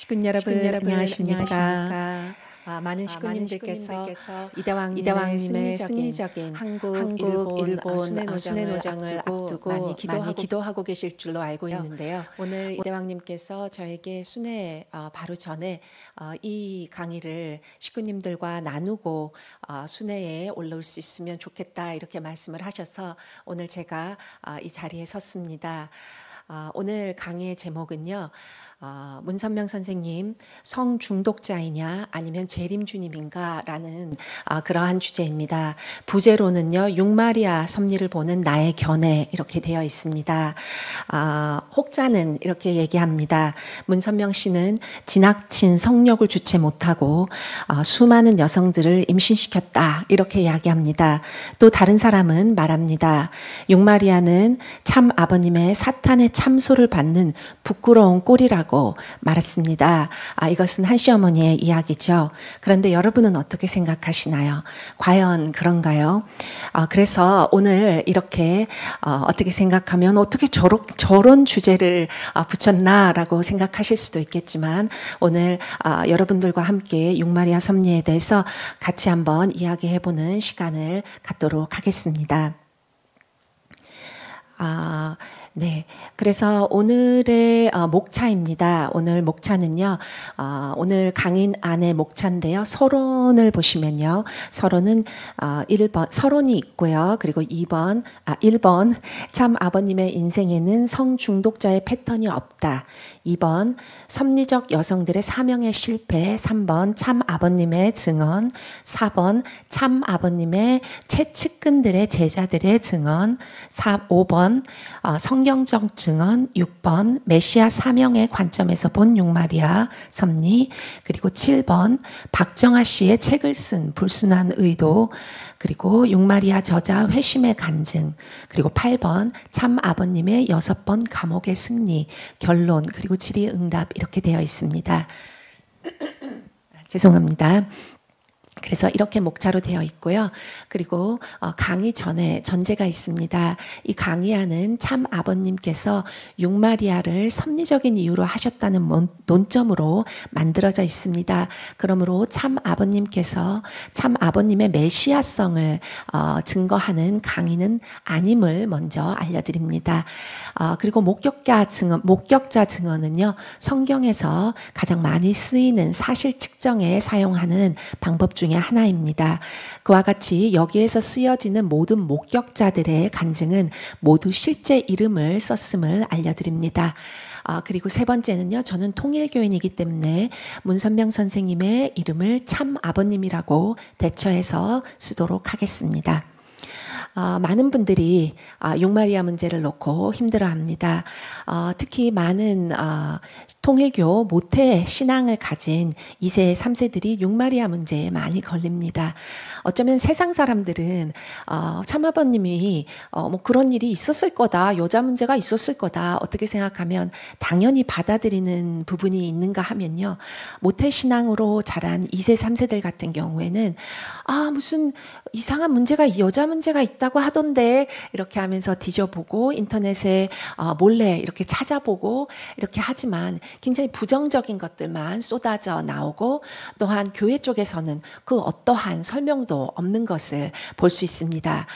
시군 여러분 안녕하십니까? 많은 시군님들께서 이다왕님의 승리적인 한국, 일본 순회 노정을 앞두고 많이 기도하고 계실 줄로 알고 있는데요. 오늘 이다왕님께서 저에게 순회 바로 전에 이 강의를 시군님들과 나누고 순회에 올라올 수 있으면 좋겠다 이렇게 말씀을 하셔서 오늘 제가 이 자리에 섰습니다. 오늘 강의의 제목은요. 문선명 선생님 성중독자이냐 아니면 재림주님인가 라는 그러한 주제입니다. 부제로는요. 육마리아 섭리를 보는 나의 견해 이렇게 되어 있습니다. 혹자는 이렇게 얘기합니다. 문선명 씨는 지나친 성욕을 주체 못하고 수많은 여성들을 임신시켰다 이렇게 이야기합니다. 또 다른 사람은 말합니다. 육마리아는 참 아버님의 사탄의 참소를 받는 부끄러운 꼴이라고 말했습니다. 이것은 한 시어머니의 이야기죠. 그런데 여러분은 어떻게 생각하시나요? 과연 그런가요? 그래서 오늘 이렇게 어떻게 생각하면 어떻게 저런 주제를 붙였나라고 생각하실 수도 있겠지만 오늘 여러분들과 함께 육마리아 섭리에 대해서 같이 한번 이야기해보는 시간을 갖도록 하겠습니다. 네, 그래서 오늘의 목차입니다. 오늘 목차는요, 오늘 강인 안의 목차인데요. 서론을 보시면요, 서론은 1번 서론이 있고요. 그리고 1번 참 아버님의 인생에는 성중독자의 패턴이 없다. 2번 섭리적 여성들의 사명의 실패. 3번 참 아버님의 증언. 4번 참 아버님의 최측근들의 제자들의 증언. 5번 성경적 증언. 6번 메시아 사명의 관점에서 본 육마리아 섭리. 그리고 7번 박정아 씨의 책을 쓴 불순한 의도. 그리고 육마리아 저자 회심의 간증. 그리고 8번 참 아버님의 6번 감옥의 승리. 결론. 그리고 질의응답 이렇게 되어 있습니다. 죄송합니다. 그래서 이렇게 목차로 되어 있고요. 그리고 강의 전에 전제가 있습니다. 이 강의안은 참 아버님께서 육마리아를 섭리적인 이유로 하셨다는 논점으로 만들어져 있습니다. 그러므로 참 아버님께서 참 아버님의 메시아성을 증거하는 강의는 아님을 먼저 알려드립니다. 그리고 목격자 증언은요. 성경에서 가장 많이 쓰이는 사실 측정에 사용하는 방법 중에 하나입니다. 그와 같이 여기에서 쓰여지는 모든 목격자들의 간증은 모두 실제 이름을 썼음을 알려드립니다. 그리고 세 번째는요. 저는 통일교인이기 때문에 문선명 선생님의 이름을 참 아버님이라고 대처해서 쓰도록 하겠습니다. 많은 분들이 육마리아 문제를 놓고 힘들어합니다. 특히 많은 통일교 모태 신앙을 가진 2세, 3세들이 육마리아 문제에 많이 걸립니다. 어쩌면 세상 사람들은 참아버님이 뭐 그런 일이 있었을 거다, 여자 문제가 있었을 거다 어떻게 생각하면 당연히 받아들이는 부분이 있는가 하면요. 모태 신앙으로 자란 2세, 3세들 같은 경우에는 무슨 이상한 문제가 여자 문제가 있다고 하던데 이렇게 하면서 뒤져보고 인터넷에 몰래 이렇게 찾아보고 이렇게 하지만 굉장히 부정적인 것들만 쏟아져 나오고 또한 교회 쪽에서는 그 어떠한 설명도 없는 것을 볼 수 있습니다.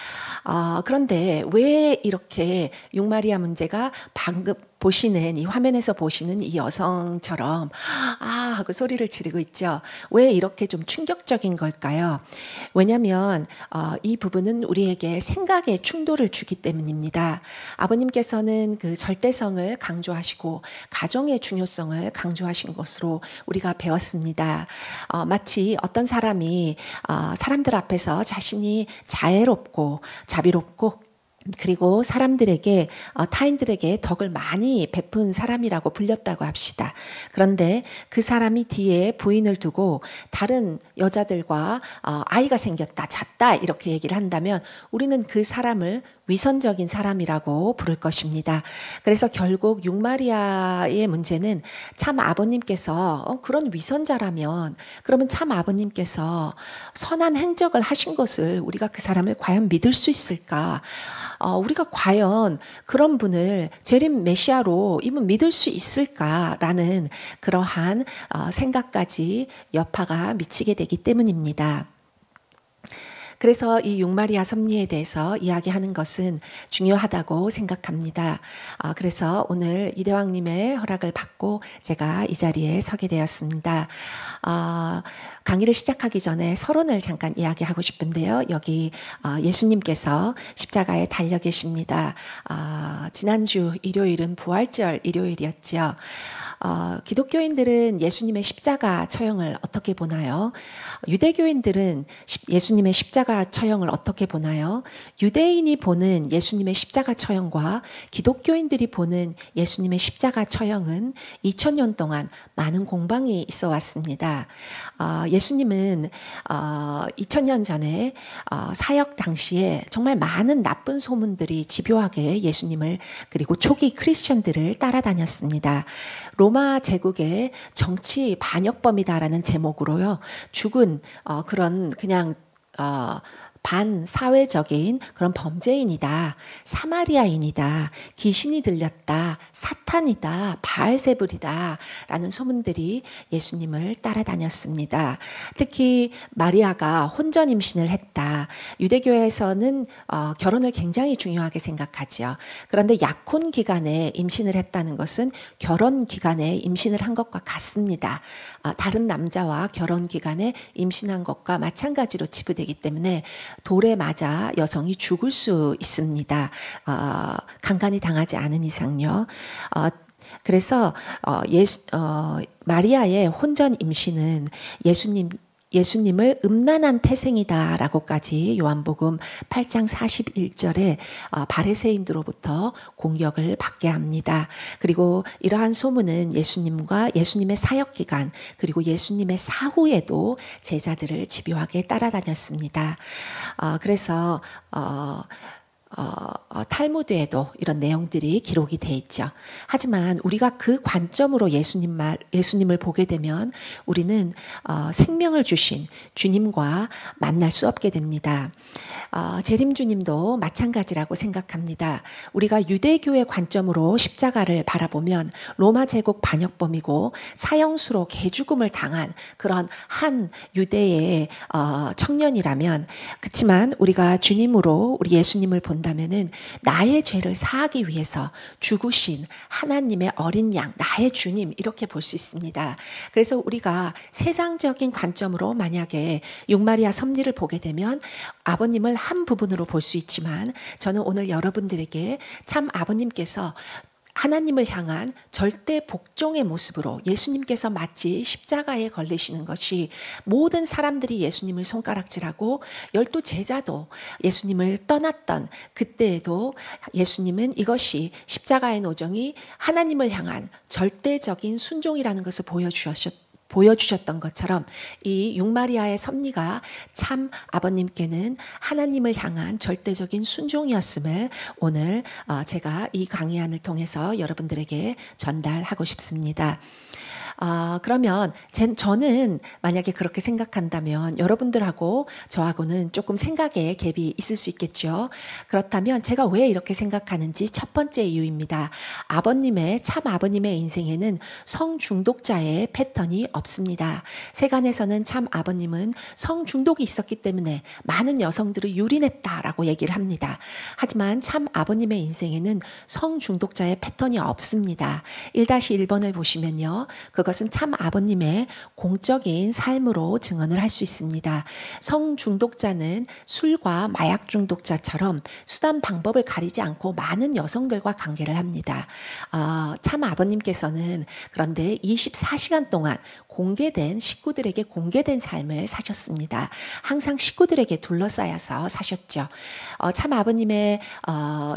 그런데 왜 이렇게 육마리아 문제가 방금 보시는 이 화면에서 보시는 이 여성처럼 하고 소리를 지르고 있죠. 왜 이렇게 좀 충격적인 걸까요? 왜냐하면 이 부분은 우리에게 생각의 충돌을 주기 때문입니다. 아버님께서는 그 절대성을 강조하시고 가정의 중요성을 강조하신 것으로 우리가 배웠습니다. 마치 어떤 사람이 사람들 앞에서 자신이 자애롭고 자비롭고 그리고 사람들에게 타인들에게 덕을 많이 베푼 사람이라고 불렸다고 합시다. 그런데 그 사람이 뒤에 부인을 두고 다른 여자들과 아이가 생겼다, 잤다 이렇게 얘기를 한다면 우리는 그 사람을 위선적인 사람이라고 부를 것입니다. 그래서 결국 육마리아의 문제는 참 아버님께서 그런 위선자라면 그러면 참 아버님께서 선한 행적을 하신 것을 우리가 그 사람을 과연 믿을 수 있을까? 우리가 과연 그런 분을 재림 메시아로 이분 믿을 수 있을까라는 그러한 생각까지 여파가 미치게 되기 때문입니다. 그래서 이 육마리아 섭리에 대해서 이야기하는 것은 중요하다고 생각합니다. 그래서 오늘 이대왕님의 허락을 받고 제가 이 자리에 서게 되었습니다. 강의를 시작하기 전에 서론을 잠깐 이야기하고 싶은데요. 여기 예수님께서 십자가에 달려 계십니다. 지난주 일요일은 부활절 일요일이었죠. 기독교인들은 예수님의 십자가 처형을 어떻게 보나요? 유대교인들은 예수님의 십자가 처형을 어떻게 보나요? 유대인이 보는 예수님의 십자가 처형과 기독교인들이 보는 예수님의 십자가 처형은 2000년 동안 많은 공방이 있어 왔습니다. 예수님은 2000년 전에 사역 당시에 정말 많은 나쁜 소문들이 집요하게 예수님을 그리고 초기 크리스천들을 따라다녔습니다. 로마 제국의 정치 반역범이다라는 제목으로요. 죽은 그런 그냥 반사회적인 그런 범죄인이다. 사마리아인이다. 귀신이 들렸다. 사탄이다. 바알세불이다. 라는 소문들이 예수님을 따라다녔습니다. 특히 마리아가 혼전 임신을 했다. 유대교에서는 결혼을 굉장히 중요하게 생각하죠. 그런데 약혼 기간에 임신을 했다는 것은 결혼 기간에 임신을 한 것과 같습니다. 다른 남자와 결혼 기간에 임신한 것과 마찬가지로 치부되기 때문에 돌에 맞아 여성이 죽을 수 있습니다. 강간이 당하지 않은 이상요. 그래서 마리아의 혼전 임신은 예수님을 음란한 태생이다라고까지 요한복음 8장 41절에 바리새인들로부터 공격을 받게 합니다. 그리고 이러한 소문은 예수님과 예수님의 사역 기간 그리고 예수님의 사후에도 제자들을 집요하게 따라다녔습니다. 그래서 탈무드에도 이런 내용들이 기록이 돼 있죠. 하지만 우리가 그 관점으로 예수님을 보게 되면 우리는 생명을 주신 주님과 만날 수 없게 됩니다. 재림주님도 마찬가지라고 생각합니다. 우리가 유대교의 관점으로 십자가를 바라보면 로마 제국 반역범이고 사형수로 개죽음을 당한 그런 한 유대의 청년이라면 그렇지만 우리가 주님으로 우리 예수님을 본다면은 나의 죄를 사하기 위해서 죽으신 하나님의 어린 양, 나의 주님 이렇게 볼 수 있습니다. 그래서 우리가 세상적인 관점으로 만약에 육마리아 섭리를 보게 되면 아버님을 한 부분으로 볼 수 있지만 저는 오늘 여러분들에게 참 아버님께서 하나님을 향한 절대 복종의 모습으로 예수님께서 마치 십자가에 걸리시는 것이 모든 사람들이 예수님을 손가락질하고 12제자도 예수님을 떠났던 그때에도 예수님은 이것이 십자가의 노정이 하나님을 향한 절대적인 순종이라는 것을 보여주셨던 것처럼 이 육마리아의 섭리가 참 아버님께는 하나님을 향한 절대적인 순종이었음을 오늘 제가 이 강의안을 통해서 여러분들에게 전달하고 싶습니다. 그러면 저는 만약에 그렇게 생각한다면 여러분들하고 저하고는 조금 생각의 갭이 있을 수 있겠죠. 그렇다면 제가 왜 이렇게 생각하는지 첫 번째 이유입니다. 참 아버님의 인생에는 성중독자의 패턴이 없습니다. 세간에서는 참 아버님은 성중독이 있었기 때문에 많은 여성들을 유린했다라고 얘기를 합니다. 하지만 참 아버님의 인생에는 성중독자의 패턴이 없습니다. 1-1번을 보시면요. 그것은 참 아버님의 공적인 삶으로 증언을 할 수 있습니다. 성중독자는 술과 마약 중독자처럼 수단 방법을 가리지 않고 많은 여성들과 관계를 합니다. 참 아버님께서는 그런데 24시간 동안 공개된 식구들에게 공개된 삶을 사셨습니다. 항상 식구들에게 둘러싸여서 사셨죠. 참 아버님의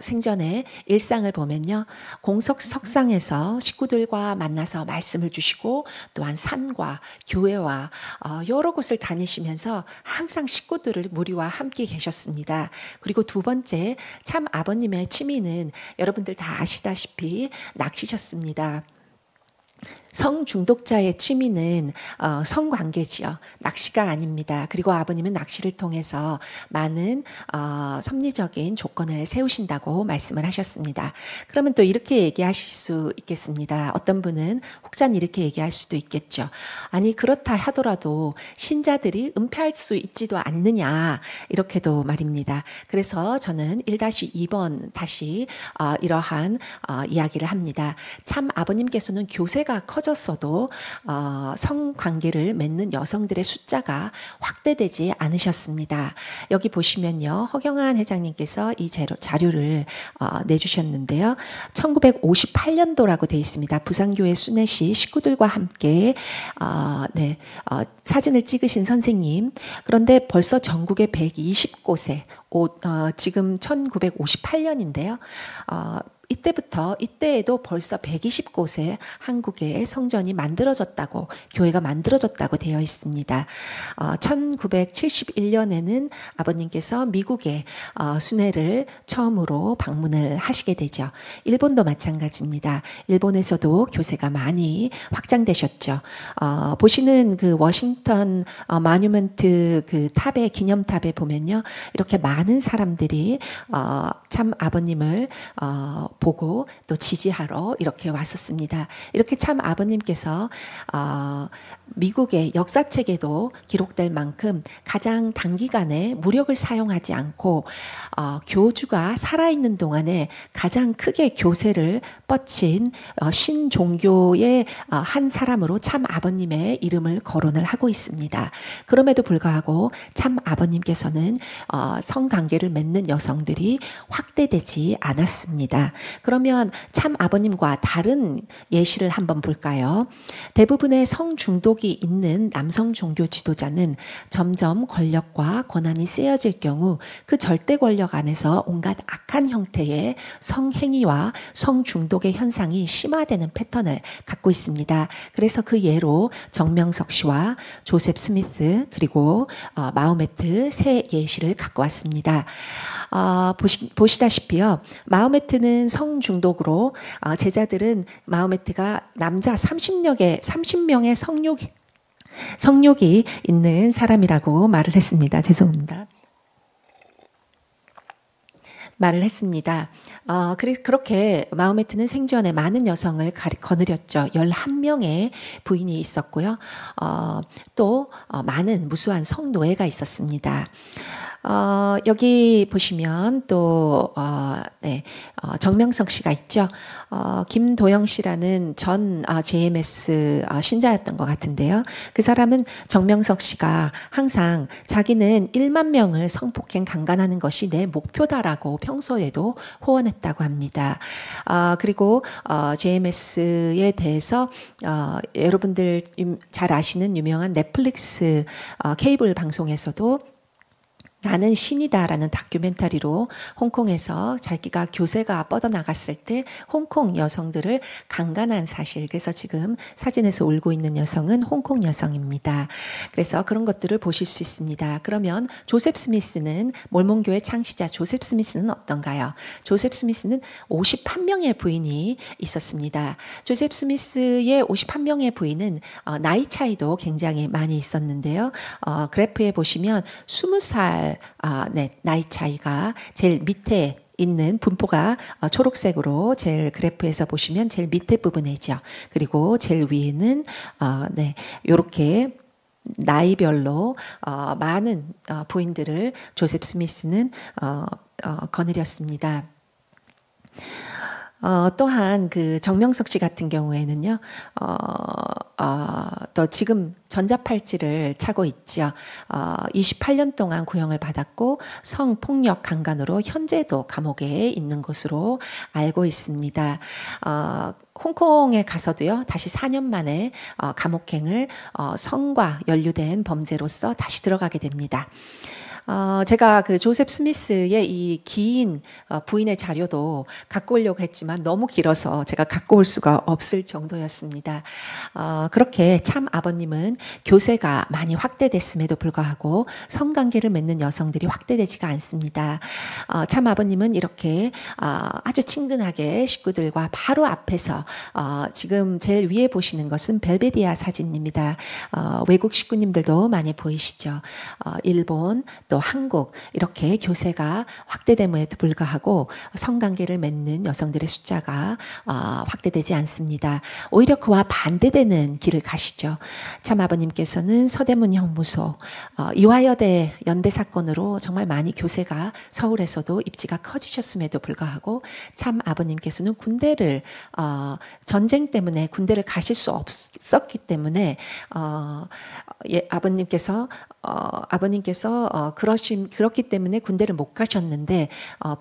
생전에 일상을 보면요. 공석상에서 식구들과 만나서 말씀을 주시고 또한 산과 교회와 여러 곳을 다니시면서 항상 식구들을 무리와 함께 계셨습니다. 그리고 두 번째 참 아버님의 취미는 여러분들 다 아시다시피 낚시셨습니다. 성중독자의 취미는 성관계지요. 낚시가 아닙니다. 그리고 아버님은 낚시를 통해서 많은 섭리적인 조건을 세우신다고 말씀을 하셨습니다. 그러면 또 이렇게 얘기하실 수 있겠습니다. 어떤 분은 혹자는 이렇게 얘기할 수도 있겠죠. 아니 그렇다 하더라도 신자들이 은폐할 수 있지도 않느냐 이렇게도 말입니다. 그래서 저는 1-2번 다시 이러한 이야기를 합니다. 참 아버님께서는 교세가 커졌어도 성관계를 맺는 여성들의 숫자가 확대되지 않으셨습니다. 여기 보시면요. 허경환 회장님께서 이 자료를 내주셨는데요. 1958년도라고 되어 있습니다. 부산교회 순회시 식구들과 함께 사진을 찍으신 선생님. 그런데 벌써 전국에 120곳에 지금 1958년인데요. 이때에도 벌써 120곳에 한국에 성전이 만들어졌다고, 교회가 만들어졌다고 되어 있습니다. 1971년에는 아버님께서 미국에 순회를 처음으로 방문을 하시게 되죠. 일본도 마찬가지입니다. 일본에서도 교세가 많이 확장되셨죠. 보시는 그 워싱턴 마뉴먼트 그 탑에, 기념탑에 보면요. 이렇게 많은 사람들이 참 아버님을 보고 또 지지하러 이렇게 왔었습니다. 이렇게 참 아버님께서 미국의 역사책에도 기록될 만큼 가장 단기간에 무력을 사용하지 않고 교주가 살아있는 동안에 가장 크게 교세를 뻗친 신종교의 한 사람으로 참 아버님의 이름을 거론을 하고 있습니다. 그럼에도 불구하고 참 아버님께서는 성관계를 맺는 여성들이 확대되지 않았습니다. 그러면 참 아버님과 다른 예시를 한번 볼까요? 대부분의 성중독이 있는 남성 종교 지도자는 점점 권력과 권한이 세어질 경우 그 절대 권력 안에서 온갖 악한 형태의 성행위와 성중독의 현상이 심화되는 패턴을 갖고 있습니다. 그래서 그 예로 정명석 씨와 조셉 스미스 그리고 마호메트 세 예시를 갖고 왔습니다. 보시다시피요. 마호메트는 성중독으로 제자들은 마호메트가 남자 30명의 성욕이 있는 사람이라고 말을 했습니다. 죄송합니다. 말을 했습니다. 그렇게 마호메트는 생전에 많은 여성을 거느렸죠. 11명의 부인이 있었고요. 또 많은 무수한 성노예가 있었습니다. 여기 보시면 또 정명석 씨가 있죠. 김도영 씨라는 전 JMS 신자였던 것 같은데요. 그 사람은 정명석 씨가 항상 자기는 1만 명을 성폭행 강간하는 것이 내 목표다라고 평소에도 호언했다고 합니다. 그리고 JMS에 대해서 여러분들 잘 아시는 유명한 넷플릭스 케이블 방송에서도 나는 신이다라는 다큐멘터리로 홍콩에서 자기가 교세가 뻗어나갔을 때 홍콩 여성들을 강간한 사실, 그래서 지금 사진에서 울고 있는 여성은 홍콩 여성입니다. 그래서 그런 것들을 보실 수 있습니다. 그러면 조셉 스미스는, 몰몬교회 창시자 조셉 스미스는 어떤가요? 조셉 스미스는 51명의 부인이 있었습니다. 조셉 스미스의 51명의 부인은 나이 차이도 굉장히 많이 있었는데요. 그래프에 보시면 20살 나이 차이가 제일 밑에 있는 분포가 초록색으로 제일 그래프에서 보시면 제일 밑에 부분이죠. 그리고 제일 위에는 이렇게 나이별로 많은 부인들을 조셉 스미스는 거느렸습니다. 또한 그 정명석 씨 같은 경우에는요, 또 지금 전자팔찌를 차고 있죠. 28년 동안 구형을 받았고 성폭력 강간으로 현재도 감옥에 있는 것으로 알고 있습니다. 홍콩에 가서도요, 다시 4년 만에 감옥행을 성과 연루된 범죄로서 다시 들어가게 됩니다. 제가 그 조셉 스미스의 이 긴 부인의 자료도 갖고 오려고 했지만 너무 길어서 제가 갖고 올 수가 없을 정도였습니다. 그렇게 참 아버님은 교세가 많이 확대됐음에도 불구하고 성관계를 맺는 여성들이 확대되지가 않습니다. 참 아버님은 이렇게 아주 친근하게 식구들과 바로 앞에서 지금 제일 위에 보시는 것은 벨베디아 사진입니다. 외국 식구님들도 많이 보이시죠. 일본 또 한국 이렇게 교세가 확대됨에도 불구하고 성관계를 맺는 여성들의 숫자가 확대되지 않습니다. 오히려 그와 반대되는 길을 가시죠. 참 아버님께서는 서대문 형무소, 이화여대 연대 사건으로 정말 많이 교세가 서울에서도 입지가 커지셨음에도 불구하고 참 아버님께서는 군대를 전쟁 때문에 군대를 가실 수 없었기 때문에 아버님께서 그렇기 때문에 군대를 못 가셨는데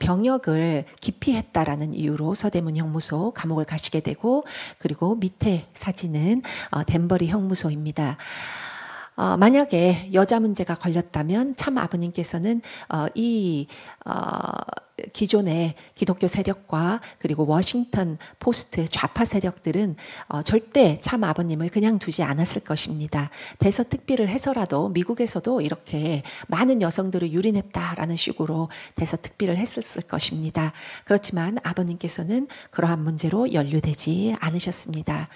병역을 기피했다라는 이유로 서대문 형무소 감옥을 가시게 되고, 그리고 밑에 사진은 덴버리 형무소입니다. 만약에 여자 문제가 걸렸다면 참 아버님께서는 이 기존의 기독교 세력과 그리고 워싱턴 포스트 좌파 세력들은 절대 참 아버님을 그냥 두지 않았을 것입니다. 대서특필을 해서라도 미국에서도 이렇게 많은 여성들을 유린했다라는 식으로 대서특필을 했었을 것입니다. 그렇지만 아버님께서는 그러한 문제로 연루되지 않으셨습니다.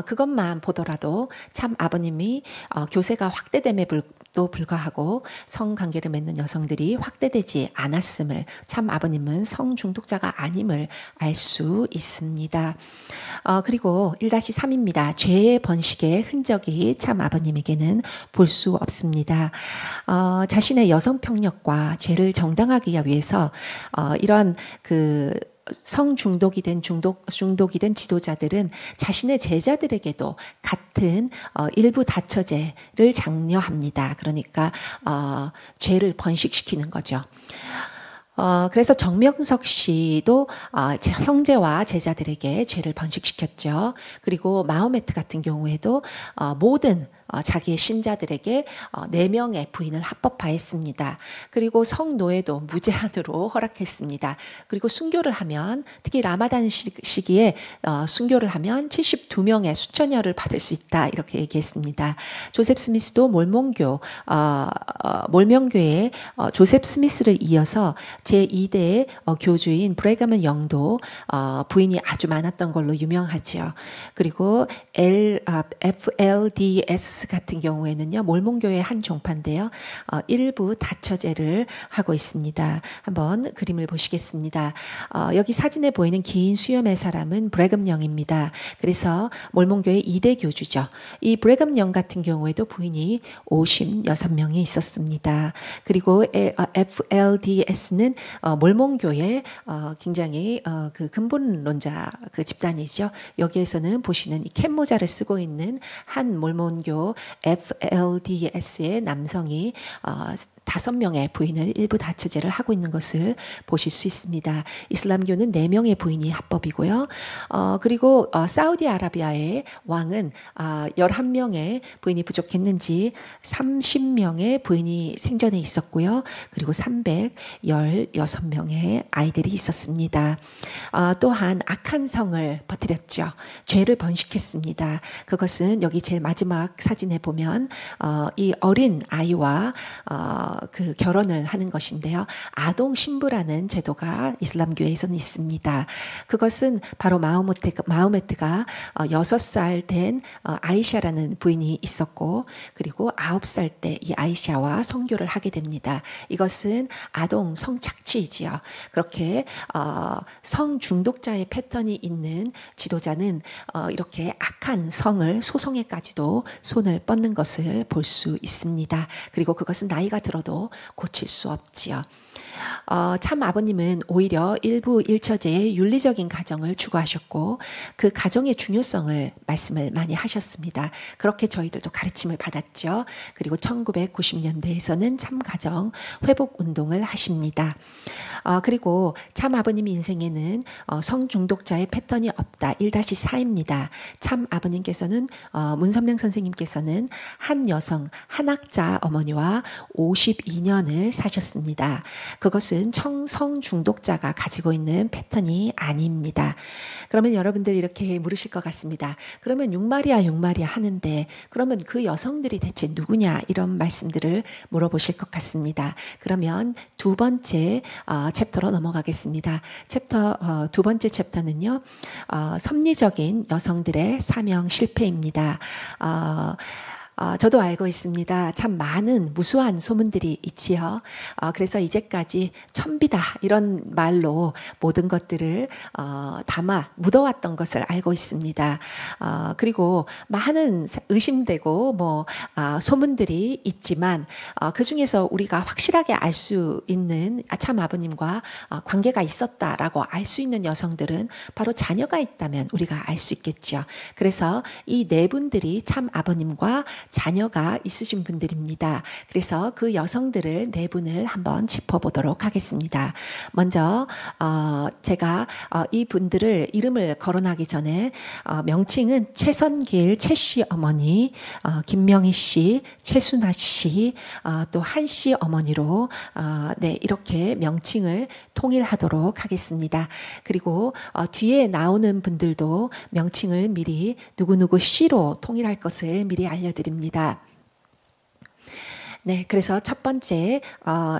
그것만 보더라도 참 아버님이 교세가 확대됨에도 불구하고 성관계를 맺는 여성들이 확대되지 않았음을, 참 아버님은 성중독자가 아님을 알 수 있습니다. 그리고 1-3입니다. 죄의 번식의 흔적이 참 아버님에게는 볼 수 없습니다. 자신의 여성 평력과 죄를 정당하기 위해서 이러한 성중독이 된 지도자들은 자신의 제자들에게도 같은 일부 다처제를 장려합니다. 그러니까 죄를 번식시키는 거죠. 그래서 정명석 씨도 형제와 제자들에게 죄를 번식시켰죠. 그리고 마호메트 같은 경우에도 모든 자기의 신자들에게 4명의 부인을 합법화했습니다. 그리고 성노예도 무제한으로 허락했습니다. 그리고 순교를 하면, 특히 라마단 시기에 순교를 하면 72명의 수천여를 받을 수 있다, 이렇게 얘기했습니다. 조셉 스미스도 몰명교회의 조셉 스미스를 이어서 제2대 교주인 브레가먼 영도 부인이 아주 많았던 걸로 유명하죠. 그리고 FLDS 같은 경우에는요, 몰몬교회의 한 종파인데요, 일부 다처제를 하고 있습니다. 한번 그림을 보시겠습니다. 여기 사진에 보이는 긴 수염의 사람은 브레금 영입니다. 그래서 몰몬교회 2대 교주죠. 이 브레금 영 같은 경우에도 부인이 56명이 있었습니다. 그리고 FLDS는 몰몬교회 굉장히 그 근본론자 집단이죠. 여기에서는 보시는 이 캡모자를 쓰고 있는 한 몰몬교 FLDS의 남성이 5명의 부인을 일부 다처제를 하고 있는 것을 보실 수 있습니다. 이슬람교는 4명의 부인이 합법이고요. 그리고 사우디아라비아의 왕은 11명의 부인이 부족했는지 30명의 부인이 생전에 있었고요. 그리고 316명의 아이들이 있었습니다. 또한 악한 성을 퍼뜨렸죠. 죄를 번식했습니다. 그것은 여기 제일 마지막 사진에 보면 이 어린 아이와 그 결혼을 하는 것인데요. 아동 신부라는 제도가 이슬람교에서는 있습니다. 그것은 바로 마호메트가 6살 된 아이샤라는 부인이 있었고, 그리고 9살 때 이 아이샤와 성교를 하게 됩니다. 이것은 아동 성착취이지요. 그렇게 성중독자의 패턴이 있는 지도자는 이렇게 악한 성을 소송에까지도 손을 뻗는 것을 볼 수 있습니다. 그리고 그것은 나이가 들어도 고칠 수 없지요. 참 아버님은 오히려 일부 일처제의 윤리적인 가정을 추구하셨고 그 가정의 중요성을 말씀을 많이 하셨습니다. 그렇게 저희들도 가르침을 받았죠. 그리고 1990년대에서는 참 가정 회복 운동을 하십니다. 그리고 참 아버님 인생에는 성중독자의 패턴이 없다. 1-4입니다. 참 아버님께서는 문선명 선생님께서는 한 여성 한 학자 어머니와 52년을 사셨습니다. 그것은 성중독자가 가지고 있는 패턴이 아닙니다. 그러면 여러분들 이렇게 물으실 것 같습니다. 그러면 육마리아 하는데 그러면 그 여성들이 대체 누구냐 이런 말씀들을 물어보실 것 같습니다. 그러면 두 번째 챕터로 넘어가겠습니다. 두 번째 챕터는요. 섭리적인 여성들의 사명 실패입니다. 저도 알고 있습니다. 참 많은 무수한 소문들이 있지요. 그래서 이제까지 천비다 이런 말로 모든 것들을 담아 묻어왔던 것을 알고 있습니다. 그리고 많은 의심되고 소문들이 있지만 그 중에서 우리가 확실하게 알 수 있는 참 아버님과 관계가 있었다라고 알 수 있는 여성들은 바로 자녀가 있다면 우리가 알 수 있겠죠. 그래서 이 네 분들이 참 아버님과 자녀가 있으신 분들입니다. 그래서 그 여성들을 네 분을 한번 짚어보도록 하겠습니다. 먼저 제가 이 분들을 이름을 거론하기 전에 명칭은 최선길 최씨 어머니, 김명희 씨, 최순아 씨, 또 한 씨 어머니로 이렇게 명칭을 통일하도록 하겠습니다. 그리고 뒤에 나오는 분들도 명칭을 미리 누구누구 씨로 통일할 것을 미리 알려드립니다. 네, 그래서 첫 번째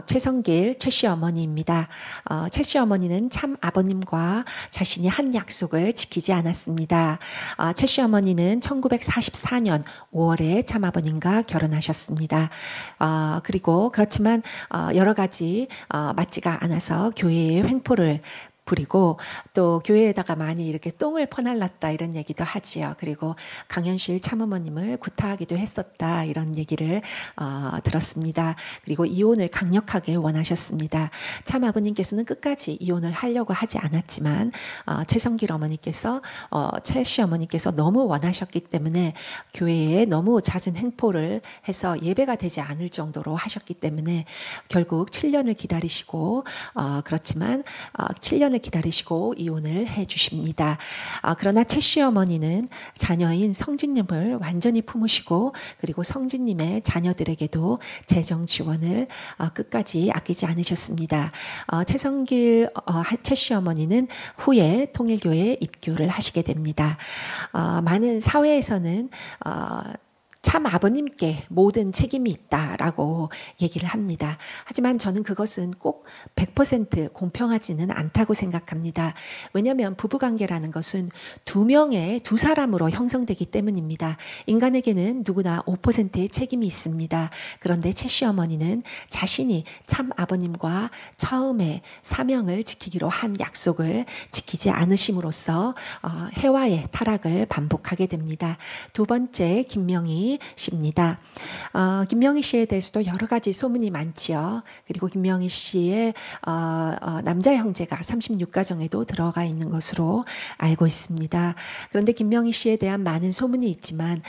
최성길 최씨 어머니입니다. 최씨 어머니는 참 아버님과 자신이 한 약속을 지키지 않았습니다. 최씨 어머니는 1944년 5월에 참 아버님과 결혼하셨습니다. 그리고 그렇지만 여러 가지 맞지가 않아서 교회에 횡포를 부리고 또 교회에다가 많이 이렇게 똥을 퍼날랐다 이런 얘기도 하지요. 그리고 강현실 참어머님을 구타하기도 했었다 이런 얘기를 들었습니다. 그리고 이혼을 강력하게 원하셨습니다. 참 아버님께서는 끝까지 이혼을 하려고 하지 않았지만 최성길 어머니께서 최씨 어머니께서 너무 원하셨기 때문에 교회에 너무 잦은 행포를 해서 예배가 되지 않을 정도로 하셨기 때문에 결국 7년을 기다리시고 그렇지만 7년을 기다리시고 이혼을 해주십니다. 그러나 최씨 어머니는 자녀인 성진님을 완전히 품으시고 그리고 성진님의 자녀들에게도 재정 지원을 끝까지 아끼지 않으셨습니다. 최씨 어머니는 후에 통일교회에 입교를 하시게 됩니다. 많은 사회에서는 참 아버님께 모든 책임이 있다라고 얘기를 합니다. 하지만 저는 그것은 꼭 100% 공평하지는 않다고 생각합니다. 왜냐하면 부부관계라는 것은 두 사람으로 형성되기 때문입니다. 인간에게는 누구나 5%의 책임이 있습니다. 그런데 최씨 어머니는 자신이 참 아버님과 처음에 사명을 지키기로 한 약속을 지키지 않으심으로써 해와의 타락을 반복하게 됩니다. 두 번째 김명희 씨입니다. 김명희 씨에 대해서도 여러 가지 소문이 많지요. 그리고 김명희 씨의 남자 형제가 36가정에도 들어가 있는 것으로 알고 있습니다. 그런데 김명희 씨에 대한 많은 소문이 있지만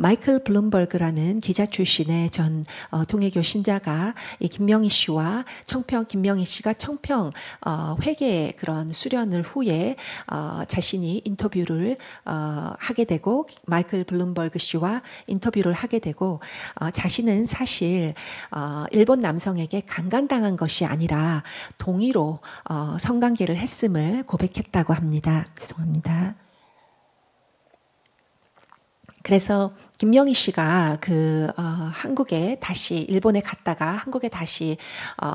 마이클 블룸버그라는 기자 출신의 전 통일교 신자가 이 김명희 씨와 김명희 씨가 청평 회계의 그런 수련을 후에 자신이 인터뷰를 하게 되고 마이클 블룸버그 씨와 인터뷰를 하게 되고 자신은 사실 일본 남성에게 강간당한 것이 아니라 동의로 성관계를 했음을 고백했다고 합니다. 죄송합니다. 그래서 김명희 씨가 한국에 다시 일본에 갔다가 한국에 다시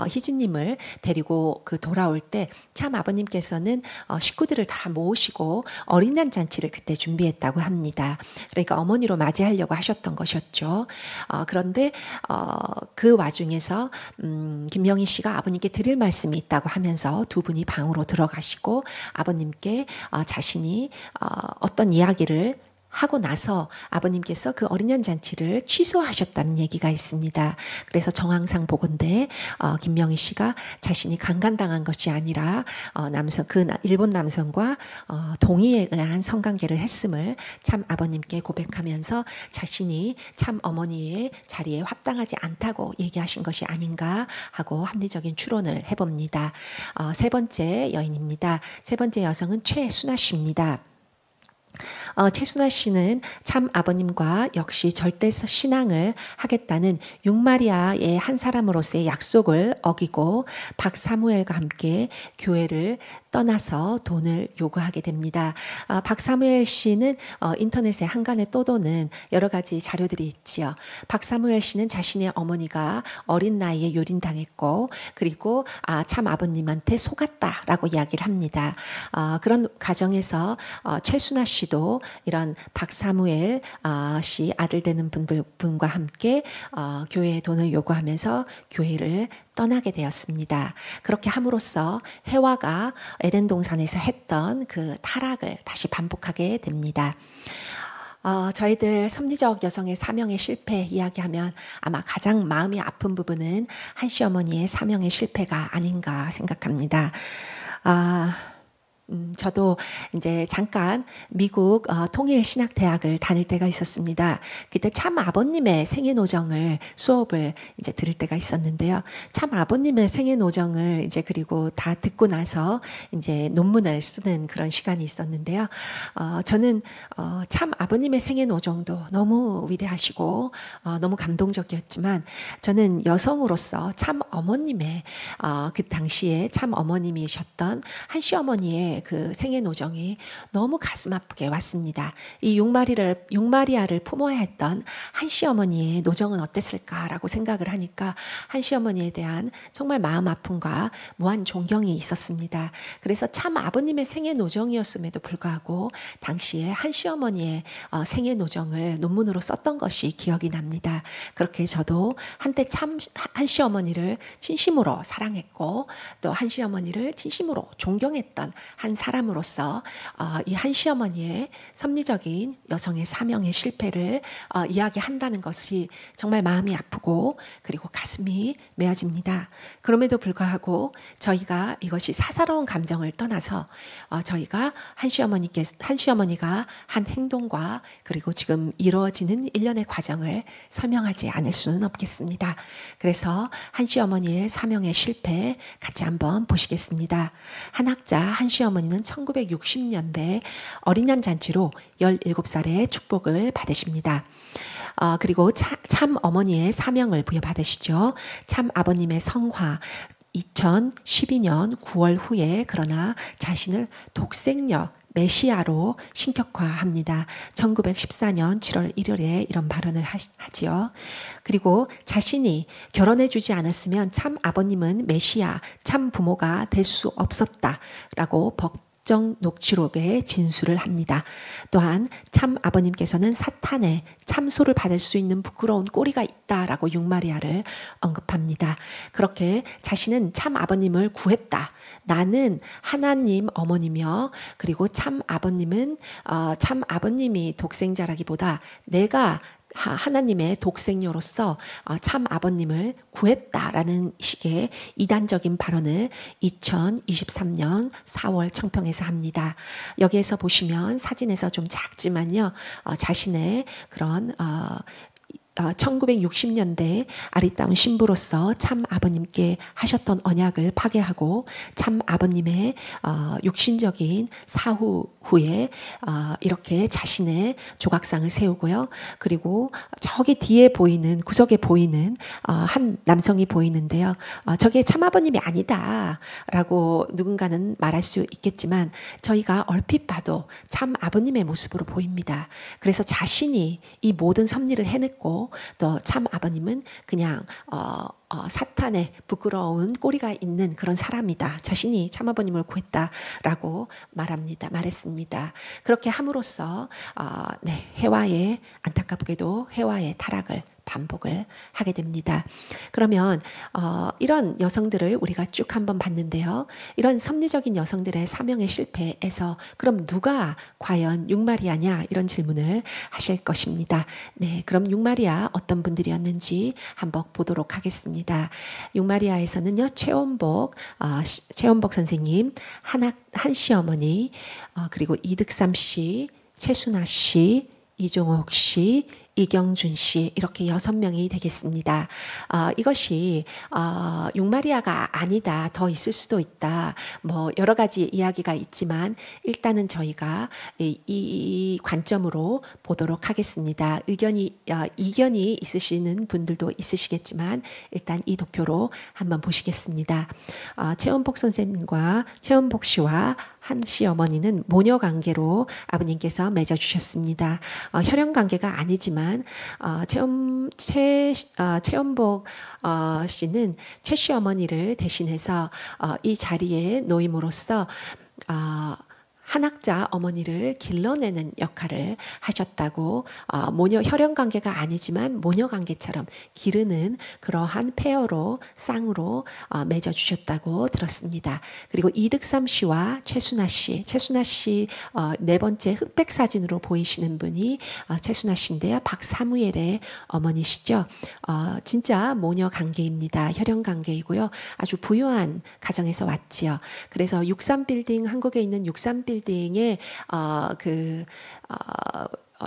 희진님을 데리고 돌아올 때 참 아버님께서는 식구들을 다 모으시고 어린날 잔치를 그때 준비했다고 합니다. 그러니까 어머니로 맞이하려고 하셨던 것이었죠. 그런데 그 와중에서 김명희 씨가 아버님께 드릴 말씀이 있다고 하면서 두 분이 방으로 들어가시고 아버님께 자신이 어떤 이야기를 하고 나서 아버님께서 그 어린 양 잔치를 취소하셨다는 얘기가 있습니다. 그래서 정황상 보건대 김명희 씨가 자신이 강간당한 것이 아니라 일본 남성과 동의에 의한 성관계를 했음을 참 아버님께 고백하면서 자신이 참 어머니의 자리에 합당하지 않다고 얘기하신 것이 아닌가 하고 합리적인 추론을 해봅니다. 세 번째 여인입니다. 세 번째 여성은 최순아 씨입니다. 최순아 씨는 참 아버님과 역시 절대 신앙을 하겠다는 육마리아의 한 사람으로서의 약속을 어기고 박사무엘과 함께 교회를 떠나서 돈을 요구하게 됩니다. 박사무엘 씨는 인터넷에 한간에 떠도는 여러 가지 자료들이 있지요. 박사무엘 씨는 자신의 어머니가 어린 나이에 유린당했고 그리고 참 아버님한테 속았다라고 이야기를 합니다. 그런 가정에서 최순아 씨도 이런 박사무엘 씨 아들 되는 분과 함께 교회에 돈을 요구하면서 교회를 떠나게 되었습니다. 그렇게 함으로써 해와가 에덴 동산에서 했던 그 타락을 다시 반복하게 됩니다. 저희들 섭리적 여성의 사명의 실패 이야기하면 아마 가장 마음이 아픈 부분은 한시 어머니의 사명의 실패가 아닌가 생각합니다. 저도 이제 잠깐 미국 통일신학대학을 다닐 때가 있었습니다. 그때 참 아버님의 생애노정을 수업을 이제 들을 때가 있었는데요. 참 아버님의 생애노정을 이제 그리고 다 듣고 나서 이제 논문을 쓰는 그런 시간이 있었는데요. 저는 참 아버님의 생애노정도 너무 위대하시고 너무 감동적이었지만 저는 여성으로서 참 어머님의 그 당시에 참 어머님이셨던 한시 어머니의 그 생애 노정이 너무 가슴 아프게 왔습니다. 이 육마리아를 품어야 했던 한시 어머니의 노정은 어땠을까라고 생각을 하니까 한시 어머니에 대한 정말 마음 아픔과 무한 존경이 있었습니다. 그래서 참 아버님의 생애 노정이었음에도 불구하고 당시에 한시 어머니의 생애 노정을 논문으로 썼던 것이 기억이 납니다. 그렇게 저도 한때 참 한시 어머니를 진심으로 사랑했고 또 한시 어머니를 진심으로 존경했던 한 사람으로서 이 한시 어머니의 섭리적인 여성의 사명의 실패를 이야기한다는 것이 정말 마음이 아프고 그리고 가슴이 메어집니다. 그럼에도 불구하고 저희가 이것이 사사로운 감정을 떠나서 저희가 한시 어머니가 한 행동과 그리고 지금 이루어지는 일련의 과정을 설명하지 않을 수는 없겠습니다. 그래서 한시 어머니의 사명의 실패 같이 한번 보시겠습니다. 한 학자 한시 어머니는 1960년대 어린 양 잔치로 17살의 축복을 받으십니다. 그리고 참 어머니의 사명을 부여받으시죠. 참 아버님의 성화 2012년 9월 후에 그러나 자신을 독생녀 메시아로 신격화합니다. 1914년 7월 1일에 이런 발언을 하지요. 그리고 자신이 결혼해 주지 않았으면 참 아버님은 메시아, 참 부모가 될 수 없었다라고 법정 녹취록에 진술을 합니다. 또한 참 아버님께서는 사탄의 참소를 받을 수 있는 부끄러운 꼬리가 있다라고 육마리아를 언급합니다. 그렇게 자신은 참 아버님을 구했다. 나는 하나님 어머니며 그리고 참 아버님이 독생자라기보다 내가 하나님의 독생녀로서 참 아버님을 구했다라는 식의 이단적인 발언을 2023년 4월 청평에서 합니다. 여기에서 보시면 사진에서 좀 작지만요. 자신의 그런 1960년대 아리따운 신부로서 참 아버님께 하셨던 언약을 파괴하고 참 아버님의 육신적인 사후 후에 이렇게 자신의 조각상을 세우고요. 그리고 저기 뒤에 보이는 구석에 보이는 한 남성이 보이는데요. 저게 참 아버님이 아니다라고 누군가는 말할 수 있겠지만 저희가 얼핏 봐도 참 아버님의 모습으로 보입니다. 그래서 자신이 이 모든 섭리를 해냈고 또 참 아버님은 그냥 사탄의 부끄러운 꼬리가 있는 그런 사람이다. 자신이 참 아버님을 구했다라고 말했습니다. 그렇게 함으로써 해와의 안타깝게도 해와의 타락을 반복을 하게 됩니다. 그러면 이런 여성들을 우리가 쭉 한번 봤는데요. 이런 섭리적인 여성들의 사명의 실패에서 그럼 누가 과연 육마리아냐 이런 질문을 하실 것입니다. 네, 그럼 육마리아 어떤 분들이었는지 한번 보도록 하겠습니다. 육마리아에서는요, 최원복 선생님, 한씨 어머니, 그리고 이득삼 씨, 최순아 씨, 이종옥 씨, 이경준 씨 이렇게 6명이 되겠습니다. 이것이 육마리아가 아니다, 더 있을 수도 있다, 뭐 여러 가지 이야기가 있지만 일단은 저희가 이 관점으로 보도록 하겠습니다. 이견이 있으시는 분들도 있으시겠지만 일단 이 도표로 한번 보시겠습니다. 최원복 선생님과 최원복 씨와 한씨 어머니는 모녀 관계로 아버님께서 맺어주셨습니다. 혈연 관계가 아니지만 최원복 씨는 최씨 어머니를 대신해서 이 자리에 놓임으로써 한학자 어머니를 길러내는 역할을 하셨다고, 모녀 혈연 관계가 아니지만 모녀 관계처럼 기르는 그러한 페어로 쌍으로 맺어주셨다고 들었습니다. 그리고 이득삼 씨와 최순아 씨 네 번째 흑백 사진으로 보이시는 분이 최순아 씨인데요. 박사무엘의 어머니시죠. 진짜 모녀 관계입니다. 혈연 관계이고요. 아주 부유한 가정에서 왔지요. 그래서 63빌딩, 한국에 있는 63빌딩의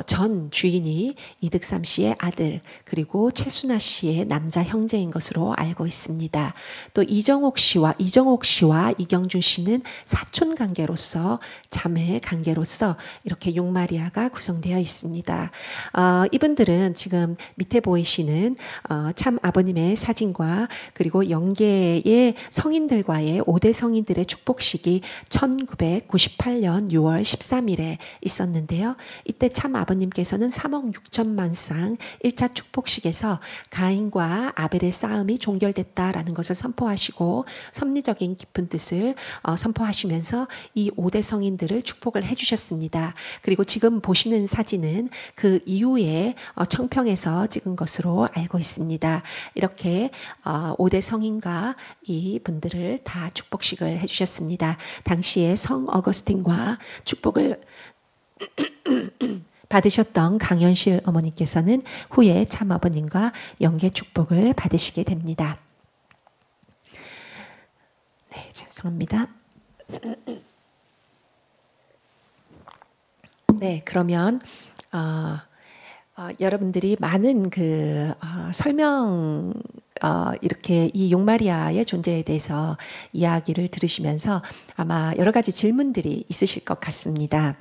전 주인이 이득삼 씨의 아들 그리고 최순아 씨의 남자 형제인 것으로 알고 있습니다. 또 이종옥 씨와 이경준 씨는 사촌 관계로서, 자매 관계로서 이렇게 육마리아가 구성되어 있습니다. 이분들은 지금 밑에 보이시는 참 아버님의 사진과 그리고 영계의 성인들과의 5대 성인들의 축복식이 1998년 6월 13일에 있었는데요. 이때 참 아버님께서는 3억 6천만 쌍 1차 축복식에서 가인과 아벨의 싸움이 종결됐다라는 것을 선포하시고 섭리적인 깊은 뜻을 선포하시면서 이 5대 성인들을 축복을 해주셨습니다. 그리고 지금 보시는 사진은 그 이후에 청평에서 찍은 것으로 알고 있습니다. 이렇게 5대 성인과 이 분들을 다 축복식을 해주셨습니다. 당시에 성 어거스틴과 축복을 받으셨던 강현실 어머니께서는 후에 참아버님과 영계 축복을 받으시게 됩니다. 네, 죄송합니다. 네, 그러면 여러분들이 많은 설명, 이렇게 이 육마리아의 존재에 대해서 이야기를 들으시면서 아마 여러 가지 질문들이 있으실 것 같습니다.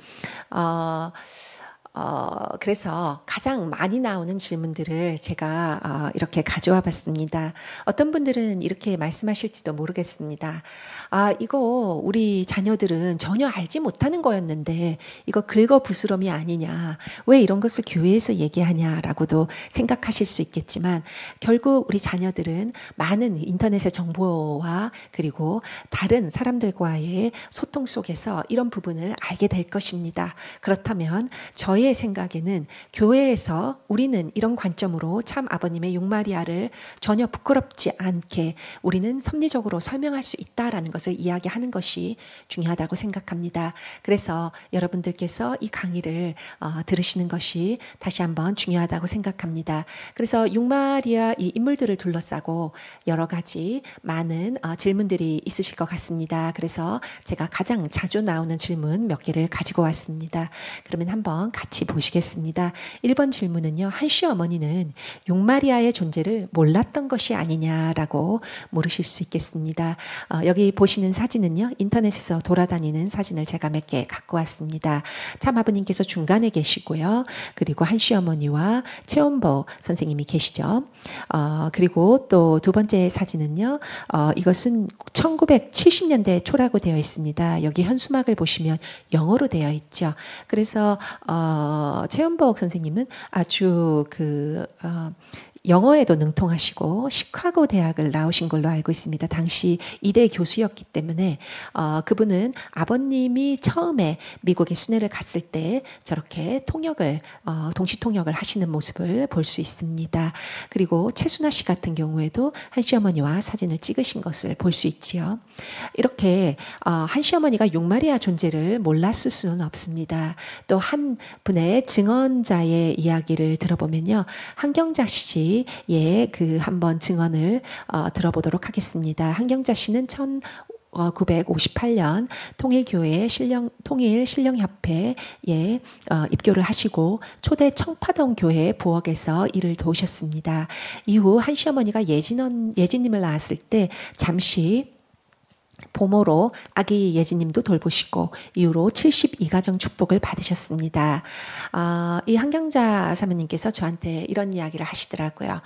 그래서 가장 많이 나오는 질문들을 제가 이렇게 가져와 봤습니다. 어떤 분들은 이렇게 말씀하실지도 모르겠습니다. 이거 우리 자녀들은 전혀 알지 못하는 거였는데 이거 긁어부스럼이 아니냐, 왜 이런 것을 교회에서 얘기하냐라고도 생각하실 수 있겠지만, 결국 우리 자녀들은 많은 인터넷의 정보와 그리고 다른 사람들과의 소통 속에서 이런 부분을 알게 될 것입니다. 그렇다면 저의 생각에는 교회에서 우리는 이런 관점으로 참 아버님의 육마리아를 전혀 부끄럽지 않게 우리는 섭리적으로 설명할 수 있다라는 것을 이야기하는 것이 중요하다고 생각합니다. 그래서 여러분들께서 이 강의를 들으시는 것이 다시 한번 중요하다고 생각합니다. 그래서 육마리아 이 인물들을 둘러싸고 여러 가지 많은 질문들이 있으실 것 같습니다. 그래서 제가 가장 자주 나오는 질문 몇 개를 가지고 왔습니다. 그러면 한번 같이 보시겠습니다. 1번 질문은요. 한씨 어머니는 육마리아의 존재를 몰랐던 것이 아니냐라고 물으실 수 있겠습니다. 여기 보시는 사진은요. 인터넷에서 돌아다니는 사진을 제가 몇 개 갖고 왔습니다. 참 아버님께서 중간에 계시고요. 그리고 한씨 어머니와 최원복 선생님이 계시죠. 그리고 또 두 번째 사진은요. 이것은 1970년대 초라고 되어 있습니다. 여기 현수막을 보시면 영어로 되어 있죠. 그래서 최원복 선생님은 아주 영어에도 능통하시고 시카고 대학을 나오신 걸로 알고 있습니다. 당시 이대 교수였기 때문에 그분은 아버님이 처음에 미국에 순회를 갔을 때 저렇게 통역을 동시 통역을 하시는 모습을 볼 수 있습니다. 그리고 최순아 씨 같은 경우에도 한 시어머니와 사진을 찍으신 것을 볼 수 있지요. 이렇게 한 시어머니가 육마리아 존재를 몰랐을 수는 없습니다. 또 한 분의 증언자의 이야기를 들어보면요, 한경자 씨 그 한번 증언을 들어보도록 하겠습니다. 한경자 씨는 1958년 통일 신령협회에 입교를 하시고 초대 청파동 교회 부엌에서 일을 도우셨습니다. 이후 한 시어머니가 예진님을 낳았을 때 잠시 보모로 아기 예진님도 돌보시고 이후로 72가정 축복을 받으셨습니다. 이 한경자 사모님께서 저한테 이런 이야기를 하시더라고요.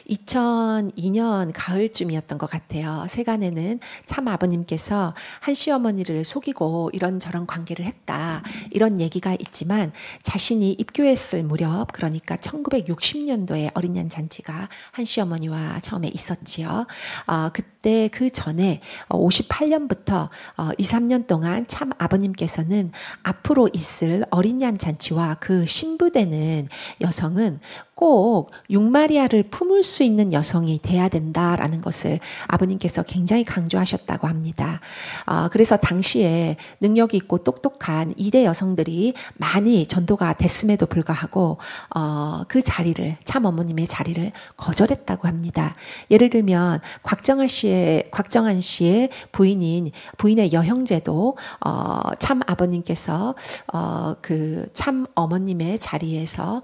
2002년 가을쯤이었던 것 같아요. 세간에는 참 아버님께서 한 시어머니를 속이고 이런저런 관계를 했다, 이런 얘기가 있지만 자신이 입교했을 무렵, 그러니까 1960년도에 어린양 잔치가 한 시어머니와 처음에 있었지요. 그때 그 전에 58년부터 2, 3년 동안 참 아버님께서는 앞으로 있을 어린양 잔치와 그 신부되는 여성은 꼭 육마리아를 품을 수 있는 여성이 돼야 된다라는 것을 아버님께서 굉장히 강조하셨다고 합니다. 그래서 당시에 능력이 있고 똑똑한 이대 여성들이 많이 전도가 됐음에도 불구하고 그 자리를, 참 어머님의 자리를 거절했다고 합니다. 예를 들면 곽정한 씨의 부인의 여형제도 참 아버님께서 그 참 어머님의 자리로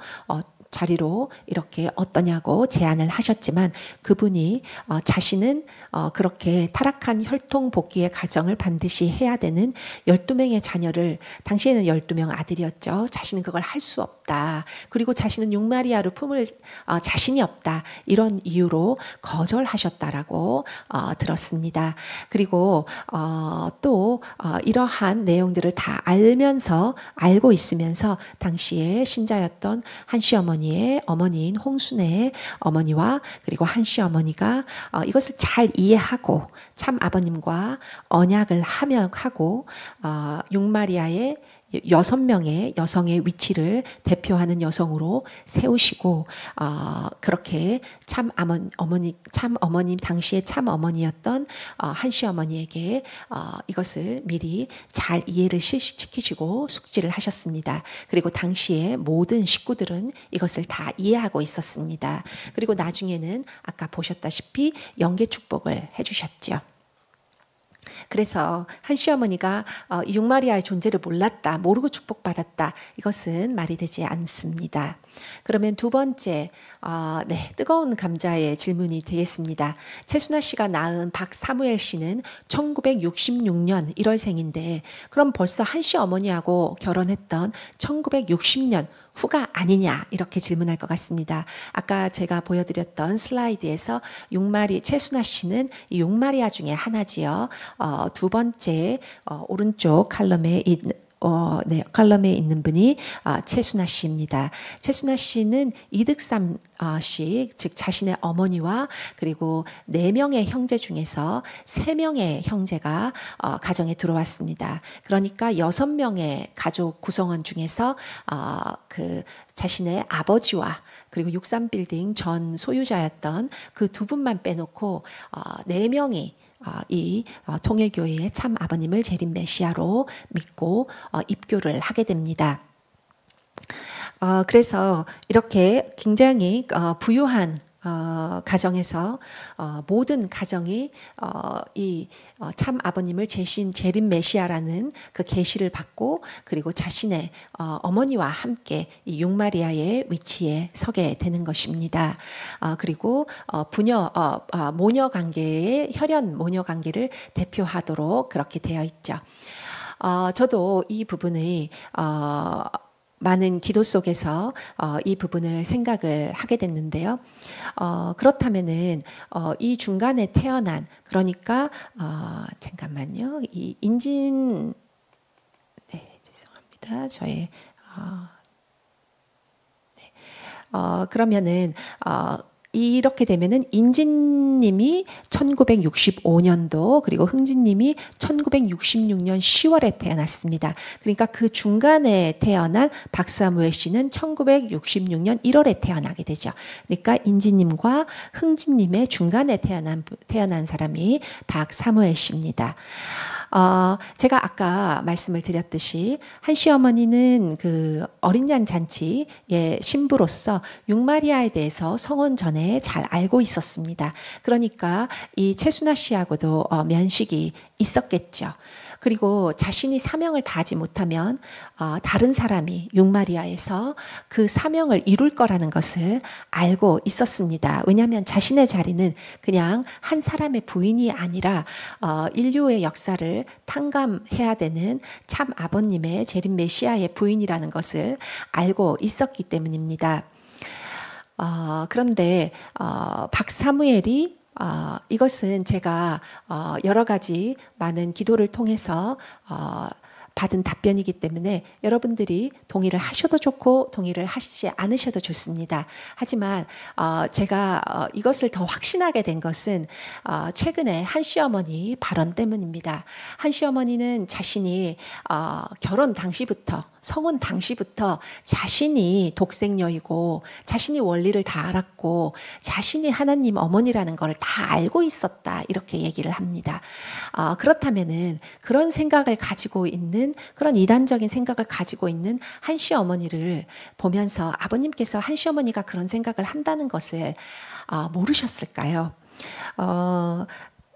이렇게 어떠냐고 제안을 하셨지만 그분이 자신은 그렇게 타락한 혈통 복귀의 가정을 반드시 해야 되는 12명의 자녀를, 당시에는 12명 아들이었죠. 자신은 그걸 할 수 없다. 그리고 자신은 육마리아를 품을 자신이 없다. 이런 이유로 거절하셨다라고 들었습니다. 그리고 또 이러한 내용들을 다 알고 있으면서 당시에 신자였던 한 시어머니의 어머니인 홍순애의 어머니와 그리고 한 시어머니가 이것을 잘 이해하고 참 아버님과 언약을 하고 육마리아의 6명의 여성의 위치를 대표하는 여성으로 세우시고 그렇게 참 어머님 당시에 참 어머니였던 한 시어머니에게 이것을 미리 잘 이해를 시키시고 숙지를 하셨습니다. 그리고 당시에 모든 식구들은 이것을 다 이해하고 있었습니다. 그리고 나중에는 아까 보셨다시피 영계 축복을 해주셨죠. 그래서 한 시어머니가 육마리아의 존재를 몰랐다, 모르고 축복받았다, 이것은 말이 되지 않습니다. 그러면 두 번째, 뜨거운 감자의 질문이 되겠습니다. 최순아 씨가 낳은 박사무엘 씨는 1966년 1월생인데 그럼 벌써 한 시어머니하고 결혼했던 1960년 후가 아니냐, 이렇게 질문할 것 같습니다. 아까 제가 보여드렸던 슬라이드에서 최순아 씨는 육마리아 중에 하나지요. 두 번째 오른쪽 칼럼에 있는 분이 최순아 씨입니다. 최순아 씨는 이득삼 씨, 즉 자신의 어머니와 그리고 4명의 형제 중에서 3명의 형제가 가정에 들어왔습니다. 그러니까 6명의 가족 구성원 중에서 그 자신의 아버지와 그리고 63빌딩 전 소유자였던 그 두 분만 빼놓고 4명이 이 통일교회의 참 아버님을 재림 메시아로 믿고 입교를 하게 됩니다. 그래서 이렇게 굉장히 부유한 가정에서 모든 가정이 이 참 아버님을 재림 메시아라는 그 계시를 받고 그리고 자신의 어머니와 함께 이 육마리아의 위치에 서게 되는 것입니다. 그리고 모녀 관계의 혈연 모녀 관계를 대표하도록 그렇게 되어 있죠. 저도 이 부분의 많은 기도 속에서 이 부분을 생각을 하게 됐는데요. 그렇다면은 이 중간에 태어난, 그러니까 잠깐만요. 이 인진, 죄송합니다. 저의 그러면은 이렇게 되면은 인진님이 1965년도 그리고 흥진님이 1966년 10월에 태어났습니다. 그러니까 그 중간에 태어난 박사무엘 씨는 1966년 1월에 태어나게 되죠. 그러니까 인진님과 흥진님의 중간에 태어난 사람이 박사무엘 씨입니다. 제가 아까 말씀을 드렸듯이 한 시어머니는 그 어린 양 잔치의 신부로서 육마리아에 대해서 성혼 전에 잘 알고 있었습니다. 그러니까 이 최순아 씨하고도 면식이 있었겠죠. 그리고 자신이 사명을 다하지 못하면 다른 사람이 육마리아에서 그 사명을 이룰 거라는 것을 알고 있었습니다. 왜냐하면 자신의 자리는 그냥 한 사람의 부인이 아니라 인류의 역사를 탕감해야 되는 참 아버님의 재림 메시아의 부인이라는 것을 알고 있었기 때문입니다. 그런데 박사무엘이 이것은 제가 여러 가지 많은 기도를 통해서 받은 답변이기 때문에 여러분들이 동의를 하셔도 좋고 동의를 하시지 않으셔도 좋습니다. 하지만 제가 이것을 더 확신하게 된 것은 최근에 한 시어머니 발언 때문입니다. 한 시어머니는 자신이 결혼 당시부터 성혼 당시부터 자신이 독생녀이고 자신이 원리를 다 알았고 자신이 하나님 어머니라는 걸 다 알고 있었다 이렇게 얘기를 합니다. 그렇다면은 그런 생각을 가지고 있는 그런 이단적인 생각을 가지고 있는 한 시어머니를 보면서 아버님께서 한 시어머니가 그런 생각을 한다는 것을 모르셨을까요?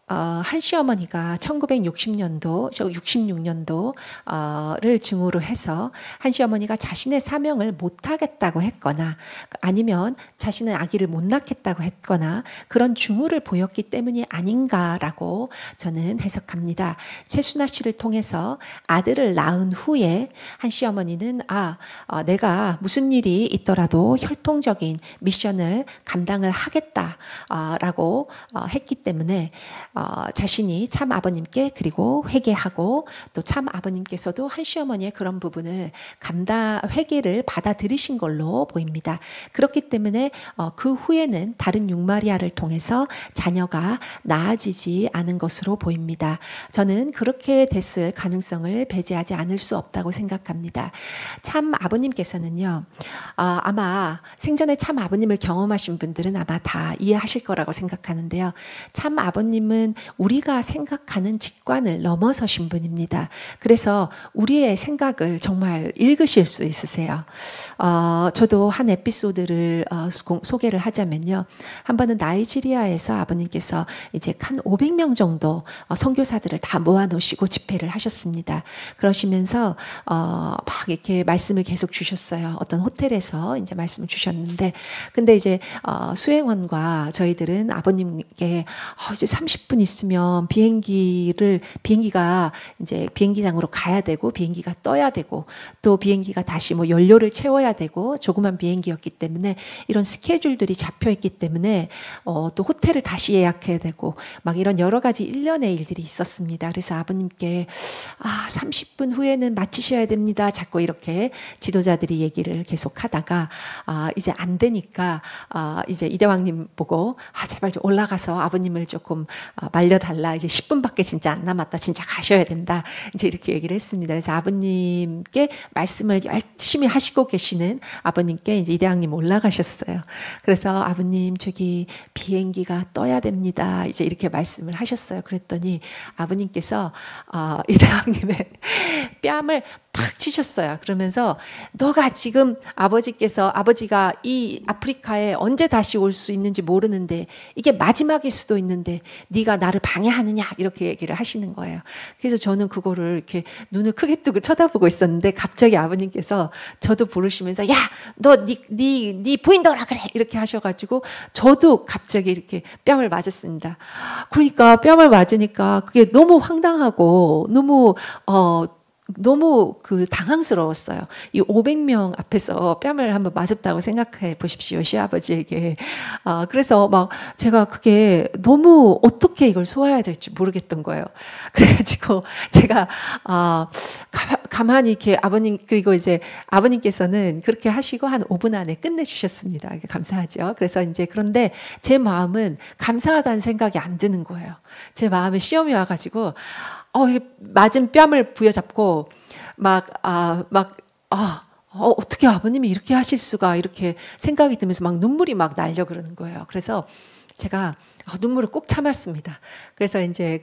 한 시어머니가 1960년도, 66년도를 증오로 해서 한 시어머니가 자신의 사명을 못하겠다고 했거나 아니면 자신은 아기를 못 낳겠다고 했거나 그런 중후를 보였기 때문이 아닌가라고 저는 해석합니다. 최순아 씨를 통해서 아들을 낳은 후에 한 시어머니는 내가 무슨 일이 있더라도 혈통적인 미션을 감당을 하겠다라고 했기 때문에 자신이 참 아버님께 그리고 회개하고 또 참 아버님께서도 한 시어머니의 그런 부분을 회개를 받아들이신 걸로 보입니다. 그렇기 때문에 그 후에는 다른 육마리아를 통해서 자녀가 나아지지 않은 것으로 보입니다. 저는 그렇게 됐을 가능성을 배제하지 않을 수 없다고 생각합니다. 참 아버님께서는요, 아마 생전에 참 아버님을 경험하신 분들은 아마 다 이해하실 거라고 생각하는데요. 참 아버님은 우리가 생각하는 직관을 넘어서신 분입니다. 그래서 우리의 생각을 정말 읽으실 수 있으세요. 저도 한 에피소드를 소개를 하자면요. 한 번은 나이지리아에서 아버님께서 이제 한 500명 정도 선교사들을 다 모아놓으시고 집회를 하셨습니다. 그러시면서 막 이렇게 말씀을 계속 주셨어요. 어떤 호텔에서 이제 말씀을 주셨는데, 근데 이제 수행원과 저희들은 아버님께 이제 30분 있으면 비행기가 이제 비행기장으로 가야 되고 비행기가 떠야 되고 또 비행기가 다시 뭐 연료를 채워야 되고 조그만 비행기였기 때문에 이런 스케줄들이 잡혀 있기 때문에 또 호텔을 다시 예약해야 되고 막 이런 여러 가지 일련의 일들이 있었습니다. 그래서 아버님께 30분 후에는 마치셔야 됩니다. 자꾸 이렇게 지도자들이 얘기를 계속 하다가 이제 안 되니까 이제 이대왕님 보고 제발 좀 올라가서 아버님을 조금 말려달라. 이제 10분밖에 진짜 안 남았다. 진짜 가셔야 된다. 이제 이렇게 얘기를 했습니다. 그래서 아버님께 말씀을 열심히 하시고 계시는 아버님께 이제 이대왕님 올라가셨어요. 그래서 아버님 저기 비행기가 떠야 됩니다. 이제 이렇게 말씀을 하셨어요. 그랬더니 아버님께서 이대왕님의 뺨을 팍 치셨어요. 그러면서 너가 지금 아버지가 이 아프리카에 언제 다시 올 수 있는지 모르는데 이게 마지막일 수도 있는데 네가 나를 방해하느냐 이렇게 얘기를 하시는 거예요. 그래서 저는 그거를 이렇게 눈을 크게 뜨고 쳐다보고 있었는데 갑자기 아버님께서 저도 부르시면서 야, 너 네 부인도 오라 그래 이렇게 하셔가지고 저도 갑자기 이렇게 뺨을 맞았습니다. 그러니까 뺨을 맞으니까 그게 너무 황당하고 너무 당황스러웠어요. 이 500명 앞에서 뺨을 한번 맞았다고 생각해 보십시오. 시아버지에게. 그래서 막 제가 그게 너무 어떻게 이걸 소화해야 될지 모르겠던 거예요. 그래가지고 제가 가만히 이렇게 아버님, 그리고 이제 아버님께서는 그렇게 하시고 한 5분 안에 끝내주셨습니다. 감사하죠. 그래서 이제 그런데 제 마음은 감사하다는 생각이 안 드는 거예요. 제 마음에 시험이 와가지고, 맞은 뺨을 부여잡고, 어떻게 아버님이 이렇게 하실 수가, 이렇게 생각이 들면서 막 눈물이 막 날려 그러는 거예요. 그래서 제가 눈물을 꾹 참았습니다. 그래서 이제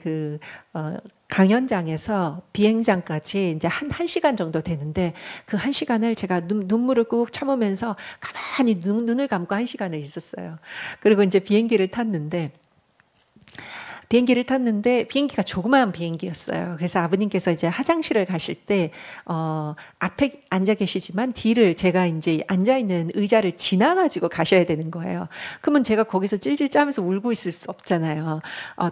강연장에서 비행장까지 이제 한 시간 정도 되는데 그 한 시간을 제가 눈물을 꾹 참으면서 가만히 눈을 감고 한 시간을 있었어요. 그리고 이제 비행기를 탔는데 비행기가 조그마한 비행기였어요. 그래서 아버님께서 이제 화장실을 가실 때 앞에 앉아 계시지만 뒤를 제가 이제 앉아 있는 의자를 지나가지고 가셔야 되는 거예요. 그러면 제가 거기서 찔찔 짜면서 울고 있을 수 없잖아요.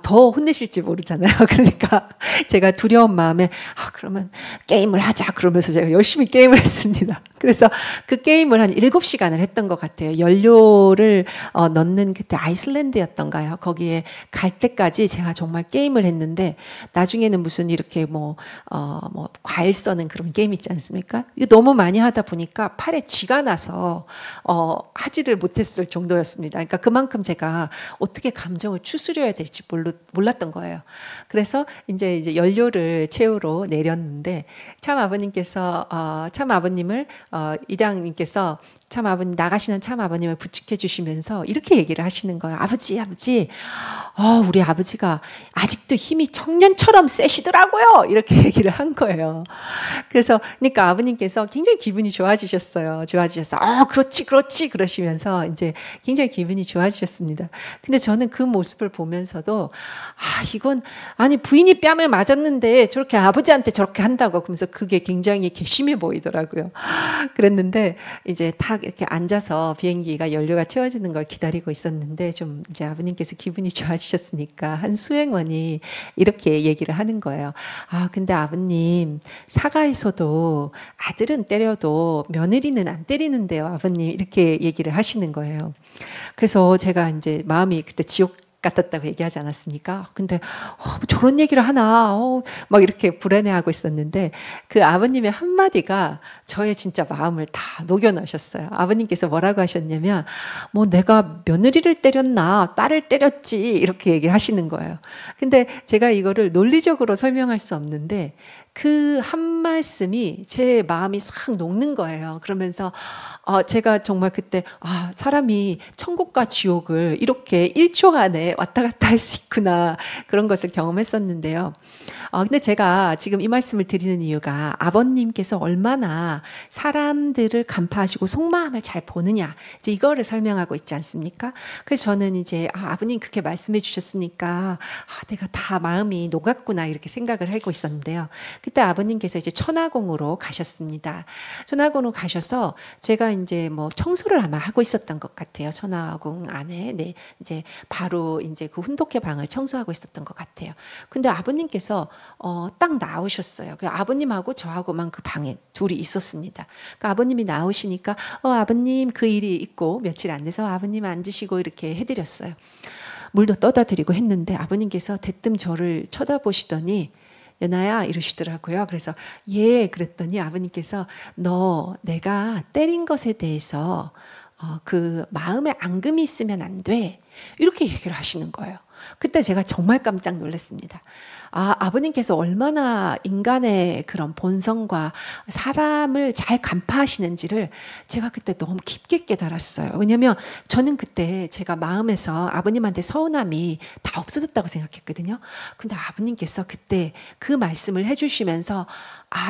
더 혼내실지 모르잖아요. 그러니까 제가 두려운 마음에 그러면 게임을 하자 그러면서 제가 열심히 게임을 했습니다. 그래서 그 게임을 한 7시간을 했던 것 같아요. 연료를 넣는 그때 아이슬란드였던가요? 거기에 갈 때까지 제가 정말 게임을 했는데 나중에는 무슨 이렇게 과일 써는 그런 게임 있지 않습니까? 이거 너무 많이 하다 보니까 팔에 쥐가 나서 하지를 못했을 정도였습니다. 그러니까 그만큼 제가 어떻게 감정을 추스려야 될지 몰랐던 거예요. 그래서 이제 연료를 채우러 내렸는데 참 아버님을 이당님께서 참 아버님 나가시는 참 아버님을 부축해 주시면서 이렇게 얘기를 하시는 거예요. 아버지 우리 아버지가 아직도 힘이 청년처럼 세시더라고요. 이렇게 얘기를 한 거예요. 그러니까 아버님께서 굉장히 기분이 좋아지셨어요. 그렇지 그러시면서 이제 굉장히 기분이 좋아지셨습니다. 근데 저는 그 모습을 보면서도 이건 부인이 뺨을 맞았는데 저렇게 아버지한테 저렇게 한다고 그러면서 그게 굉장히 괘씸해 보이더라고요. 그랬는데 이제 딱 이렇게 앉아서 비행기가 연료가 채워지는 걸 기다리고 있었는데 좀 이제 아버님께서 기분이 좋아지셨으니까 한 수행원이 이렇게 얘기를 하는 거예요. 근데 아버님 사가에서도 아들은 때려도 며느리는 안 때리는데요, 아버님 이렇게 얘기를 하시는 거예요. 그래서 제가 이제 마음이 그때 지옥 같았다고 얘기하지 않았습니까? 근데 저런 얘기를 하나 막 이렇게 불안해하고 있었는데 그 아버님의 한마디가 저의 진짜 마음을 다 녹여넣으셨어요. 아버님께서 뭐라고 하셨냐면 내가 며느리를 때렸나 딸을 때렸지 이렇게 얘기를 하시는 거예요. 근데 제가 이거를 논리적으로 설명할 수 없는데 그 한 말씀이 제 마음이 싹 녹는 거예요. 그러면서 제가 정말 그때 사람이 천국과 지옥을 이렇게 1초 안에 왔다 갔다 할 수 있구나 그런 것을 경험했었는데요. 근데 제가 지금 이 말씀을 드리는 이유가 아버님께서 얼마나 사람들을 간파하시고 속마음을 잘 보느냐 이제 이거를 설명하고 있지 않습니까? 그래서 저는 이제 아버님 그렇게 말씀해 주셨으니까 내가 다 마음이 녹았구나 이렇게 생각을 하고 있었는데요. 그때 아버님께서 이제 천화공으로 가셨습니다. 천화공으로 가셔서 제가 이제 청소를 아마 하고 있었던 것 같아요. 천화공 안에 이제 바로 이제 그 훈독회 방을 청소하고 있었던 것 같아요. 근데 아버님께서 딱 나오셨어요. 그 아버님하고 저하고만 그 방에 둘이 있었습니다. 그러니까 아버님이 나오시니까 아버님 그 일이 있고 며칠 안 돼서 아버님 앉으시고 이렇게 해드렸어요. 물도 떠다 드리고 했는데 아버님께서 대뜸 저를 쳐다보시더니 연아야 이러시더라고요. 그래서 예 그랬더니 아버님께서 너 내가 때린 것에 대해서 그 마음에 앙금이 있으면 안 돼. 이렇게 얘기를 하시는 거예요. 그때 제가 정말 깜짝 놀랐습니다. 아버님께서 얼마나 인간의 그런 본성과 사람을 잘 간파하시는지를 제가 그때 너무 깊게 깨달았어요. 왜냐하면 저는 그때 제가 마음에서 아버님한테 서운함이 다 없어졌다고 생각했거든요. 근데 아버님께서 그때 그 말씀을 해주시면서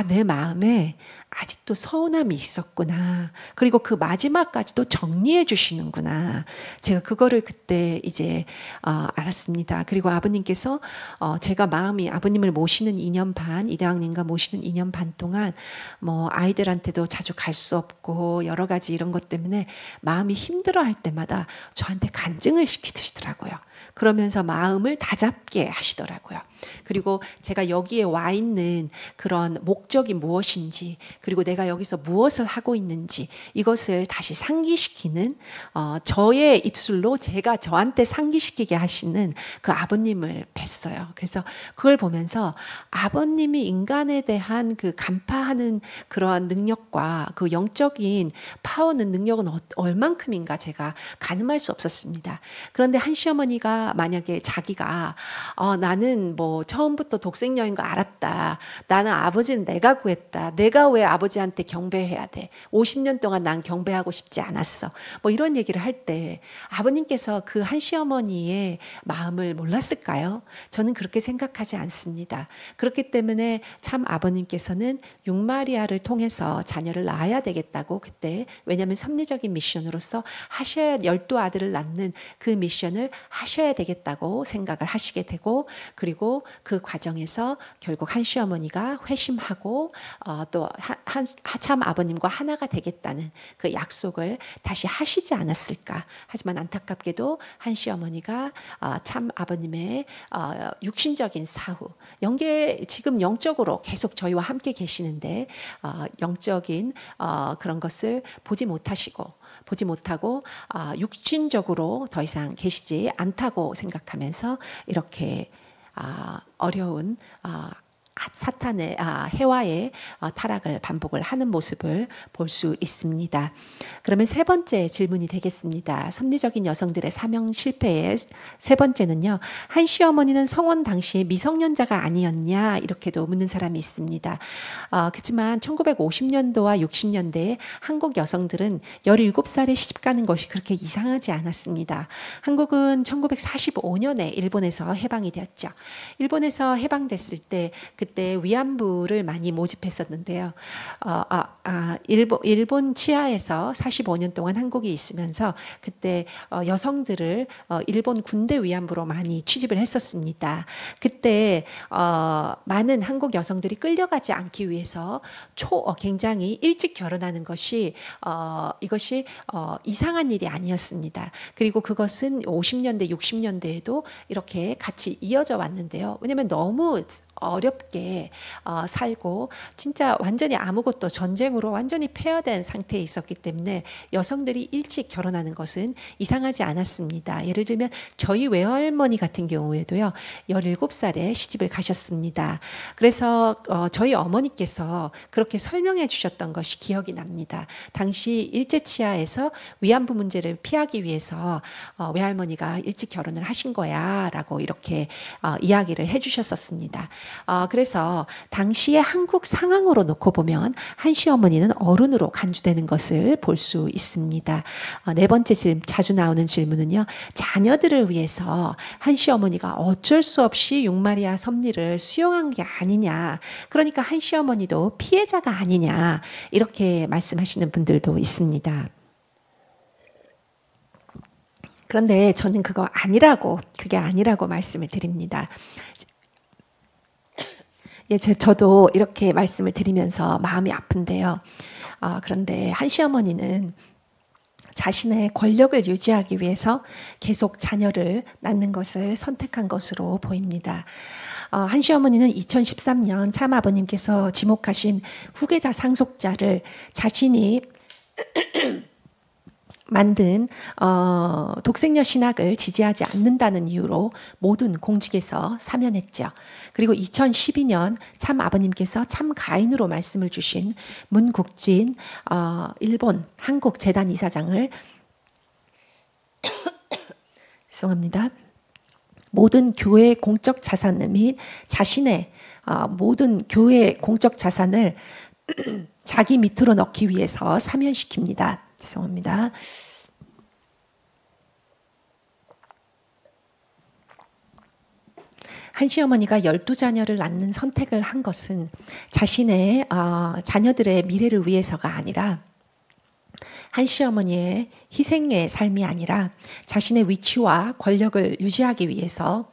내 마음에 아직도 서운함이 있었구나. 그리고 그 마지막까지도 정리해 주시는구나. 제가 그거를 그때 이제 알았습니다. 그리고 아버님께서 제가 마음이 아버님을 모시는 2년 반, 이대왕님과 모시는 2년 반 동안 아이들한테도 자주 갈 수 없고 여러 가지 이런 것 때문에 마음이 힘들어할 때마다 저한테 간증을 시키시더라고요. 그러면서 마음을 다잡게 하시더라고요. 그리고 제가 여기에 와 있는 그런 목적이 무엇인지 그리고 내가 여기서 무엇을 하고 있는지 이것을 다시 상기시키는 저의 입술로 제가 저한테 상기시키게 하시는 하는 그 아버님을 뵀어요. 그래서 그걸 보면서 아버님이 인간에 대한 그 간파하는 그러한 능력과 그 영적인 파워는 능력은 얼만큼인가 제가 가늠할 수 없었습니다. 그런데 한 시어머니가 만약에 자기가 나는 뭐 처음부터 독생녀인 거 알았다. 나는 아버지는 내가 구했다. 내가 왜 아버지한테 경배해야 돼? 50년 동안 난 경배하고 싶지 않았어. 뭐 이런 얘기를 할 때 아버님께서 그 한 시어머니의 마음을 몰랐을까요? 저는 그렇게 생각하지 않습니다. 그렇기 때문에 참 아버님께서는 육마리아를 통해서 자녀를 낳아야 되겠다고 그때 왜냐하면 섭리적인 미션으로서 하셔야 12아들을 낳는 그 미션을 하셔야 되겠다고 생각을 하시게 되고 그리고 그 과정에서 결국 한 시어머니가 회심하고 또 참 아버님과 하나가 되겠다는 그 약속을 다시 하시지 않았을까. 하지만 안타깝게도 한 시어머니가 참 아버님의 육신적인 사후 지금 영적으로 계속 저희와 함께 계시는데 영적인 그런 것을 보지 못하고 육신적으로 더 이상 계시지 않다고 생각하면서 이렇게 어려운 사탄의 해와의 타락을 반복을 하는 모습을 볼 수 있습니다. 그러면 세 번째 질문이 되겠습니다. 섭리적인 여성들의 사명 실패의 세 번째는요. 한 시어머니는 성혼 당시에 미성년자가 아니었냐 이렇게도 묻는 사람이 있습니다. 그렇지만 1950년도와 60년대에 한국 여성들은 17살에 시집가는 것이 그렇게 이상하지 않았습니다. 한국은 1945년에 일본에서 해방이 되었죠. 일본에서 해방됐을 때 그때 위안부를 많이 모집했었는데요. 일본 치하에서 45년 동안 한국에 있으면서 그때 여성들을 일본 군대 위안부로 많이 취집을 했었습니다. 그때 많은 한국 여성들이 끌려가지 않기 위해서 굉장히 일찍 결혼하는 것이 이것이 이상한 일이 아니었습니다. 그리고 그것은 50년대, 60년대에도 이렇게 같이 이어져 왔는데요. 왜냐하면 너무 어렵게 살고 진짜 완전히 아무것도 전쟁으로 완전히 폐허된 상태에 있었기 때문에 여성들이 일찍 결혼하는 것은 이상하지 않았습니다. 예를 들면 저희 외할머니 같은 경우에도요 17살에 시집을 가셨습니다. 그래서 저희 어머니께서 그렇게 설명해 주셨던 것이 기억이 납니다. 당시 일제치하에서 위안부 문제를 피하기 위해서 외할머니가 일찍 결혼을 하신 거야 라고 이렇게 이야기를 해 주셨었습니다. 그래서 당시의 한국 상황으로 놓고 보면 한 시어머니는 어른으로 간주되는 것을 볼 수 있습니다. 네 번째 자주 나오는 질문은요. 자녀들을 위해서 한 시어머니가 어쩔 수 없이 육마리아 섭리를 수용한 게 아니냐. 그러니까 한 시어머니도 피해자가 아니냐. 이렇게 말씀하시는 분들도 있습니다. 그런데 저는 그게 아니라고 말씀을 드립니다. 저도 이렇게 말씀을 드리면서 마음이 아픈데요. 그런데 한 시어머니는 자신의 권력을 유지하기 위해서 계속 자녀를 낳는 것을 선택한 것으로 보입니다. 한 시어머니는 2013년 참 아버님께서 지목하신 후계자 상속자를 자신이 만든 독생녀 신학을 지지하지 않는다는 이유로 모든 공직에서 사면했죠. 그리고 2012년 참 아버님께서 참 가인으로 말씀을 주신 문국진 일본 한국 재단 이사장을 죄송합니다. 모든 교회 공적 자산 및 자신의 모든 교회 공적 자산을 자기 밑으로 넣기 위해서 사면시킵니다. 죄송합니다. 한 시어머니가 12자녀를 낳는 선택을 한 것은 자신의 자녀들의 미래를 위해서가 아니라 한 시어머니의 희생의 삶이 아니라 자신의 위치와 권력을 유지하기 위해서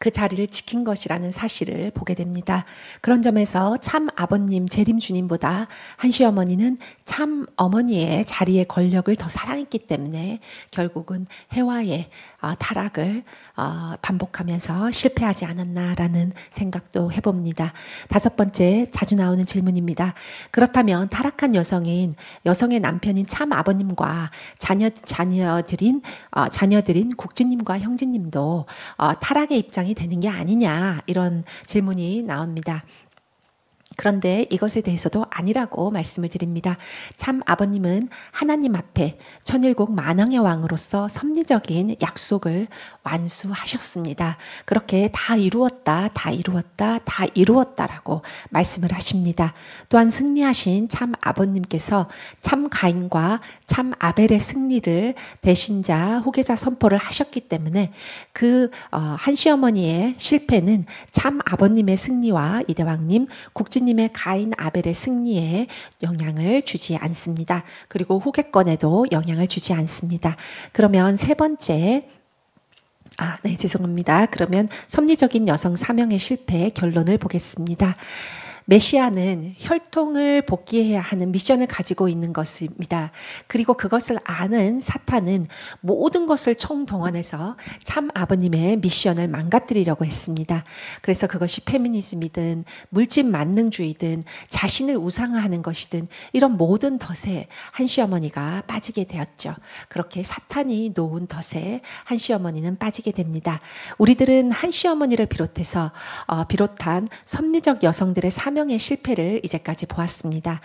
그 자리를 지킨 것이라는 사실을 보게 됩니다. 그런 점에서 참 아버님 재림 주님보다 한시어머니는 참 어머니의 자리의 권력을 더 사랑했기 때문에 결국은 해와의 타락을 반복하면서 실패하지 않았나라는 생각도 해봅니다. 다섯 번째 자주 나오는 질문입니다. 그렇다면 타락한 여성의 남편인 참 아버님과 자녀들인 국진님과 형제님도 타락의 입장이 되는 게 아니냐, 이런 질문이 나옵니다. 그런데 이것에 대해서도 아니라고 말씀을 드립니다. 참 아버님은 하나님 앞에 천일국 만왕의 왕으로서 섭리적인 약속을 완수하셨습니다. 그렇게 다 이루었다라고 말씀을 하십니다. 또한 승리하신 참 아버님께서 참 가인과 참 아벨의 승리를 대신자 후계자 선포를 하셨기 때문에 그 한시어머니의 실패는 참 아버님의 승리와 이대왕님, 국진님의 가인 아벨의 승리에 영향을 주지 않습니다. 그리고 후계권에도 영향을 주지 않습니다. 그러면 세 번째, 죄송합니다. 그러면 섭리적인 여성 사명의 실패의 결론을 보겠습니다. 메시아는 혈통을 복귀해야 하는 미션을 가지고 있는 것입니다. 그리고 그것을 아는 사탄은 모든 것을 총동원해서 참 아버님의 미션을 망가뜨리려고 했습니다. 그래서 그것이 페미니즘이든 물질 만능주의든 자신을 우상화하는 것이든 이런 모든 덧에 한시어머니가 빠지게 되었죠. 그렇게 사탄이 놓은 덫에 한시어머니는 빠지게 됩니다. 우리들은 한시어머니를 비롯한 섭리적 여성들의 사명의 실패를 이제까지 보았습니다.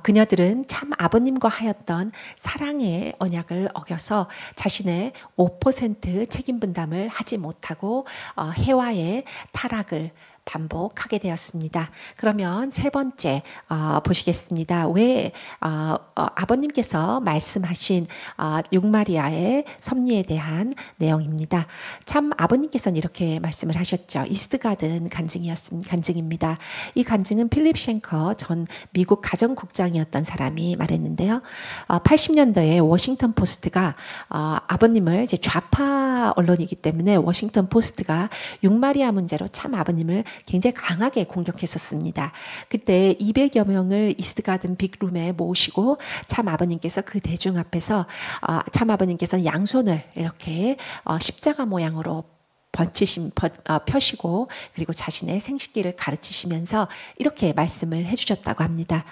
그녀들은 참 아버님과 하였던 사랑의 언약을 어겨서 자신의 5% 책임 분담을 하지 못하고 해와의 타락을 반복하게 되었습니다. 그러면 세 번째 보시겠습니다. 왜 아버님께서 말씀하신 육마리아의 섭리에 대한 내용입니다. 참 아버님께서는 이렇게 말씀을 하셨죠. 이스트가든 간증입니다. 이 간증은 필립 쉔커 전 미국 가정국장이었던 사람이 말했는데요. 80년대에 워싱턴 포스트가 아버님을 이제 좌파 언론이기 때문에 워싱턴 포스트가 육마리아 문제로 참 아버님을 굉장히 강하게 공격했었습니다. 그때 200여 명을 이스트가든 빅룸에 모시고 참 아버님께서 그 대중 앞에서 참 아버님께서 양손을 이렇게 십자가 모양으로 펴시고 그리고 자신의 생식기를 가르치시면서 이렇게 말씀을 해주셨다고 합니다.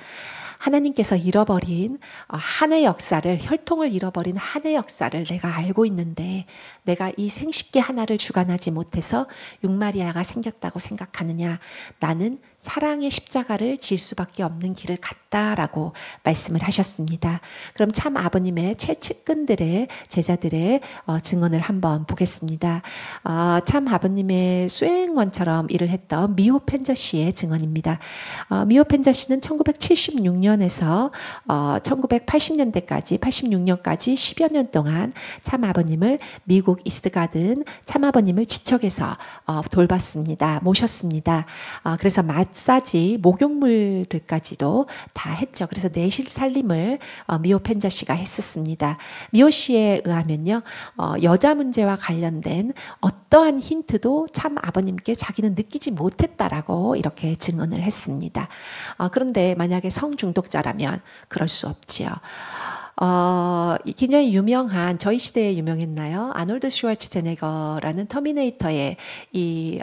하나님께서 잃어버린 한의 역사를, 혈통을 잃어버린 한의 역사를 내가 알고 있는데 내가 이 생식기 하나를 주관하지 못해서 육마리아가 생겼다고 생각하느냐. 나는 사랑의 십자가를 질 수밖에 없는 길을 갔다라고 말씀을 하셨습니다. 그럼 참 아버님의 최측근들의 제자들의 증언을 한번 보겠습니다. 참 아버님의 수행원처럼 일을 했던 미호 펜저 씨의 증언입니다. 미호 펜저 씨는 1976년에서 1980년대까지 86년까지 10여 년 동안 참 아버님을 미국 이스트가든 참 아버님을 지척에서 돌봤습니다. 모셨습니다. 그래서 마사지, 목욕물들까지도 다 했죠. 그래서 내실 살림을 미호 펜자 씨가 했었습니다. 미호 씨에 의하면요, 여자 문제와 관련된 어떠한 힌트도 참 아버님께 자기는 느끼지 못했다라고 이렇게 증언을 했습니다. 그런데 만약에 성중독자라면 그럴 수 없지요. 굉장히 유명한, 저희 시대에 유명했나요? 아놀드 슈왈츠제네거라는 터미네이터의 이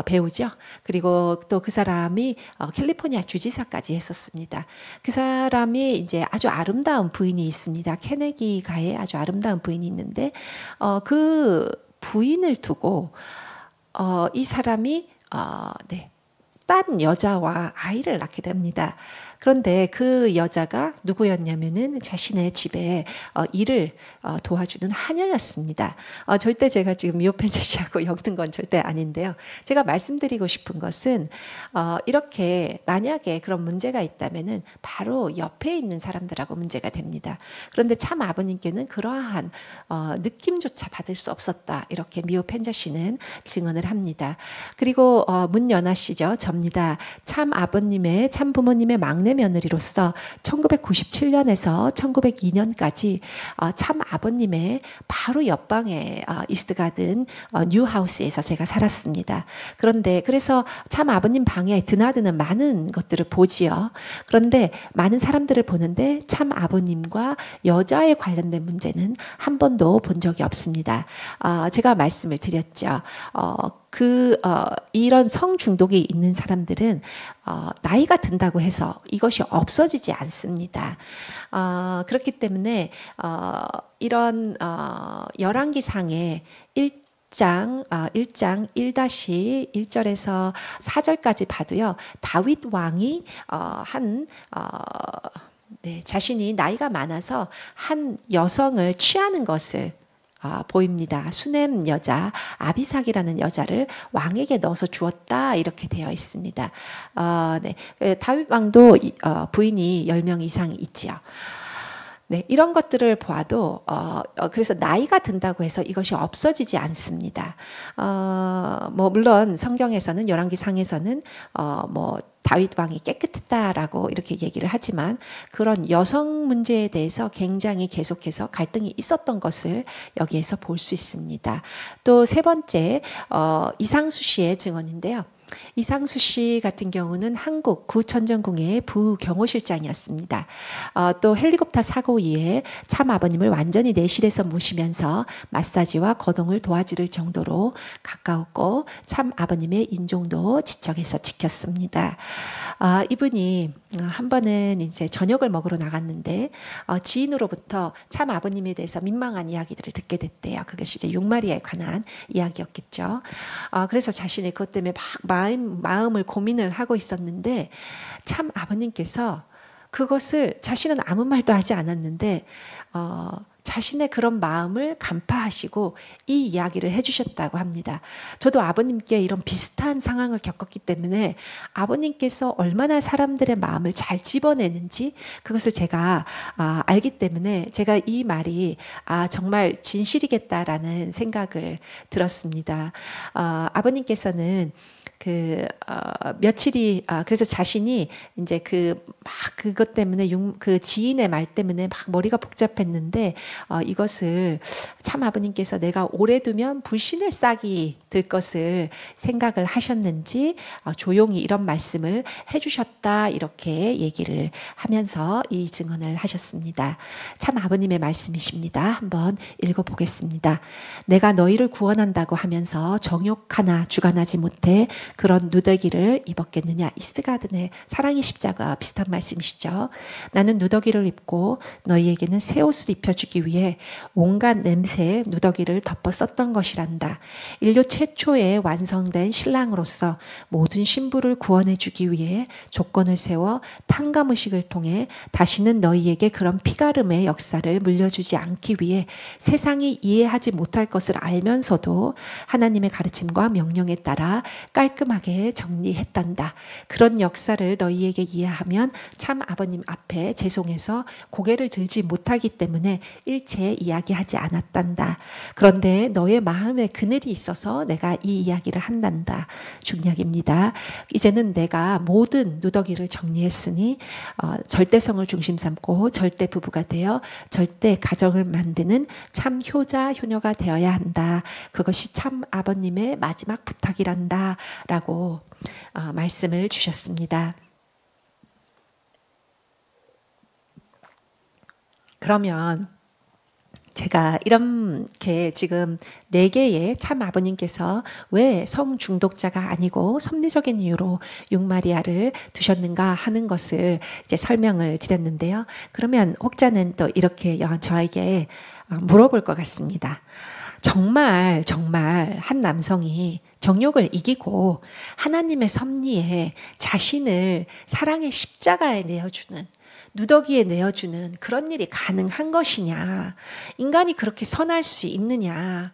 배우죠. 그리고 또 그 사람이 캘리포니아 주지사까지 했었습니다. 그 사람이 이제 아주 아름다운 부인이 있습니다. 케네기가의 아주 아름다운 부인이 있는데 그 부인을 두고 이 사람이 딴 여자와 아이를 낳게 됩니다. 그런데 그 여자가 누구였냐면은 자신의 집에 일을 도와주는 하녀였습니다. 절대 제가 지금 미호 펜저 씨하고 엮는 건 절대 아닌데요. 제가 말씀드리고 싶은 것은 이렇게 만약에 그런 문제가 있다면은 바로 옆에 있는 사람들하고 문제가 됩니다. 그런데 참 아버님께는 그러한 느낌조차 받을 수 없었다. 이렇게 미호 펜저 씨는 증언을 합니다. 그리고 문연아 씨죠. 접니다. 참 아버님의, 참 부모님의 막내 아내 며느리로서 1997년에서 1902년까지 참 아버님의 바로 옆방에 이스트가든 뉴하우스에서 제가 살았습니다. 그런데 그래서 참 아버님 방에 드나드는 많은 것들을 보지요. 그런데 많은 사람들을 보는데 참 아버님과 여자에 관련된 문제는 한 번도 본 적이 없습니다. 제가 말씀을 드렸죠. 이런 성중독이 있는 사람들은 나이가 든다고 해서 이것이 없어지지 않습니다. 그렇기 때문에 이런 열왕기상의 1장 1-1절에서 4절까지 봐도요. 다윗 왕이 자신이 나이가 많아서 한 여성을 취하는 것을 보입니다. 수넴 여자 아비삭이라는 여자를 왕에게 넣어서 주었다 이렇게 되어 있습니다. 다윗 왕도 부인이 10명 이상 있지요. 네, 이런 것들을 보아도 그래서 나이가 든다고 해서 이것이 없어지지 않습니다. 물론 성경에서는 열왕기상에서는 다윗 왕이 깨끗했다라고 이렇게 얘기를 하지만 그런 여성 문제에 대해서 굉장히 계속해서 갈등이 있었던 것을 여기에서 볼 수 있습니다. 또 세 번째 이상수 씨의 증언인데요. 이상수 씨 같은 경우는 한국 구천정궁의 부경호실장이었습니다. 또 헬리콥터 사고 이후에 참 아버님을 완전히 내실에서 모시면서 마사지와 거동을 도와줄 정도로 가까웠고 참 아버님의 인종도 지적해서 지켰습니다. 이분이 한 번은 이제 저녁을 먹으러 나갔는데 지인으로부터 참 아버님에 대해서 민망한 이야기들을 듣게 됐대요. 그것이 이제 육마리아에 관한 이야기였겠죠. 그래서 자신이 그것 때문에 막 마음을 고민을 하고 있었는데 참 아버님께서 그것을 자신은 아무 말도 하지 않았는데 자신의 그런 마음을 간파하시고 이 이야기를 해주셨다고 합니다. 저도 아버님께 이런 비슷한 상황을 겪었기 때문에 아버님께서 얼마나 사람들의 마음을 잘 집어내는지 그것을 제가 알기 때문에 제가 이 말이 정말 진실이겠다라는 생각을 들었습니다. 아버님께서는 며칠이 그래서 자신이 이제 그것 때문에 그 지인의 말 때문에 막 머리가 복잡했는데 이것을 참 아버님께서 내가 오래 두면 불신의 싹이 들 것을 생각을 하셨는지 조용히 이런 말씀을 해주셨다 이렇게 얘기를 하면서 이 증언을 하셨습니다. 참 아버님의 말씀이십니다. 한번 읽어보겠습니다. 내가 너희를 구원한다고 하면서 정욕 하나 주관하지 못해 그런 누더기를 입었겠느냐. 이스트가든의 사랑의 십자가 비슷한 말씀이시죠. 나는 누더기를 입고 너희에게는 새 옷을 입혀주기 위해 온갖 냄새의 누더기를 덮어 썼던 것이란다. 인류 최초의 완성된 신랑으로서 모든 신부를 구원해주기 위해 조건을 세워 탕감의식을 통해 다시는 너희에게 그런 피가름의 역사를 물려주지 않기 위해 세상이 이해하지 못할 것을 알면서도 하나님의 가르침과 명령에 따라 깔끔하게 정리했단다. 그런 역사를 너희에게 이해하면 참 아버님 앞에 죄송해서 고개를 들지 못하기 때문에 일체 이야기하지 않았단다. 그런데 너의 마음에 그늘이 있어서 내가 이 이야기를 한단다. 중략입니다. 이제는 내가 모든 누더기를 정리했으니 절대성을 중심 삼고 절대 부부가 되어 절대 가정을 만드는 참 효자 효녀가 되어야 한다. 그것이 참 아버님의 마지막 부탁이란다 라고 말씀을 주셨습니다. 그러면 제가 이렇게 지금 4개의 참 아버님께서 왜 성중독자가 아니고 섭리적인 이유로 육마리아를 두셨는가 하는 것을 이제 설명을 드렸는데요. 그러면 혹자는 또 이렇게 저에게 물어볼 것 같습니다. 정말 한 남성이 정욕을 이기고 하나님의 섭리에 자신을 사랑의 십자가에 내어주는 누더기에 내어주는 그런 일이 가능한 것이냐? 인간이 그렇게 선할 수 있느냐?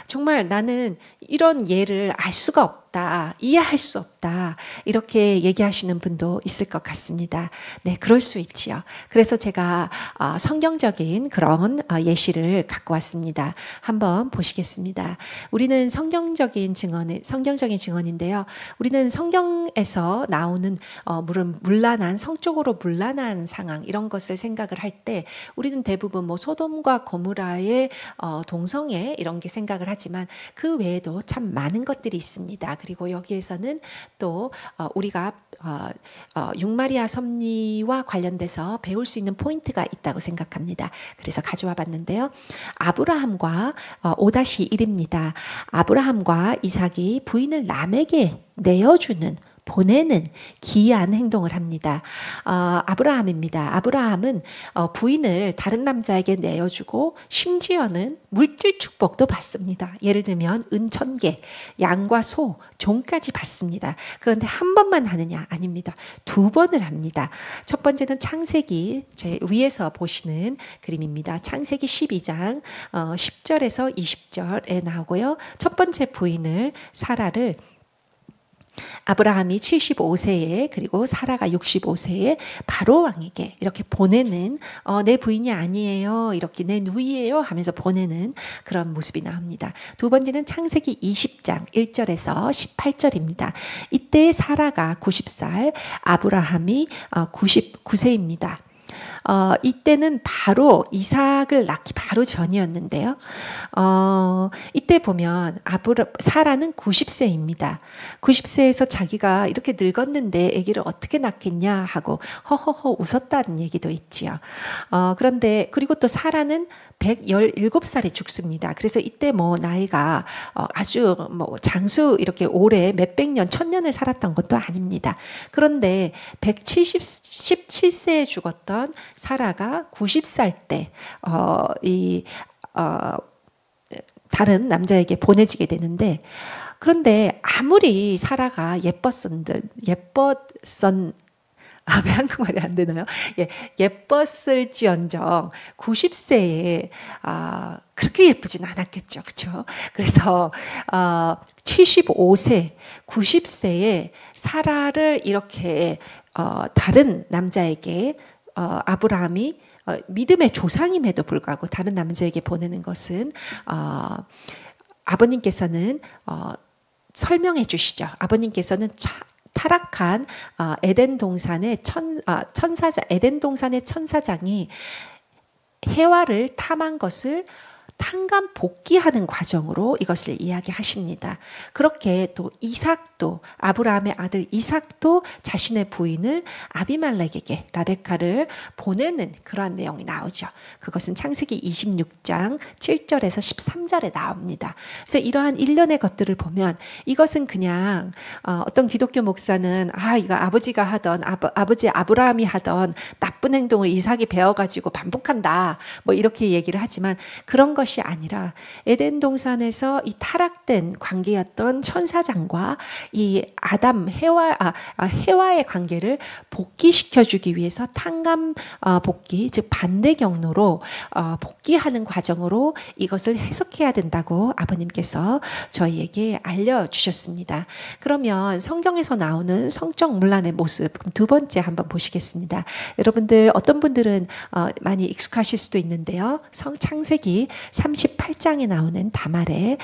정말 나는 이런 예를 알 수가 없다, 이해할 수 없다, 이렇게 얘기하시는 분도 있을 것 같습니다. 네, 그럴 수 있지요. 그래서 제가 성경적인 그런 예시를 갖고 왔습니다. 한번 보시겠습니다. 우리는 성경적인 증언인데요. 우리는 성경에서 나오는 물론 성적으로 문란한 상황 이런 것을 생각을 할 때 우리는 대부분 뭐 소돔과 고모라의 동성애 이런 게 생각을 하지만 그 외에도 참 많은 것들이 있습니다. 그리고 여기에서는 또 우리가 육마리아 섭리와 관련돼서 배울 수 있는 포인트가 있다고 생각합니다. 그래서 가져와 봤는데요. 아브라함과 5-1입니다. 아브라함과 이삭이 부인을 남에게 내어주는 보내는 기이한 행동을 합니다. 아브라함입니다. 아브라함은 부인을 다른 남자에게 내어주고 심지어는 물질 축복도 받습니다. 예를 들면 은 1000개, 양과 소, 종까지 받습니다. 그런데 한 번만 하느냐? 아닙니다. 2번을 합니다. 첫 번째는 창세기 제 위에서 보시는 그림입니다. 창세기 12장 10절에서 20절에 나오고요. 첫 번째 부인을 사라를 아브라함이 75세에 그리고 사라가 65세에 바로 왕에게 이렇게 보내는 내 부인이 아니에요. 이렇게 내 누이예요 하면서 보내는 그런 모습이 나옵니다. 두 번째는 창세기 20장 1절에서 18절입니다. 이때 사라가 90살, 아브라함이 99세입니다. 이때는 바로 이삭을 낳기 바로 전이었는데요. 이때 보면 사라는 90세입니다. 90세에서 자기가 이렇게 늙었는데 아기를 어떻게 낳겠냐 하고 허허허 웃었다는 얘기도 있지요. 그런데 그리고 또 사라는 117살에 죽습니다. 그래서 이때 뭐 나이가 아주 뭐 장수 이렇게 오래 몇백 년, 1000년을 살았던 것도 아닙니다. 그런데 177세에 죽었던 사라가 90살 때 다른 남자에게 보내지게 되는데, 그런데 아무리 사라가 왜 한국말이 안 되나요? 예뻤을지언정 90세에 그렇게 예쁘진 않았겠죠, 그렇죠? 그래서 75세, 90세에 사라를 이렇게 다른 남자에게 아브라함이 믿음의 조상임에도 불구하고 다른 남자에게 보내는 것은 아버님께서는 설명해 주시죠. 아버님께서는 타락한 에덴 동산의 천사장이 해와를 탐한 것을 탕감 복귀하는 과정으로 이것을 이야기하십니다. 그렇게 또 이삭도, 아브라함의 아들 이삭도 자신의 부인을 아비멜렉에게, 라베카를 보내는 그러한 내용이 나오죠. 그것은 창세기 26장 7절에서 13절에 나옵니다. 그래서 이러한 일련의 것들을 보면 이것은 그냥 어떤 기독교 목사는 이거 아버지가 하던 아버지 아브라함이 하던 나쁜 행동을 이삭이 배워가지고 반복한다 뭐 이렇게 얘기를 하지만 그런 것이 아니라 에덴 동산에서 이 타락된 관계였던 천사장과 이 해와의 관계를 복귀시켜 주기 위해서 탕감 복귀, 즉 반대 경로로 복귀하는 과정으로 이것을 해석해야 된다고 아버님께서 저희에게 알려주셨습니다. 그러면 성경에서 나오는 성적 문란의 모습, 그럼 두 번째 한번 보시겠습니다. 여러분들 어떤 분들은 많이 익숙하실 수도 있는데요. 창세기 38장에 나오는 다말의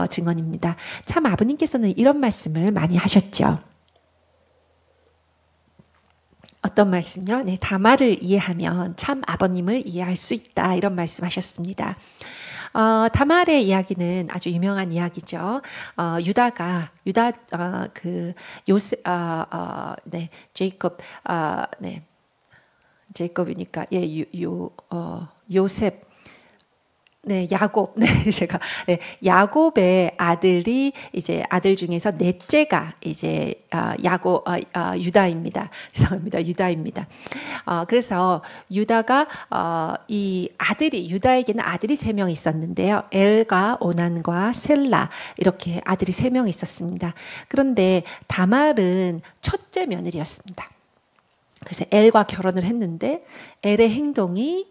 증언입니다. 참 아버님께서는 이런 말씀을 많이 하셨죠. 어떤 말씀요? 네, 다말을 이해하면 참 아버님을 이해할 수 있다 이런 말씀하셨습니다. 다말의 이야기는 아주 유명한 이야기죠. 제이콥이니까 요셉. 네, 야곱. 야곱의 아들이 이제 아들 중에서 넷째가 이제 유다입니다. 죄송합니다. 유다입니다. 그래서 유다가 유다에게는 아들이 3명 있었는데요. 엘과 오난과 셀라 이렇게 아들이 3명 있었습니다. 그런데 다말은 첫째 며느리였습니다. 그래서 엘과 결혼을 했는데 엘의 행동이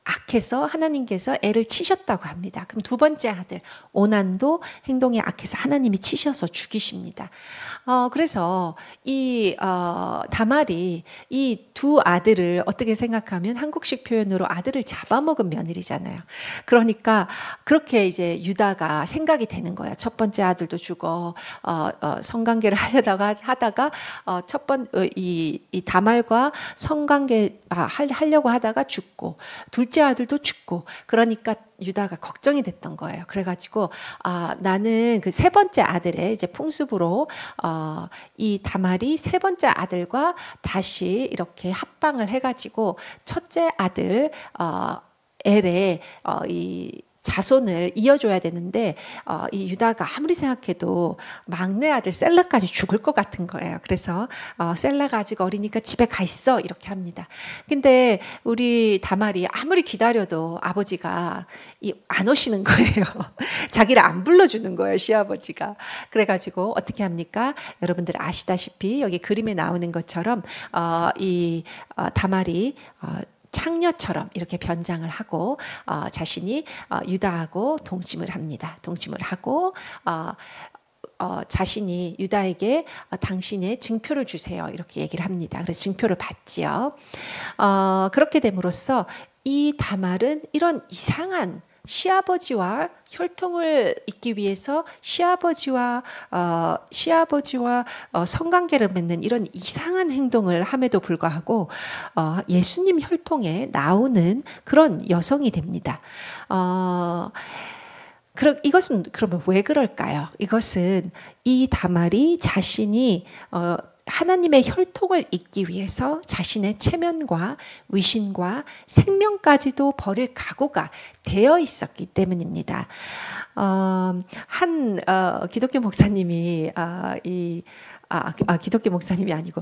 악해서 하나님께서 애를 치셨다고 합니다. 그럼 두 번째 아들 오난도 행동에 악해서 하나님이 치셔서 죽이십니다. 그래서 이 다말이 이 두 아들을 어떻게 생각하면 한국식 표현으로 아들을 잡아먹은 며느리잖아요. 그러니까 그렇게 이제 유다가 생각이 되는 거예요. 첫 번째 아들도 죽어 성관계를 하다가 이 다말과 성관계 하려고 하다가 죽고 둘째 아들도 죽고 그러니까 유다가 걱정이 됐던 거예요. 그래가지고 나는 그 세 번째 아들의 이제 풍습으로 이 다말이 세 번째 아들과 다시 이렇게 합방을 해가지고 첫째 아들 엘의 이 자손을 이어줘야 되는데 이 유다가 아무리 생각해도 막내 아들 셀라까지 죽을 것 같은 거예요. 그래서 셀라가 아직 어리니까 집에 가 있어 이렇게 합니다. 근데 우리 다말이 아무리 기다려도 아버지가 안 오시는 거예요. 자기를 안 불러주는 거예요, 시아버지가. 그래가지고 어떻게 합니까? 여러분들 아시다시피 여기 그림에 나오는 것처럼 이 다말이 창녀처럼 이렇게 변장을 하고 자신이 유다하고 동침을 합니다. 동침을 하고 자신이 유다에게 당신의 증표를 주세요 이렇게 얘기를 합니다. 그래서 증표를 받지요. 그렇게 됨으로써 이 다말은 이런 이상한 시아버지와 혈통을 잇기 위해서 시아버지와 성관계를 맺는 이런 이상한 행동을 함에도 불구하고 예수님 혈통에 나오는 그런 여성이 됩니다. 이것은 그러면 왜 그럴까요? 이것은 이 다말이 자신이 하나님의 혈통을 잇기 위해서 자신의 체면과 위신과 생명까지도 버릴 각오가 되어 있었기 때문입니다. 한 기독교 목사님이 기독교 목사님이 아니고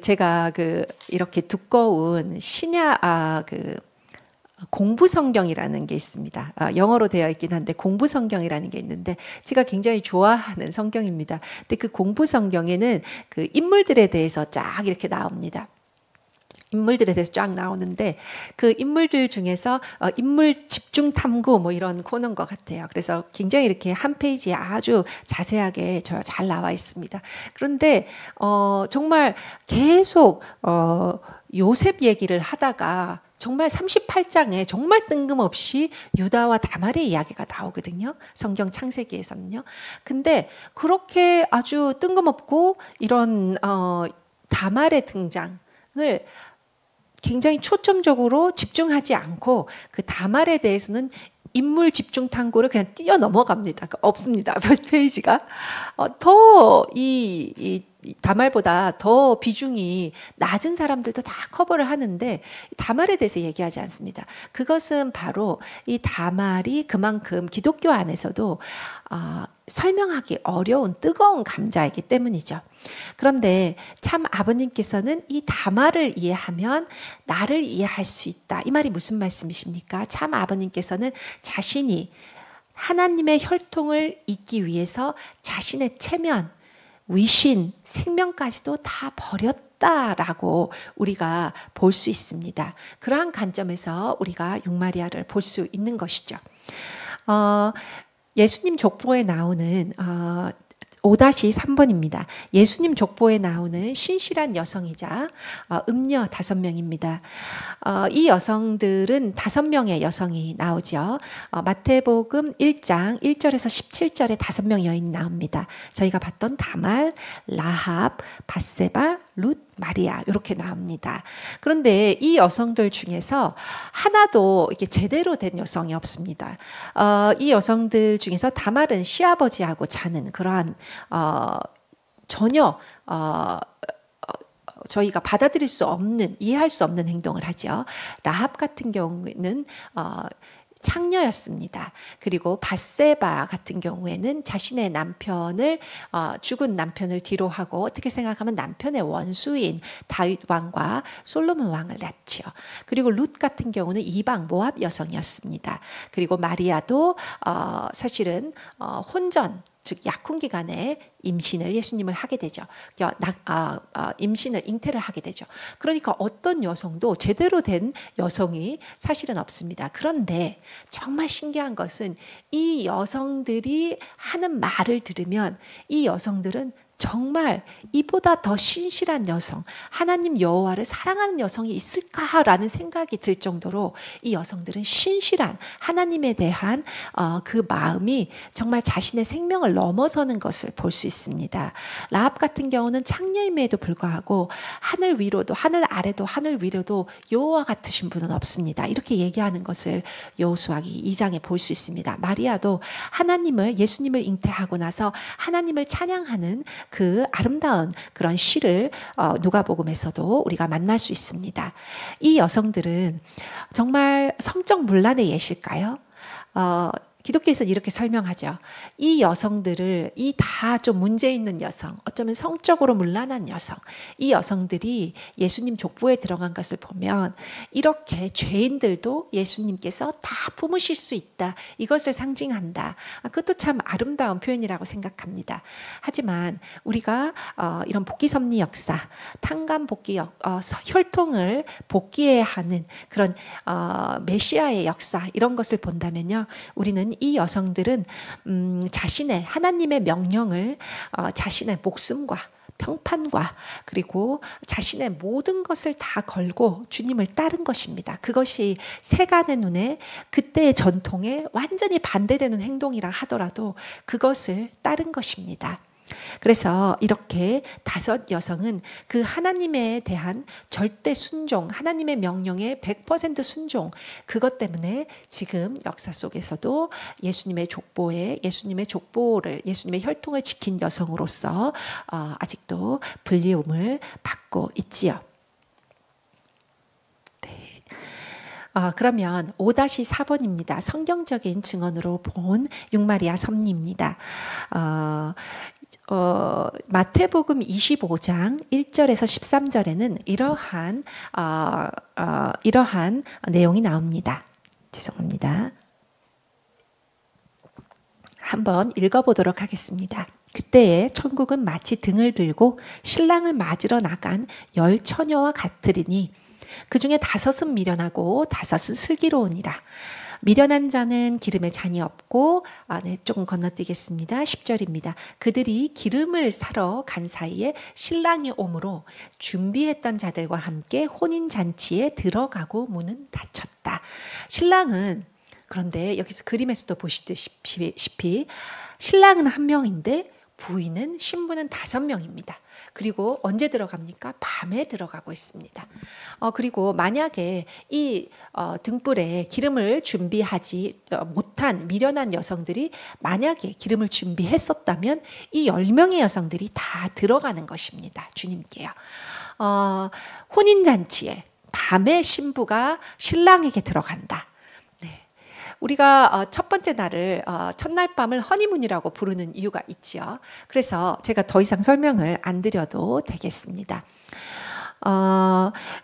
제가 이렇게 두꺼운 공부 성경이라는 게 있습니다. 영어로 되어 있긴 한데 공부 성경이라는 게 있는데 제가 굉장히 좋아하는 성경입니다. 근데 그 공부 성경에는 그 인물들에 대해서 쫙 이렇게 나옵니다. 인물들에 대해서 쫙 나오는데 그 인물들 중에서 인물 집중 탐구 뭐 이런 코너인 것 같아요. 그래서 굉장히 이렇게 한 페이지에 아주 자세하게 잘 나와 있습니다. 그런데 정말 계속 요셉 얘기를 하다가 정말 38장에 정말 뜬금없이 유다와 다말의 이야기가 나오거든요. 성경 창세기에서는요. 근데 그렇게 아주 뜬금없고 이런 다말의 등장을 굉장히 초점적으로 집중하지 않고 그 다말에 대해서는 인물 집중 탐구를 그냥 뛰어 넘어갑니다. 없습니다. 페이지가 이 다말보다 더 비중이 낮은 사람들도 다 커버를 하는데 다말에 대해서 얘기하지 않습니다. 그것은 바로 이 다말이 그만큼 기독교 안에서도 설명하기 어려운 뜨거운 감자이기 때문이죠. 그런데 참 아버님께서는 이 다말을 이해하면 나를 이해할 수 있다. 이 말이 무슨 말씀이십니까? 참 아버님께서는 자신이 하나님의 혈통을 잇기 위해서 자신의 체면, 위신, 생명까지도 다 버렸다라고 우리가 볼 수 있습니다. 그러한 관점에서 우리가 육마리아를 볼 수 있는 것이죠. 예수님 족보에 나오는 5-3번입니다. 예수님 족보에 나오는 신실한 여성이자 음녀 5명입니다. 이 여성들은 5명의 여성이 나오죠. 마태복음 1장 1절에서 17절에 5명 여인이 나옵니다. 저희가 봤던 다말, 라합, 밧세바, 룻, 마리아 이렇게 나옵니다. 그런데 이 여성들 중에서 하나도 이렇게 제대로 된 여성이 없습니다. 이 여성들 중에서 다말은 시아버지하고 자는 그러한 전혀 저희가 받아들일 수 없는, 이해할 수 없는 행동을 하죠. 라합 같은 경우에는 창녀였습니다. 그리고 밧세바 같은 경우에는 자신의 남편을 죽은 남편을 뒤로 하고 어떻게 생각하면 남편의 원수인 다윗 왕과 솔로몬 왕을 낳지요. 그리고 룻 같은 경우는 이방 모압 여성이었습니다. 그리고 마리아도 사실은 혼전 즉 약혼 기간에 임신을 예수님을 하게 되죠. 임신을 잉태를 하게 되죠. 그러니까 어떤 여성도 제대로 된 여성이 사실은 없습니다. 그런데 정말 신기한 것은 이 여성들이 하는 말을 들으면 이 여성들은 정말 이보다 더 신실한 여성, 하나님 여호와를 사랑하는 여성이 있을까라는 생각이 들 정도로 이 여성들은 신실한 하나님에 대한 그 마음이 정말 자신의 생명을 넘어서는 것을 볼 수 있습니다. 라합 같은 경우는 창녀임에도 불구하고 하늘 위로도 하늘 아래도 하늘 위로도 여호와 같으신 분은 없습니다. 이렇게 얘기하는 것을 여호수아기 2장에 볼 수 있습니다. 마리아도 예수님을 잉태하고 나서 하나님을 찬양하는 그 아름다운 그런 시를 누가복음에서도 우리가 만날 수 있습니다. 이 여성들은 정말 성적 문란의 예실까요? 기독교에서는 이렇게 설명하죠. 이 여성들을 이 다 좀 문제 있는 여성, 어쩌면 성적으로 문란한 여성, 이 여성들이 예수님 족보에 들어간 것을 보면 이렇게 죄인들도 예수님께서 다 품으실 수 있다. 이것을 상징한다. 그것도 참 아름다운 표현이라고 생각합니다. 하지만 우리가 이런 복귀 섭리 역사, 탕감 복귀 혈통을 복귀해야 하는 그런 메시아의 역사 이런 것을 본다면요. 우리는 이 여성들은 자신의 하나님의 명령을 자신의 목숨과 평판과 그리고 자신의 모든 것을 다 걸고 주님을 따른 것입니다. 그것이 세간의 눈에 그때의 전통에 완전히 반대되는 행동이라 하더라도 그것을 따른 것입니다. 그래서 이렇게 5 여성은 그 하나님에 대한 절대 순종, 하나님의 명령에 100% 순종, 그것 때문에 지금 역사 속에서도 예수님의 족보를 예수님의 혈통을 지킨 여성으로서 아직도 불리움을 받고 있지요. 그러면 5-4번입니다. 성경적인 증언으로 본 육마리아 섭리입니다. 마태복음 25장 1절에서 13절에는 이러한 내용이 나옵니다. 죄송합니다. 한번 읽어보도록 하겠습니다. 그때에 천국은 마치 등을 들고 신랑을 맞으러 나간 10 처녀와 같으리니 그 중에 5은 미련하고 5은 슬기로우니라. 미련한 자는 기름에 잔이 없고 조금 건너뛰겠습니다. 10절입니다. 그들이 기름을 사러 간 사이에 신랑이 오므로 준비했던 자들과 함께 혼인잔치에 들어가고 문은 닫혔다. 신랑은 그런데 여기서 그림에서도 보시다시피 신랑은 1명인데 부인은 신부는 5명입니다. 그리고 언제 들어갑니까? 밤에 들어가고 있습니다. 그리고 만약에 이 등불에 기름을 준비하지 못한 미련한 여성들이 만약에 기름을 준비했었다면 이 10명의 여성들이 다 들어가는 것입니다. 주님께요. 혼인잔치에 밤에 신부가 신랑에게 들어간다. 우리가 첫 번째 날을 첫날 밤을 허니문이라고 부르는 이유가 있지요. 그래서 제가 더 이상 설명을 안 드려도 되겠습니다.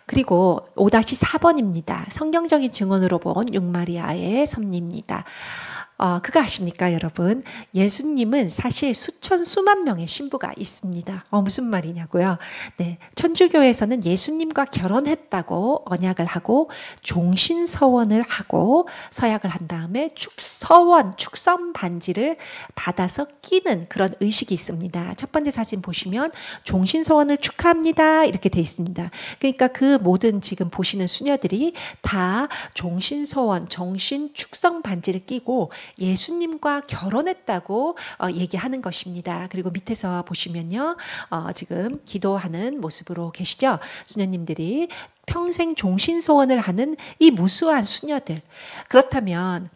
그리고 5-4번입니다. 성경적인 증언으로 본 육마리아의 섭리입니다. 그거 아십니까, 여러분? 예수님은 사실 수만 명의 신부가 있습니다. 무슨 말이냐고요? 네, 천주교에서는 예수님과 결혼했다고 언약을 하고 종신서원을 하고 서약을 한 다음에 축선 반지를 받아서 끼는 그런 의식이 있습니다. 첫 번째 사진 보시면 종신서원을 축하합니다 이렇게 돼 있습니다. 그러니까 그 모든 지금 보시는 수녀들이 다 종신서원, 축선 반지를 끼고 예수님과 결혼했다고 얘기하는 것입니다. 그리고 밑에서 보시면요. 지금 기도하는 모습으로 계시죠. 수녀님들이 평생 종신소원을 하는 이 무수한 수녀들. 그렇다면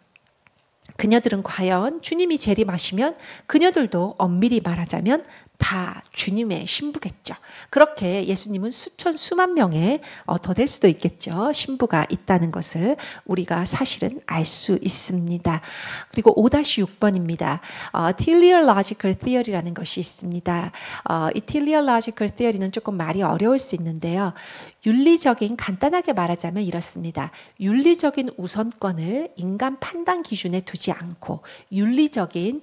그녀들은 과연 주님이 재림하시면 그녀들도 엄밀히 말하자면 다 주님의 신부겠죠. 그렇게 예수님은 수천 수만 명의 더 될 수도 있겠죠. 신부가 있다는 것을 우리가 사실은 알 수 있습니다. 그리고 5-6번입니다. teleological theory라는 것이 있습니다. 이 teleological theory는 조금 말이 어려울 수 있는데요. 윤리적인, 간단하게 말하자면 이렇습니다. 윤리적인 우선권을 인간 판단 기준에 두지 않고 윤리적인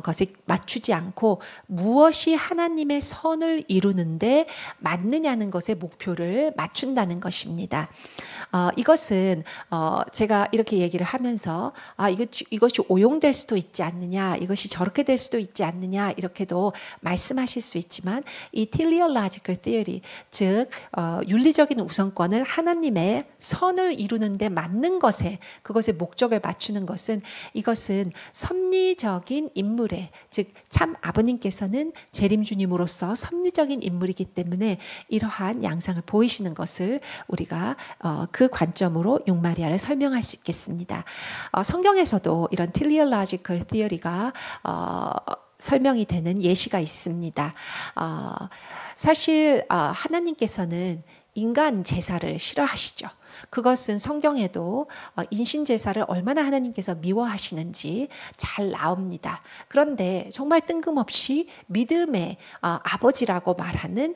것에 맞추지 않고 무엇이 하나님의 선을 이루는데 맞느냐는 것에 목표를 맞춘다는 것입니다. 이것은 제가 이렇게 얘기를 하면서 이것이 오용될 수도 있지 않느냐, 이것이 저렇게 될 수도 있지 않느냐 이렇게도 말씀하실 수 있지만 이 teleological theory, 즉 윤리적인 우선권을 하나님의 선을 이루는 데 맞는 것에, 그것의 목적을 맞추는 것은, 이것은 섭리적인 인물에, 즉 참 아버님께서는 재림주님으로서 섭리적인 인물이기 때문에 이러한 양상을 보이시는 것을 우리가 그 관점으로 육마리아를 설명할 수 있겠습니다. 성경에서도 이런 teleological theory가 설명이 되는 예시가 있습니다. 사실 하나님께서는 인간 제사를 싫어하시죠. 그것은 성경에도 인신제사를 얼마나 하나님께서 미워하시는지 잘 나옵니다. 그런데 정말 뜬금없이 믿음의 아버지라고 말하는,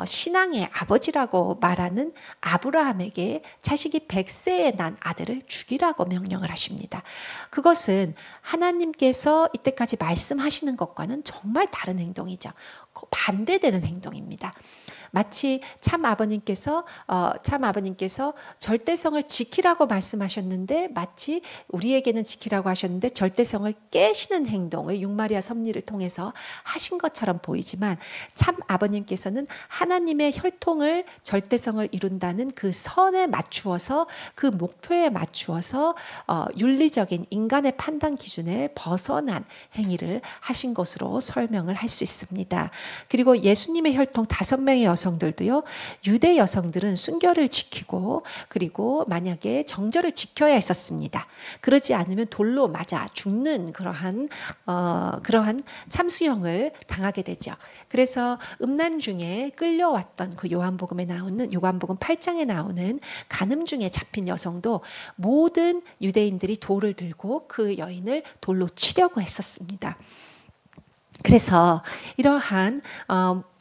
신앙의 아버지라고 말하는 아브라함에게 자식이 100세에 난 아들을 죽이라고 명령을 하십니다. 그것은 하나님께서 이때까지 말씀하시는 것과는 정말 다른 행동이죠. 반대되는 행동입니다. 마치 참 아버님께서 절대성을 지키라고 말씀하셨는데, 마치 우리에게는 지키라고 하셨는데 절대성을 깨시는 행동을 육마리아 섭리를 통해서 하신 것처럼 보이지만, 참 아버님께서는 하나님의 혈통을, 절대성을 이룬다는 그 선에 맞추어서, 그 목표에 맞추어서 윤리적인 인간의 판단 기준에 벗어난 행위를 하신 것으로 설명을 할 수 있습니다. 그리고 예수님의 혈통 5명의 여성들도요, 유대 여성들은 순결을 지키고, 그리고 만약에 정절을 지켜야 했었습니다. 그러지 않으면 돌로 맞아 죽는 그러한 참수형을 당하게 되죠. 그래서 음란 중에 끌려왔던 그 요한복음 8장에 나오는 간음 중에 잡힌 여성도 모든 유대인들이 돌을 들고 그 여인을 돌로 치려고 했었습니다. 그래서 이러한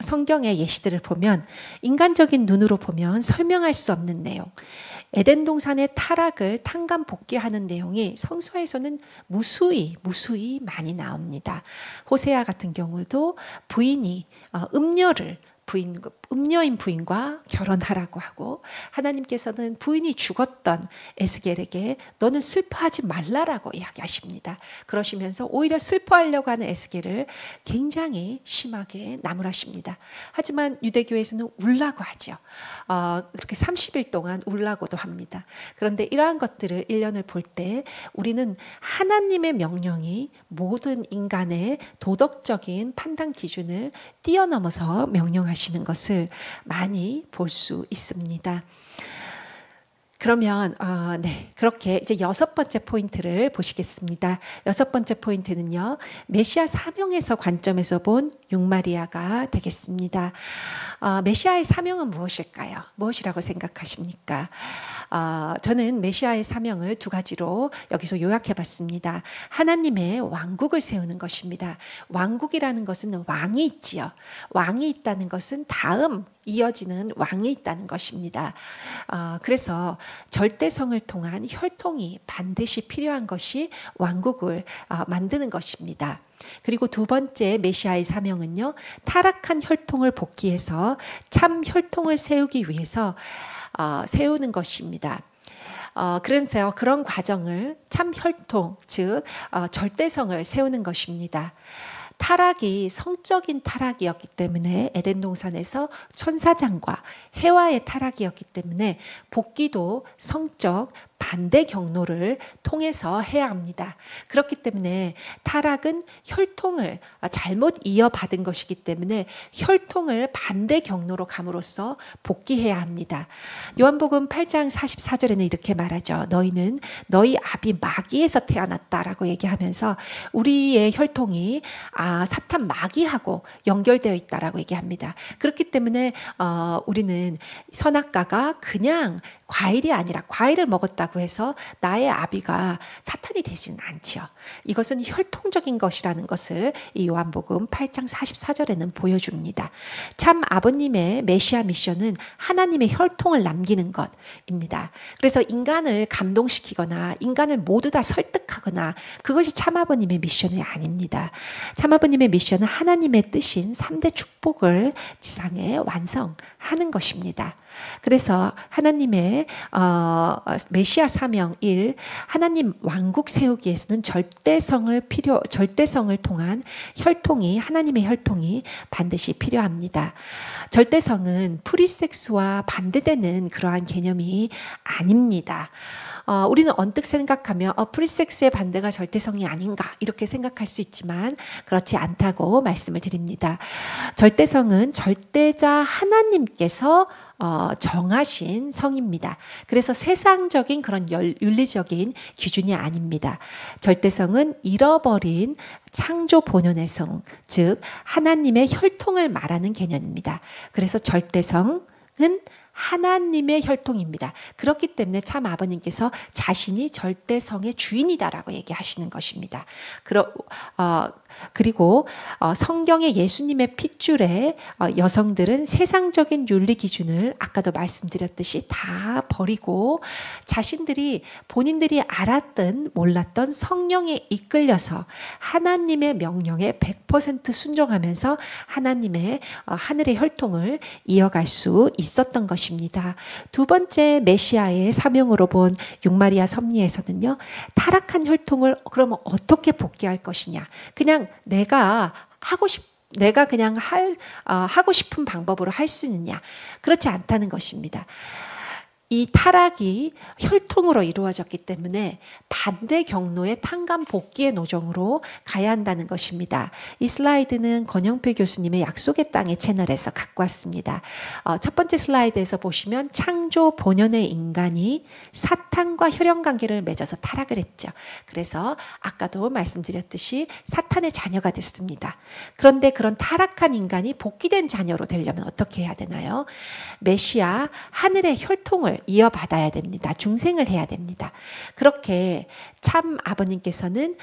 성경의 예시들을 보면, 인간적인 눈으로 보면 설명할 수 없는 내용, 에덴 동산의 타락을 탕감복귀하는 내용이 성서에서는 무수히 많이 나옵니다. 호세아 같은 경우도 부인이 음녀인 부인과 결혼하라고 하고, 하나님께서는 부인이 죽었던 에스겔에게 너는 슬퍼하지 말라라고 이야기하십니다. 그러시면서 오히려 슬퍼하려고 하는 에스겔을 굉장히 심하게 나무라십니다. 하지만 유대교에서는 울라고 하죠. 그렇게 30일 동안 울라고도 합니다. 그런데 이러한 것들을 일련을 볼 때 우리는 하나님의 명령이 모든 인간의 도덕적인 판단 기준을 뛰어넘어서 명령하시는 것을 많이 볼 수 있습니다. 그러면 그렇게 이제 6번째 포인트를 보시겠습니다. 6번째 포인트는요, 메시아 사명에서 관점에서 본 육마리아가 되겠습니다. 메시아의 사명은 무엇일까요? 무엇이라고 생각하십니까? 저는 메시아의 사명을 2가지로 여기서 요약해봤습니다. 하나님의 왕국을 세우는 것입니다. 왕국이라는 것은 왕이 있지요. 왕이 있다는 것은 다음 이어지는 왕이 있다는 것입니다. 그래서 절대성을 통한 혈통이 반드시 필요한 것이 왕국을 만드는 것입니다. 그리고 2번째 메시아의 사명은요, 타락한 혈통을 복귀해서 참 혈통을 세우기 위해서 세우는 것입니다. 그래서 그런 과정을 참 혈통, 즉 절대성을 세우는 것입니다. 타락이 성적인 타락이었기 때문에, 에덴 동산에서 천사장과 해와의 타락이었기 때문에 복귀도 성적 반대 경로를 통해서 해야 합니다. 그렇기 때문에 타락은 혈통을 잘못 이어받은 것이기 때문에 혈통을 반대 경로로 감으로써 복귀해야 합니다. 요한복음 8장 44절에는 이렇게 말하죠. 너희는 너희 아비 마귀에서 태어났다라고 얘기하면서 우리의 혈통이 사탄 마귀하고 연결되어 있다라고 얘기합니다. 그렇기 때문에 우리는 선악과가 그냥 과일이 아니라 과일을 먹었다고 해서 나의 아비가 사탄이 되지는 않죠. 이것은 혈통적인 것이라는 것을 이 요한복음 8장 44절에는 보여줍니다. 참 아버님의 메시아 미션은 하나님의 혈통을 남기는 것입니다. 그래서 인간을 감동시키거나 인간을 모두 다 설득하거나 그것이 참 아버님의 미션이 아닙니다. 참 아버님의 미션은 하나님의 뜻인 3대 축복을 지상에 완성하는 것입니다. 그래서 하나님의 메시아 사명 1, 하나님 왕국 세우기 위해서는 절대성을 통한 혈통이, 하나님의 혈통이 반드시 필요합니다. 절대성은 프리섹스와 반대되는 그러한 개념이 아닙니다. 우리는 언뜻 생각하면 프리섹스의 반대가 절대성이 아닌가 이렇게 생각할 수 있지만 그렇지 않다고 말씀을 드립니다. 절대성은 절대자 하나님께서 정하신 성입니다. 그래서 세상적인 그런 윤리적인 기준이 아닙니다. 절대성은 잃어버린 창조 본연의 성, 즉 하나님의 혈통을 말하는 개념입니다. 그래서 절대성은 하나님의 혈통입니다. 그렇기 때문에 참 아버님께서 자신이 절대성의 주인이다라고 얘기하시는 것입니다. 그리고 성경의 예수님의 핏줄에 여성들은 세상적인 윤리 기준을 아까도 말씀드렸듯이 다 버리고 본인들이 알았던 몰랐던 성령에 이끌려서 하나님의 명령에 100% 순종하면서 하나님의 하늘의 혈통을 이어갈 수 있었던 것입니다. 두 번째 메시아의 사명으로 본 육마리아 섭리에서는요. 타락한 혈통을 그러면 어떻게 복귀할 것이냐. 그냥 내가 하고 싶은 방법으로 할 수 있느냐. 그렇지 않다는 것입니다. 이 타락이 혈통으로 이루어졌기 때문에 반대 경로의 탕감 복귀의 노정으로 가야 한다는 것입니다. 이 슬라이드는 권영필 교수님의 약속의 땅의 채널에서 갖고 왔습니다. 첫 번째 슬라이드에서 보시면 창조 본연의 인간이 사탄과 혈연관계를 맺어서 타락을 했죠. 그래서 아까도 말씀드렸듯이 사탄의 자녀가 됐습니다. 그런데 그런 타락한 인간이 복귀된 자녀로 되려면 어떻게 해야 되나요? 메시아 하늘의 혈통을 이어받아야 됩니다. 중생을 해야 됩니다. 그렇게 참 아버님께서는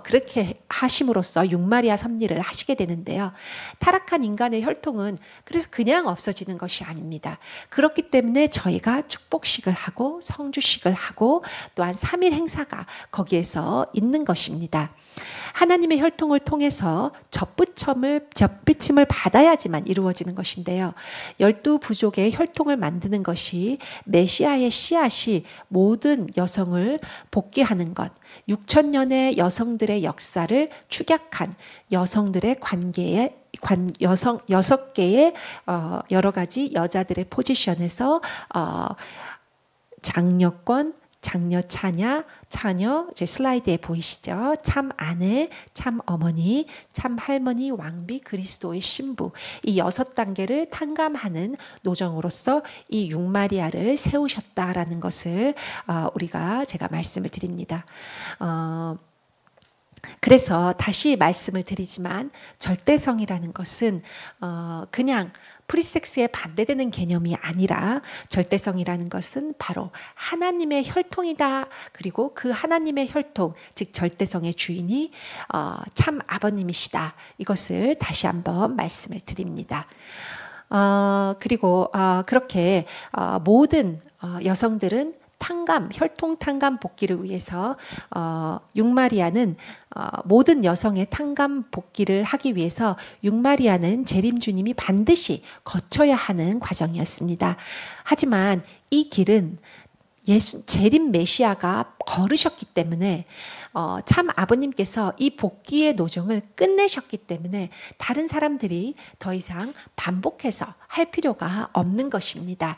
그렇게 하심으로써 육마리아 섭리를 하시게 되는데요. 타락한 인간의 혈통은 그래서 그냥 없어지는 것이 아닙니다. 그렇기 때문에 저희가 축복식을 하고 성주식을 하고 또한 3일 행사가 거기에서 있는 것입니다. 하나님의 혈통을 통해서 접붙임을 받아야지만 이루어지는 것인데요. 12부족의 혈통을 만드는 것이 메시아의 씨앗이 모든 여성을 복귀하는 것, 6,000년의 여성들의 역사를 축약한 여성들의 관계에 6개의 여러 가지 여자들의 포지션에서 장녀권, 장녀 차녀, 제 슬라이드에 보이시죠? 참 아내, 참 어머니, 참 할머니, 왕비, 그리스도의 신부. 이 6단계를 탕감하는 노정으로서 이 육마리아를 세우셨다라는 것을 제가 말씀을 드립니다. 그래서 다시 말씀을 드리지만 절대성이라는 것은 그냥 프리섹스에 반대되는 개념이 아니라 절대성이라는 것은 바로 하나님의 혈통이다. 그리고 그 하나님의 혈통, 즉 절대성의 주인이 참 아버님이시다. 이것을 다시 한번 말씀을 드립니다. 그리고 그렇게 모든 여성들은 혈통 탕감 복귀를 위해서 육마리아는 모든 여성의 탕감 복귀를 하기 위해서 육마리아는 재림 주님이 반드시 거쳐야 하는 과정이었습니다. 하지만 이 길은 재림 메시아가 걸으셨기 때문에 참 아버님께서 이 복귀의 노정을 끝내셨기 때문에 다른 사람들이 더 이상 반복해서 할 필요가 없는 것입니다.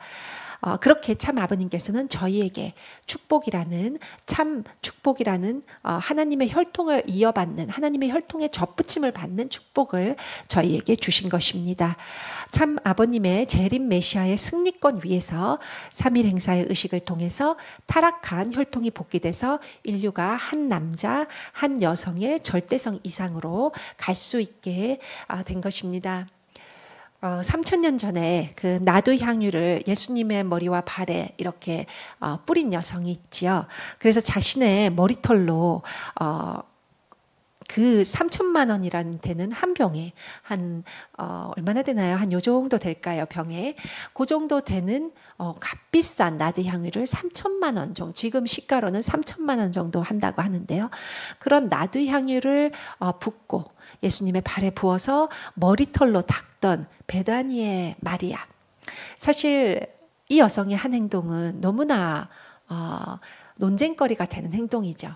그렇게 참 아버님께서는 저희에게 축복이라는 참 축복이라는 하나님의 혈통을 이어받는 하나님의 혈통의 접붙임을 받는 축복을 저희에게 주신 것입니다. 참 아버님의 재림 메시아의 승리권 위에서 3일 행사의 의식을 통해서 타락한 혈통이 복귀돼서 인류가 한 남자 한 여성의 절대성 이상으로 갈 수 있게 된 것입니다. 3000년 전에 그 나두 향유를 예수님의 머리와 발에 이렇게 뿌린 여성이 있지요. 그래서 자신의 머리털로 그 3천만 원이라는 데는 한 병에 얼마나 되나요? 한 요 정도 될까요? 병에 그 정도 되는 값비싼 나드 향유를 3천만 원 정도, 지금 시가로는 3천만 원 정도 한다고 하는데요. 그런 나드 향유를 붓고 예수님의 발에 부어서 머리털로 닦던 베다니의 마리아. 사실 이 여성의 한 행동은 너무나 논쟁거리가 되는 행동이죠.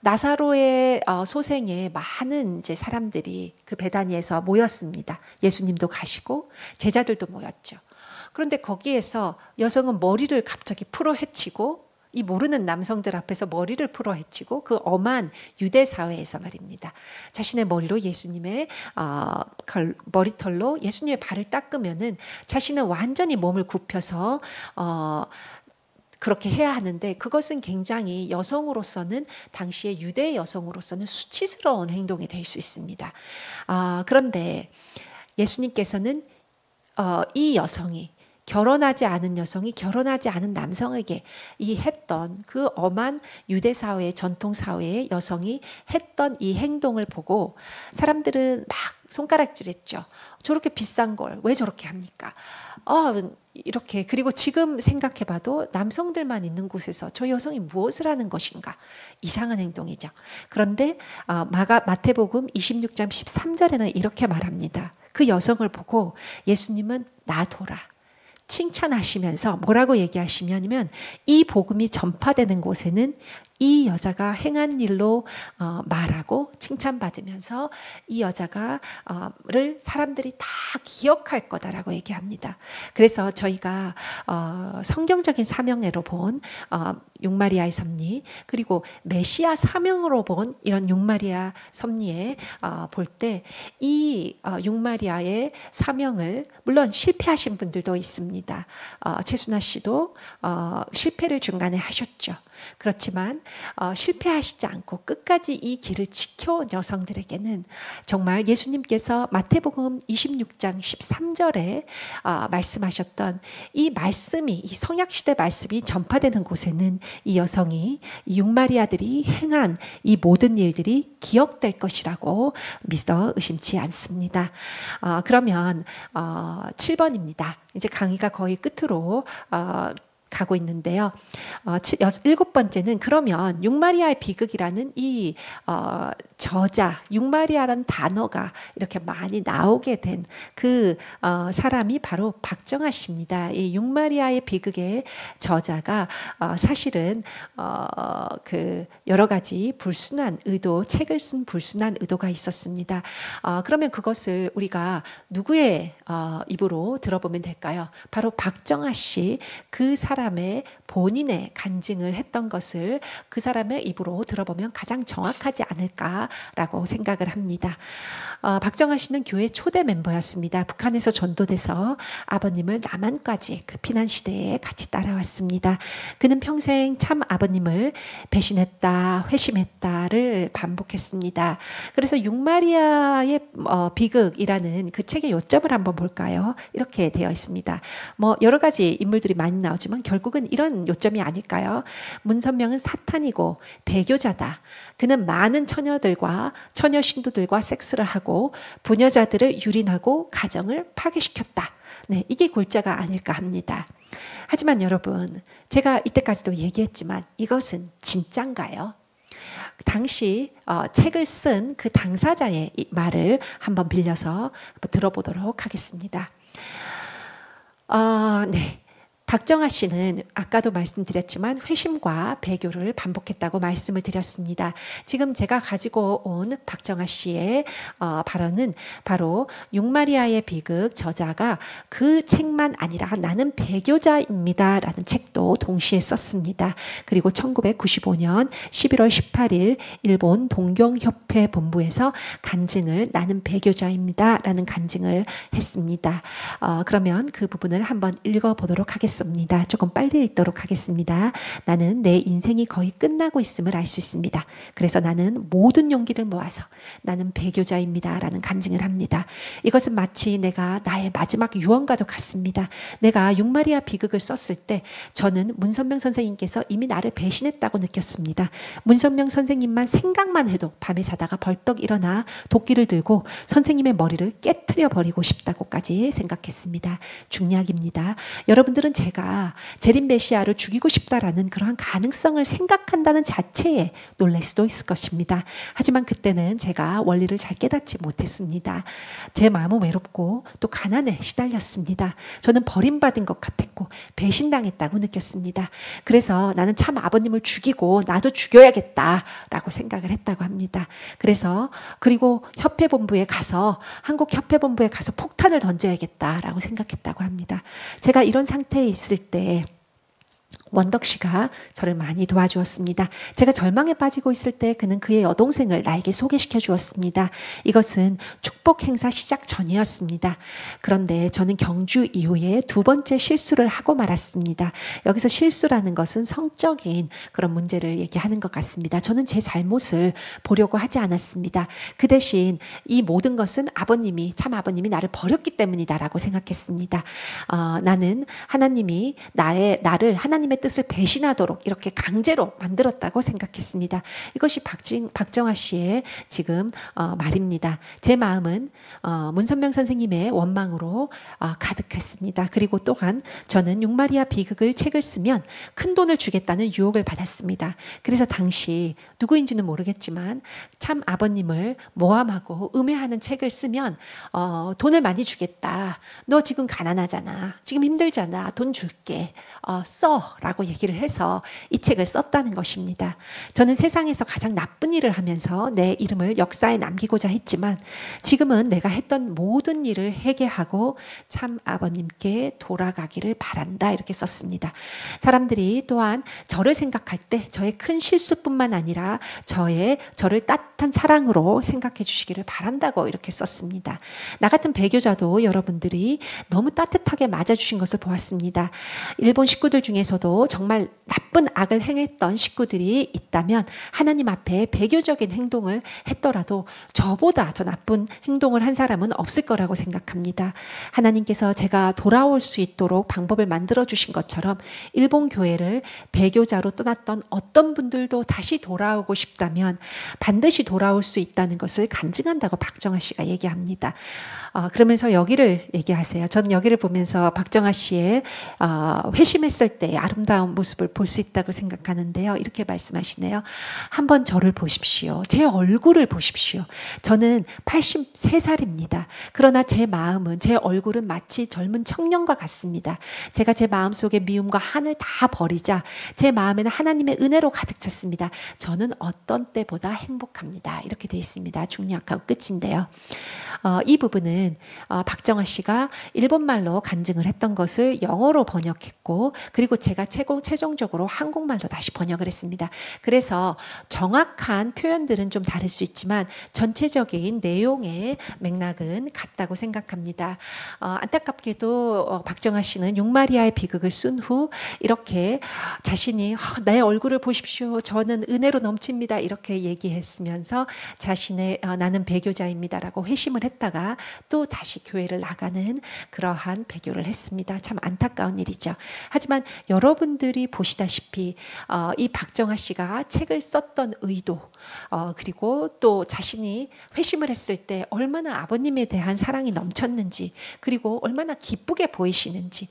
나사로의 소생에 많은 이제 사람들이 그 베다니에서 모였습니다. 예수님도 가시고 제자들도 모였죠. 그런데 거기에서 여성은 머리를 갑자기 풀어헤치고 이 모르는 남성들 앞에서 머리를 풀어헤치고 그 엄한 유대 사회에서 말입니다. 자신의 머리로 예수님의 머리털로 예수님의 발을 닦으면은 자신은 완전히 몸을 굽혀서 그렇게 해야 하는데 그것은 굉장히 여성으로서는 당시의 유대 여성으로서는 수치스러운 행동이 될 수 있습니다. 그런데 예수님께서는 이 여성이 결혼하지 않은 여성이 결혼하지 않은 남성에게 이 했던 그 엄한 유대 사회 전통 사회의 여성이 했던 이 행동을 보고 사람들은 막 손가락질했죠. 저렇게 비싼 걸 왜 저렇게 합니까? 이렇게 그리고 지금 생각해봐도 남성들만 있는 곳에서 저 여성이 무엇을 하는 것인가? 이상한 행동이죠. 그런데 마태복음 26장 13절에는 이렇게 말합니다. 그 여성을 보고 예수님은 나도라 칭찬하시면서 뭐라고 얘기하시냐면 이 복음이 전파되는 곳에는 이 여자가 행한 일로 말하고 칭찬받으면서 이 여자가를 사람들이 다 기억할 거다라고 얘기합니다. 그래서 저희가 성경적인 사명애로 본 육마리아의 섭리 그리고 메시아 사명으로 본 이런 육마리아 섭리에 볼 때 이 육마리아의 사명을 물론 실패하신 분들도 있습니다. 최순아 씨도 실패를 중간에 하셨죠. 그렇지만 실패하시지 않고 끝까지 이 길을 지켜온 여성들에게는 정말 예수님께서 마태복음 26장 13절에 말씀하셨던 이 말씀이 이 성약시대 말씀이 전파되는 곳에는 이 여성이 이 육마리아들이 행한 이 모든 일들이 기억될 것이라고 믿어 의심치 않습니다. 그러면 7번입니다. 이제 강의가 거의 끝으로 가고 있는데요. 7번째는 그러면 육마리아의 비극이라는 이 저자, 육마리아라는 단어가 이렇게 많이 나오게 된 그 사람이 바로 박정아 씨입니다. 이 육마리아의 비극의 저자가 사실은 그 여러 가지 불순한 의도, 책을 쓴 불순한 의도가 있었습니다. 그러면 그것을 우리가 누구의 입으로 들어보면 될까요? 바로 박정아 씨 그 사람의 본인의 간증을 했던 것을 그 사람의 입으로 들어보면 가장 정확하지 않을까라고 생각을 합니다. 박정아 씨는 교회 초대 멤버였습니다. 북한에서 전도돼서 아버님을 남한까지 그 피난 시대에 같이 따라왔습니다. 그는 평생 참 아버님을 배신했다, 회심했다를 반복했습니다. 그래서 육마리아의 비극이라는 그 책의 요점을 한번 볼까요? 이렇게 되어 있습니다. 뭐 여러 가지 인물들이 많이 나오지만 결국은 이런 요점이 아닐까요? 문선명은 사탄이고 배교자다. 그는 많은 처녀들과 처녀 신도들과 섹스를 하고 부녀자들을 유린하고 가정을 파괴시켰다. 네, 이게 골자가 아닐까 합니다. 하지만 여러분, 제가 이때까지도 얘기했지만 이것은 진짠가요? 당시 책을 쓴 그 당사자의 말을 한번 빌려서 한번 들어보도록 하겠습니다. 네. 박정아 씨는 아까도 말씀드렸지만 회심과 배교를 반복했다고 말씀을 드렸습니다. 지금 제가 가지고 온 박정아 씨의 발언은 바로 육마리아의 비극 저자가 그 책만 아니라 나는 배교자입니다 라는 책도 동시에 썼습니다. 그리고 1995년 11월 18일 일본 동경협회 본부에서 간증을 나는 배교자입니다 라는 간증을 했습니다. 그러면 그 부분을 한번 읽어보도록 하겠습니다. 조금 빨리 읽도록 하겠습니다. 나는 내 인생이 거의 끝나고 있음을 알 수 있습니다. 그래서 나는 모든 용기를 모아서 나는 배교자입니다 라는 간증을 합니다. 이것은 마치 내가 나의 마지막 유언과도 같습니다. 내가 육마리아 비극을 썼을 때 저는 문선명 선생님께서 이미 나를 배신했다고 느꼈습니다. 문선명 선생님만 생각만 해도 밤에 자다가 벌떡 일어나 도끼를 들고 선생님의 머리를 깨트려 버리고 싶다고까지 생각했습니다. 중략입니다. 여러분들은 제가 제린 메시아를 죽이고 싶다라는 그러한 가능성을 생각한다는 자체에 놀랄 수도 있을 것입니다. 하지만 그때는 제가 원리를 잘 깨닫지 못했습니다. 제 마음은 외롭고 또 가난에 시달렸습니다. 저는 버림받은 것 같았고 배신당했다고 느꼈습니다. 그래서 나는 참 아버님을 죽이고 나도 죽여야겠다라고 생각을 했다고 합니다. 그리고 협회본부에 가서 한국 협회본부에 가서 폭탄을 던져야겠다라고 생각했다고 합니다. 제가 이런 상태에 있을 때 원덕 씨가 저를 많이 도와주었습니다. 제가 절망에 빠지고 있을 때 그는 그의 여동생을 나에게 소개시켜 주었습니다. 이것은 축복 행사 시작 전이었습니다. 그런데 저는 경주 이후에 두 번째 실수를 하고 말았습니다. 여기서 실수라는 것은 성적인 그런 문제를 얘기하는 것 같습니다. 저는 제 잘못을 보려고 하지 않았습니다. 그 대신 이 모든 것은 참 아버님이 나를 버렸기 때문이다라고 생각했습니다. 나는 하나님이 나를 하나님의 뜻을 배신하도록 이렇게 강제로 만들었다고 생각했습니다. 이것이 박정아 씨의 지금 말입니다. 제 마음은 문선명 선생님의 원망으로 가득했습니다. 그리고 또한 저는 육마리아 비극을 책을 쓰면 큰 돈을 주겠다는 유혹을 받았습니다. 그래서 당시 누구인지는 모르겠지만 참 아버님을 모함하고 음해하는 책을 쓰면 돈을 많이 주겠다. 너 지금 가난하잖아. 지금 힘들잖아. 돈 줄게. 써 라고 얘기를 해서 이 책을 썼다는 것입니다. 저는 세상에서 가장 나쁜 일을 하면서 내 이름을 역사에 남기고자 했지만 지금은 내가 했던 모든 일을 회개하고 참 아버님께 돌아가기를 바란다 이렇게 썼습니다. 사람들이 또한 저를 생각할 때 저의 큰 실수뿐만 아니라 저를 따뜻한 사랑으로 생각해 주시기를 바란다고 이렇게 썼습니다. 나 같은 배교자도 여러분들이 너무 따뜻하게 맞아주신 것을 보았습니다. 일본 식구들 중에서도 정말 나쁜 악을 행했던 식구들이 있다면 하나님 앞에 배교적인 행동을 했더라도 저보다 더 나쁜 행동을 한 사람은 없을 거라고 생각합니다. 하나님께서 제가 돌아올 수 있도록 방법을 만들어 주신 것처럼 일본 교회를 배교자로 떠났던 어떤 분들도 다시 돌아오고 싶다면 반드시 돌아올 수 있다는 것을 간증한다고 박정아 씨가 얘기합니다. 그러면서 여기를 얘기하세요. 저는 여기를 보면서 박정아 씨의 회심했을 때 아름다운 모습을 볼 수 있다고 생각하는데요. 이렇게 말씀하시네요. 한번 저를 보십시오. 제 얼굴을 보십시오. 저는 83살입니다. 그러나 제 마음은, 제 얼굴은 마치 젊은 청년과 같습니다. 제가 제 마음속에 미움과 한을 다 버리자 제 마음에는 하나님의 은혜로 가득 찼습니다. 저는 어떤 때보다 행복합니다. 이렇게 되어 있습니다. 중략하고 끝인데요. 이 부분은 박정아 씨가 일본말로 간증을 했던 것을 영어로 번역했고 그리고 제가 최종적으로 한국말로 다시 번역을 했습니다. 그래서 정확한 표현들은 좀 다를 수 있지만 전체적인 내용의 맥락은 같다고 생각합니다. 안타깝게도 박정아 씨는 육마리아의 비극을 쓴 후 이렇게 자신이 내 얼굴을 보십시오. 저는 은혜로 넘칩니다. 이렇게 얘기했으면서 자신의 나는 배교자입니다라고 회심을 했다가 또 다시 교회를 나가는 그러한 배교를 했습니다. 참 안타까운 일이죠. 하지만 여러분들이 보시다시피 이 박정아 씨가 책을 썼던 의도 그리고 또 자신이 회심을 했을 때 얼마나 아버님에 대한 사랑이 넘쳤는지 그리고 얼마나 기쁘게 보이시는지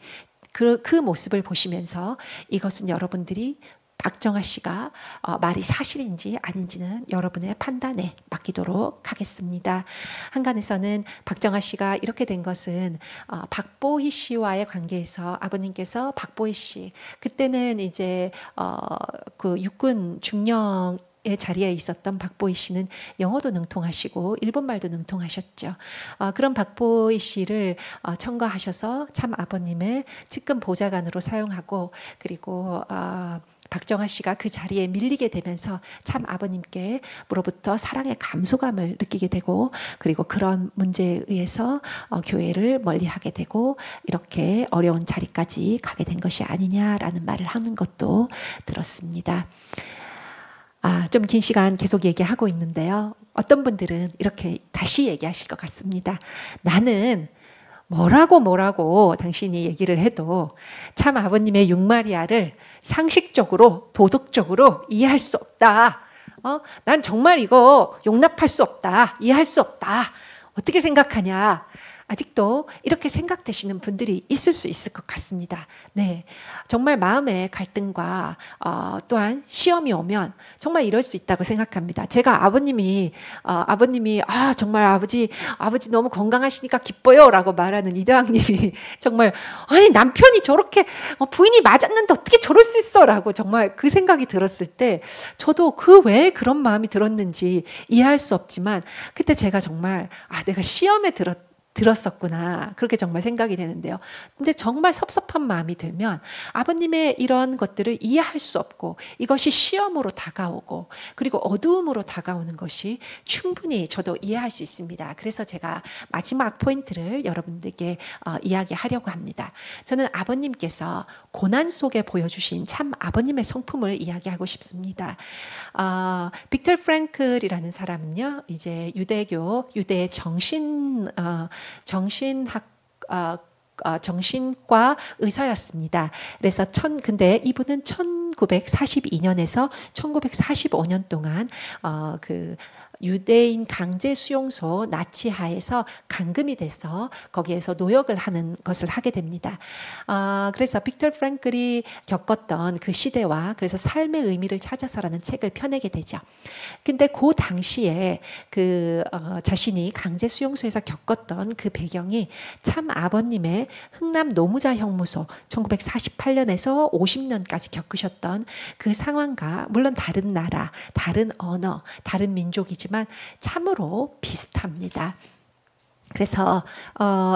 그 모습을 보시면서 이것은 여러분들이 박정아 씨가 말이 사실인지 아닌지는 여러분의 판단에 맡기도록 하겠습니다. 한간에서는 박정아 씨가 이렇게 된 것은 박보희 씨와의 관계에서 아버님께서 박보희 씨, 그때는 이제 그 육군 중령 의 자리에 있었던 박보희 씨는 영어도 능통하시고 일본말도 능통하셨죠. 그런 박보희 씨를 청거하셔서 참 아버님의 측근 보좌관으로 사용하고, 그리고 박정아 씨가 그 자리에 밀리게 되면서 참 아버님께로부터 사랑의 감소감을 느끼게 되고, 그리고 그런 문제에 의해서 교회를 멀리하게 되고 이렇게 어려운 자리까지 가게 된 것이 아니냐라는 말을 하는 것도 들었습니다. 좀 긴 시간 계속 얘기하고 있는데요. 어떤 분들은 이렇게 다시 얘기하실 것 같습니다. 나는 뭐라고 당신이 얘기를 해도 참 아버님의 육마리아를 상식적으로 도덕적으로 이해할 수 없다. 난 정말 이거 용납할 수 없다. 이해할 수 없다. 어떻게 생각하냐? 아직도 이렇게 생각되시는 분들이 있을 수 있을 것 같습니다. 네, 정말 마음의 갈등과 또한 시험이 오면 정말 이럴 수 있다고 생각합니다. 제가 아버님이 정말 아버지 너무 건강하시니까 기뻐요라고 말하는 이대왕님이 정말 아니 남편이 저렇게 부인이 맞았는데 어떻게 저럴 수 있어라고 정말 그 생각이 들었을 때 저도 그 왜 그런 마음이 들었는지 이해할 수 없지만 그때 제가 정말 내가 시험에 들었었구나. 그렇게 정말 생각이 되는데요. 근데 정말 섭섭한 마음이 들면 아버님의 이런 것들을 이해할 수 없고 이것이 시험으로 다가오고 그리고 어두움으로 다가오는 것이 충분히 저도 이해할 수 있습니다. 그래서 제가 마지막 포인트를 여러분들께 이야기하려고 합니다. 저는 아버님께서 고난 속에 보여주신 참 아버님의 성품을 이야기하고 싶습니다. 빅터 프랭클이라는 사람은요, 이제 유대 정신과 의사였습니다. 그래서 근데 이분은 1942년에서 1945년 동안 그 유대인 강제 수용소 나치하에서 감금이 돼서 거기에서 노역을 하는 것을 하게 됩니다. 그래서 빅터 프랭클이 겪었던 그 시대와 그래서 삶의 의미를 찾아서라는 책을 펴내게 되죠. 근데 그 당시에 그 자신이 강제 수용소에서 겪었던 그 배경이 참 아버님의 흥남 노무자 형무소 1948년에서 50년까지 겪으셨던 그 상황과 물론 다른 나라, 다른 언어, 다른 민족이지만 참으로 비슷합니다. 그래서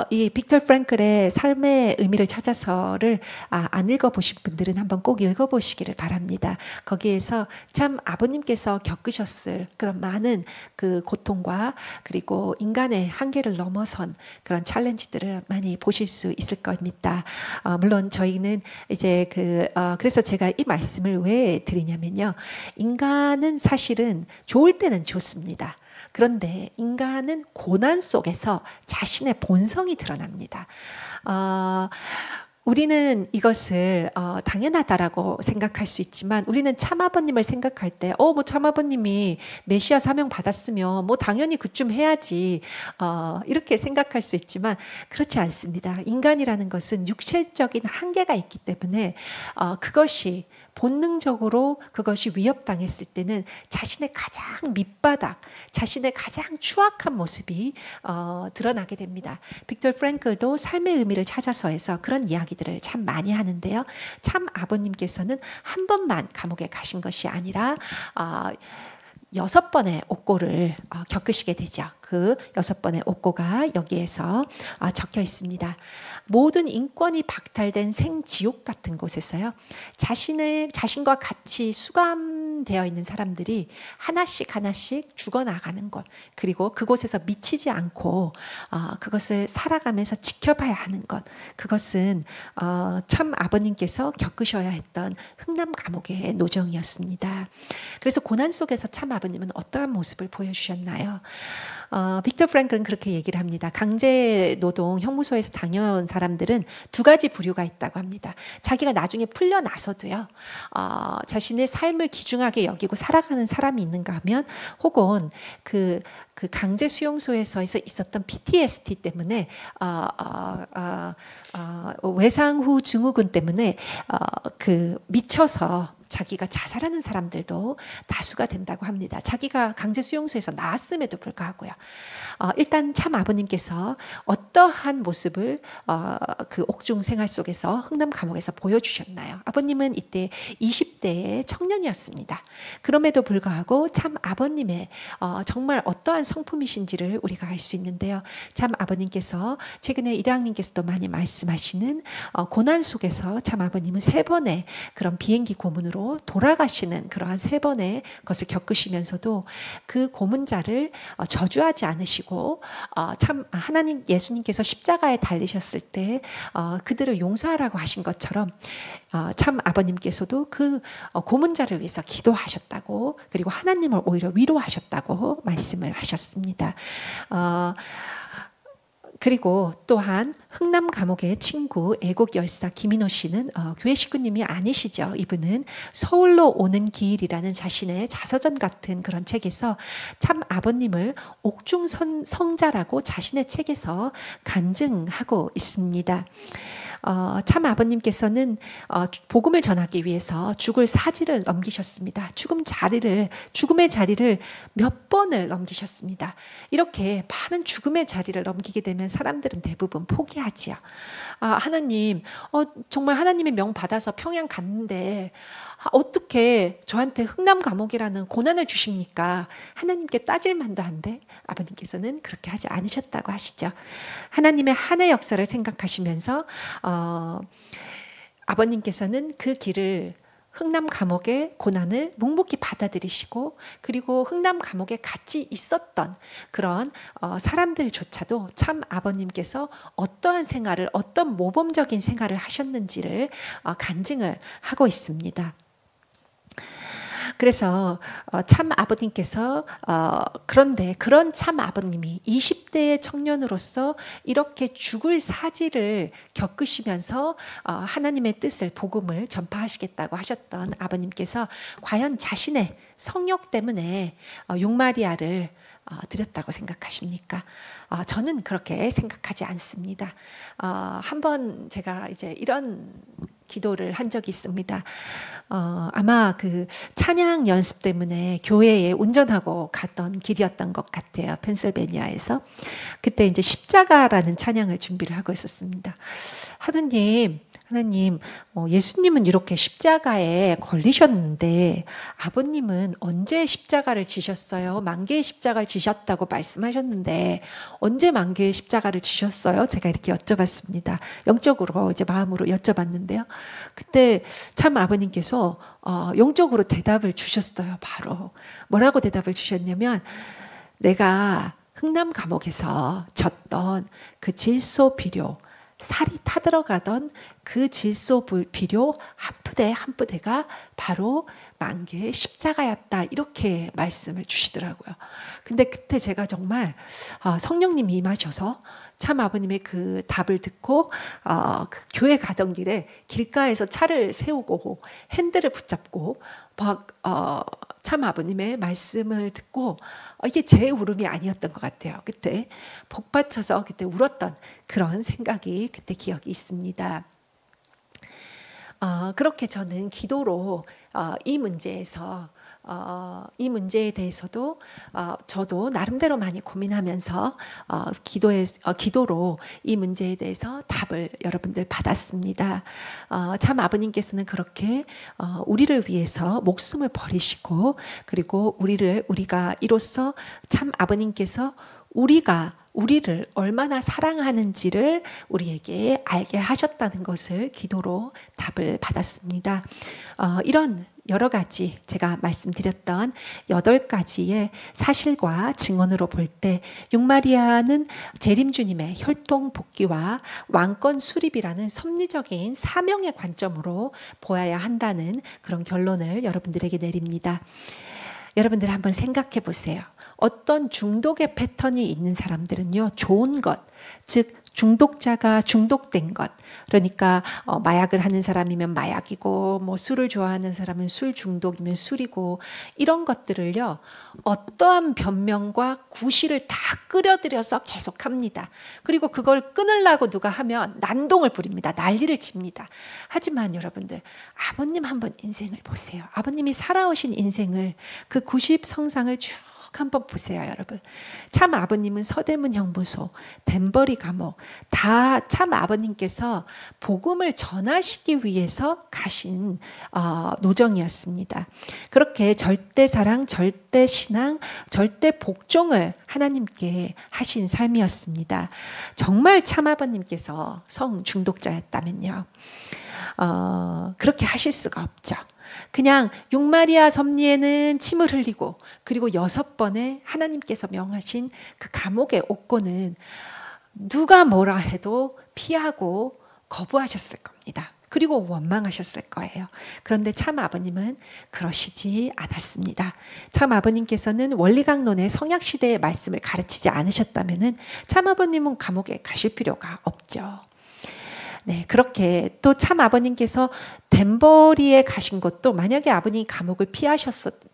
이 빅터 프랭클의 삶의 의미를 찾아서를 안 읽어보신 분들은 한번 꼭 읽어보시기를 바랍니다. 거기에서 참 아버님께서 겪으셨을 그런 많은 그 고통과 그리고 인간의 한계를 넘어선 그런 챌린지들을 많이 보실 수 있을 겁니다. 물론 저희는 이제 그래서 제가 이 말씀을 왜 드리냐면요. 인간은 사실은 좋을 때는 좋습니다. 그런데 인간은 고난 속에서 자신의 본성이 드러납니다. 우리는 이것을 당연하다라고 생각할 수 있지만 우리는 참아버님을 생각할 때 뭐 참아버님이 메시아 사명 받았으면 뭐 당연히 그쯤 해야지 이렇게 생각할 수 있지만 그렇지 않습니다. 인간이라는 것은 육체적인 한계가 있기 때문에 그것이 본능적으로 그것이 위협당했을 때는 자신의 가장 밑바닥, 자신의 가장 추악한 모습이 드러나게 됩니다. 빅터 프랭클도 삶의 의미를 찾아서에서 그런 이야기들을 참 많이 하는데요. 참 아버님께서는 한 번만 감옥에 가신 것이 아니라 6번의 옥고를 겪으시게 되죠. 그 6번의 옥고가 여기에서 적혀 있습니다. 모든 인권이 박탈된 생지옥 같은 곳에서요. 자신과 같이 수감되어 있는 사람들이 하나씩 죽어나가는 것, 그리고 그곳에서 미치지 않고 그것을 살아가면서 지켜봐야 하는 것, 그것은 참 아버님께서 겪으셔야 했던 흥남 감옥의 노정이었습니다. 그래서 고난 속에서 참 아버님은 어떠한 모습을 보여주셨나요? 빅터 프랭클은 그렇게 얘기를 합니다. 강제 노동 형무소에서 당해온 사람들은 2가지 부류가 있다고 합니다. 자기가 나중에 풀려나서도요, 자신의 삶을 귀중하게 여기고 살아가는 사람이 있는가 하면, 혹은 그 강제 수용소에서 있었던 PTSD 때문에 외상 후 증후군 때문에 미쳐서 자기가 자살하는 사람들도 다수가 된다고 합니다. 자기가 강제 수용소에서 나왔음에도 불구하고요. 일단 참 아버님께서 어떠한 모습을 그 옥중 생활 속에서 흥남 감옥에서 보여주셨나요? 아버님은 이때 20대의 청년이었습니다. 그럼에도 불구하고 참 아버님의 정말 어떠한 성품이신지를 우리가 알 수 있는데요. 참 아버님께서 최근에 이대학님께서도 많이 말씀하시는 고난 속에서 참 아버님은 3번의 그런 비행기 고문으로 돌아가시는 그러한 3번의 것을 겪으시면서도 그 고문자를 저주하지 않으시고 참 하나님 예수님께서 십자가에 달리셨을 때 그들을 용서하라고 하신 것처럼 참 아버님께서도 그 고문자를 위해서 기도하셨다고, 그리고 하나님을 오히려 위로하셨다고 말씀을 하셨습니다. 그리고 또한 흥남 감옥의 친구 애국 열사 김인호 씨는 교회 식구님이 아니시죠. 이분은 서울로 오는 길이라는 자신의 자서전 같은 그런 책에서 참 아버님을 옥중 성자라고 자신의 책에서 간증하고 있습니다. 참 아버님께서는 복음을 전하기 위해서 죽을 사지를 넘기셨습니다. 죽음의 자리를 몇 번을 넘기셨습니다. 이렇게 많은 죽음의 자리를 넘기게 되면 사람들은 대부분 포기하지요. 하나님, 정말 하나님의 명 받아서 평양 갔는데 어떻게 저한테 흥남 감옥이라는 고난을 주십니까? 하나님께 따질 만도 한데 아버님께서는 그렇게 하지 않으셨다고 하시죠. 하나님의 한해 역사를 생각하시면서 아버님께서는 그 길을 흥남 감옥의 고난을 묵묵히 받아들이시고, 그리고 흥남 감옥에 같이 있었던 그런 사람들조차도 참 아버님께서 어떠한 생활을, 어떤 모범적인 생활을 하셨는지를 간증을 하고 있습니다. 그래서 참 아버님께서 그런데 그런 참 아버님이 20대의 청년으로서 이렇게 죽을 사지를 겪으시면서 하나님의 뜻을, 복음을 전파하시겠다고 하셨던 아버님께서 과연 자신의 성욕 때문에 육마리아를 드렸다고 생각하십니까? 저는 그렇게 생각하지 않습니다. 한번 제가 이제 이런 기도를 한 적이 있습니다. 아마 그 찬양 연습 때문에 교회에 운전하고 갔던 길이었던 것 같아요. 펜실베니아에서. 그때 이제 십자가라는 찬양을 준비를 하고 있었습니다. 하나님, 예수님은 이렇게 십자가에 걸리셨는데 아버님은 언제 십자가를 지셨어요? 만개의 십자가를 지셨다고 말씀하셨는데 언제 만개의 십자가를 지셨어요? 제가 이렇게 여쭤봤습니다. 영적으로 이제 마음으로 여쭤봤는데요. 그때 참 아버님께서 영적으로 대답을 주셨어요. 바로 뭐라고 대답을 주셨냐면, 내가 흥남 감옥에서 졌던 그 질소 비료, 살이 타들어가던 그 질소 비료 한 푸대 한 푸대가 바로 만개의 십자가였다, 이렇게 말씀을 주시더라고요. 근데 그때 제가 정말 성령님이 임하셔서 참 아버님의 그 답을 듣고 그 교회 가던 길에 길가에서 차를 세우고 핸들을 붙잡고 막 참 아버님의 말씀을 듣고 이게 제 울음이 아니었던 것 같아요. 그때 복받쳐서 그때 울었던 그런 생각이 그때 기억이 있습니다. 그렇게 저는 기도로 이 문제에서 이 문제에 대해서도 저도 나름대로 많이 고민하면서 기도로 이 문제에 대해서 답을 여러분들 받았습니다. 참 아버님께서는 그렇게 우리를 위해서 목숨을 버리시고, 그리고 우리가 이로써 참 아버님께서 우리를 얼마나 사랑하는지를 우리에게 알게 하셨다는 것을 기도로 답을 받았습니다. 이런 여러 가지 제가 말씀드렸던 8가지의 사실과 증언으로 볼 때 육마리아는 재림주님의 혈통 복귀와 왕권 수립이라는 섭리적인 사명의 관점으로 보아야 한다는 그런 결론을 여러분들에게 내립니다. 여러분들 한번 생각해 보세요. 어떤 중독의 패턴이 있는 사람들은요, 좋은 것, 즉 중독자가 중독된 것, 그러니까 마약을 하는 사람이면 마약이고 뭐 술을 좋아하는 사람은 술 중독이면 술이고, 이런 것들을요 어떠한 변명과 구실을 다 끌어들여서 계속합니다. 그리고 그걸 끊으려고 누가 하면 난동을 부립니다. 난리를 칩니다. 하지만 여러분들, 아버님 한번 인생을 보세요. 아버님이 살아오신 인생을, 그 90성상을 쭉 한번 보세요, 여러분. 참 아버님은 서대문 형무소, 덴버리 감옥, 다 참 아버님께서 복음을 전하시기 위해서 가신 노정이었습니다. 그렇게 절대 사랑, 절대 신앙, 절대 복종을 하나님께 하신 삶이었습니다. 정말 참 아버님께서 성 중독자였다면요, 그렇게 하실 수가 없죠. 그냥 육마리아 섭리에는 침을 흘리고, 그리고 6번에 하나님께서 명하신 그 감옥의 옥고는 누가 뭐라 해도 피하고 거부하셨을 겁니다. 그리고 원망하셨을 거예요. 그런데 참 아버님은 그러시지 않았습니다. 참 아버님께서는 원리강론의 성약시대의 말씀을 가르치지 않으셨다면 참 아버님은 감옥에 가실 필요가 없죠. 네, 그렇게 또 참 아버님께서 덴버리에 가신 것도, 만약에 아버님이 감옥을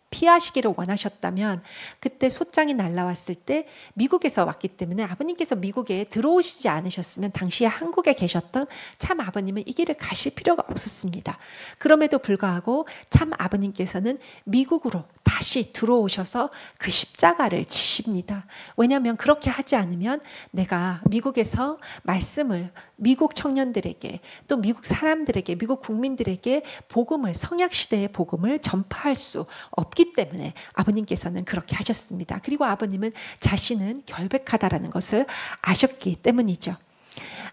피하시기를 원하셨다면 그때 소장이 날라왔을 때 미국에서 왔기 때문에 아버님께서 미국에 들어오시지 않으셨으면 당시에 한국에 계셨던 참 아버님은 이 길을 가실 필요가 없었습니다. 그럼에도 불구하고 참 아버님께서는 미국으로 다시 들어오셔서 그 십자가를 지십니다. 왜냐하면 그렇게 하지 않으면 내가 미국에서 말씀을 미국 청년들에게, 또 미국 사람들에게, 미국 국민들에게 복음을, 성약시대의 복음을 전파할 수 없기 때문에 아버님께서는 그렇게 하셨습니다. 그리고 아버님은 자신은 결백하다라는 것을 아셨기 때문이죠.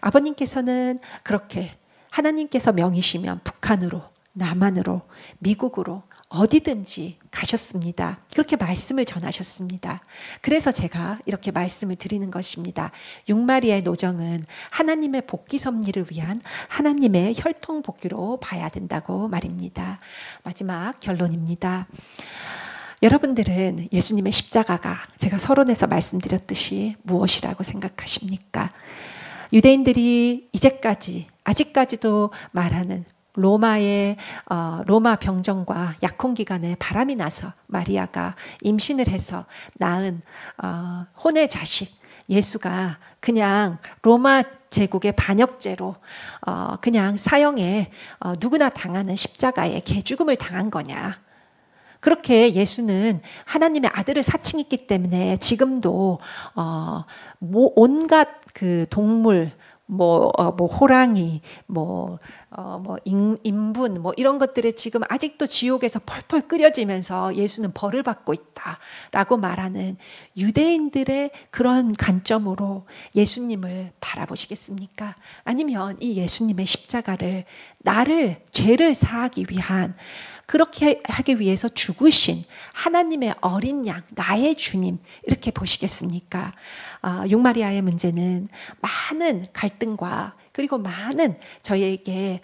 아버님께서는 그렇게 하나님께서 명이시면 북한으로, 남한으로, 미국으로 어디든지 가셨습니다. 그렇게 말씀을 전하셨습니다. 그래서 제가 이렇게 말씀을 드리는 것입니다. 육마리아의 노정은 하나님의 복귀 섭리를 위한 하나님의 혈통 복귀로 봐야 된다고 말입니다. 마지막 결론입니다. 여러분들은 예수님의 십자가가 제가 서론에서 말씀드렸듯이 무엇이라고 생각하십니까? 유대인들이 아직까지도 말하는 로마의 로마 병정과 약혼 기간에 바람이 나서 마리아가 임신을 해서 낳은 혼의 자식 예수가 그냥 로마 제국의 반역죄로 그냥 사형에 누구나 당하는 십자가에 개죽음을 당한 거냐? 그렇게 예수는 하나님의 아들을 사칭했기 때문에 지금도 온갖 그 동물, 호랑이, 인분, 이런 것들에 지금 아직도 지옥에서 펄펄 끓여지면서 예수는 벌을 받고 있다라고 말하는 유대인들의 그런 관점으로 예수님을 바라보시겠습니까? 아니면 이 예수님의 십자가를 나를, 죄를 사하기 위한, 그렇게 하기 위해서 죽으신 하나님의 어린 양, 나의 주님, 이렇게 보시겠습니까? 육마리아의 문제는 많은 갈등과 그리고 많은 저희에게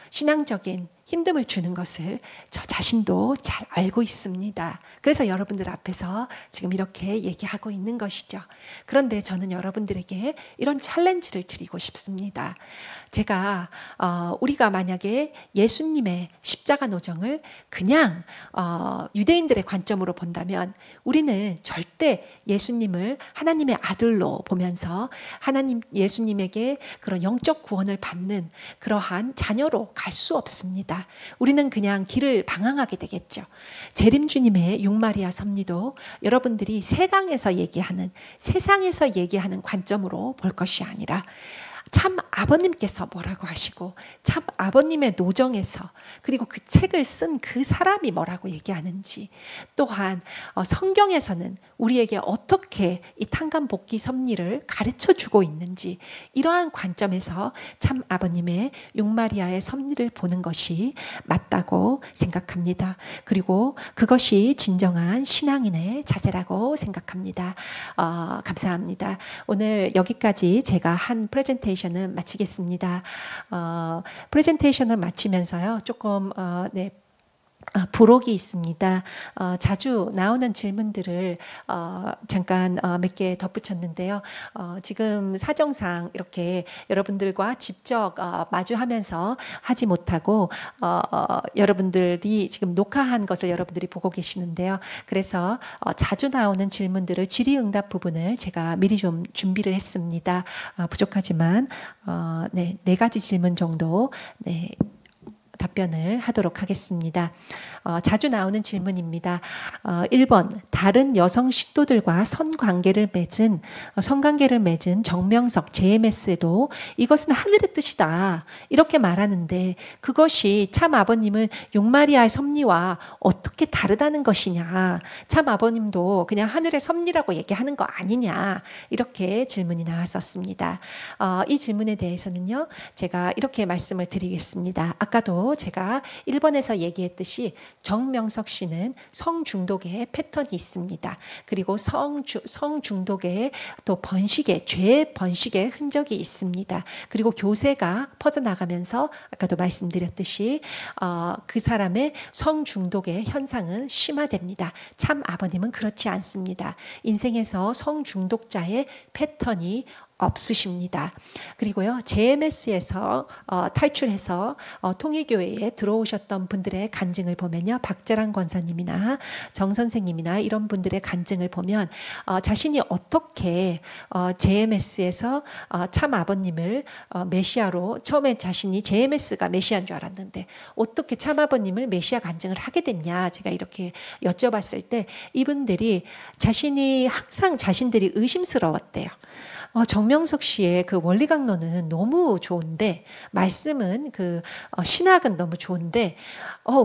신앙적인 힘듦을 주는 것을 저 자신도 잘 알고 있습니다. 그래서 여러분들 앞에서 지금 이렇게 얘기하고 있는 것이죠. 그런데 저는 여러분들에게 이런 챌린지를 드리고 싶습니다. 제가 우리가 만약에 예수님의 십자가 노정을 그냥 유대인들의 관점으로 본다면 우리는 절대 예수님을 하나님의 아들로 보면서 하나님 예수님에게 그런 영적 구원을 받는 그러한 자녀로 갈 수 없습니다. 우리는 그냥 길을 방황하게 되겠죠. 재림주님의 육마리아 섭리도 여러분들이 세상에서 얘기하는 관점으로 볼 것이 아니라 참 아버님께서 뭐라고 하시고 참 아버님의 노정에서 그리고 그 책을 쓴 그 사람이 뭐라고 얘기하는지, 또한 성경에서는 우리에게 어떻게 이 탄감복귀 섭리를 가르쳐주고 있는지, 이러한 관점에서 참 아버님의 육마리아의 섭리를 보는 것이 맞다고 생각합니다. 그리고 그것이 진정한 신앙인의 자세라고 생각합니다. 감사합니다. 오늘 여기까지 제가 한 프레젠테이션은 마치겠습니다. 프레젠테이션을 마치면서요, 조금 부록이 있습니다. 자주 나오는 질문들을 잠깐 몇 개 덧붙였는데요. 지금 사정상 이렇게 여러분들과 직접 마주하면서 하지 못하고 여러분들이 지금 녹화한 것을 여러분들이 보고 계시는데요. 그래서 자주 나오는 질문들을 질의응답 부분을 제가 미리 좀 준비를 했습니다. 부족하지만 네 가지 질문 정도 답변을 하도록 하겠습니다. 자주 나오는 질문입니다. 1번, 다른 여성 신도들과 성관계를 맺은 정명석 JMS에도 이것은 하늘의 뜻이다 이렇게 말하는데 그것이 참 아버님은 육마리아의 섭리와 어떻게 다르다는 것이냐, 참 아버님도 그냥 하늘의 섭리라고 얘기하는 거 아니냐, 이렇게 질문이 나왔었습니다. 이 질문에 대해서는요, 제가 이렇게 말씀을 드리겠습니다. 아까도 제가 1번에서 얘기했듯이 정명석 씨는 성중독의 패턴이 있습니다. 그리고 성중독의 또 죄 번식의 흔적이 있습니다. 그리고 교세가 퍼져나가면서 아까도 말씀드렸듯이 그 사람의 성중독의 현상은 심화됩니다. 참 아버님은 그렇지 않습니다. 인생에서 성중독자의 패턴이 없으십니다. 그리고요, JMS에서 탈출해서 통일교회에 들어오셨던 분들의 간증을 보면요, 박재란 권사님이나 정 선생님이나 이런 분들의 간증을 보면 자신이 어떻게 JMS에서 참 아버님을 메시아로, 처음에 자신이 JMS가 메시아인 줄 알았는데 어떻게 참 아버님을 메시아 간증을 하게 됐냐, 제가 이렇게 여쭤봤을 때 이분들이 항상 자신들이 의심스러웠대요. 정명석 씨의 그 원리 강론은 너무 좋은데, 말씀은 신학은 너무 좋은데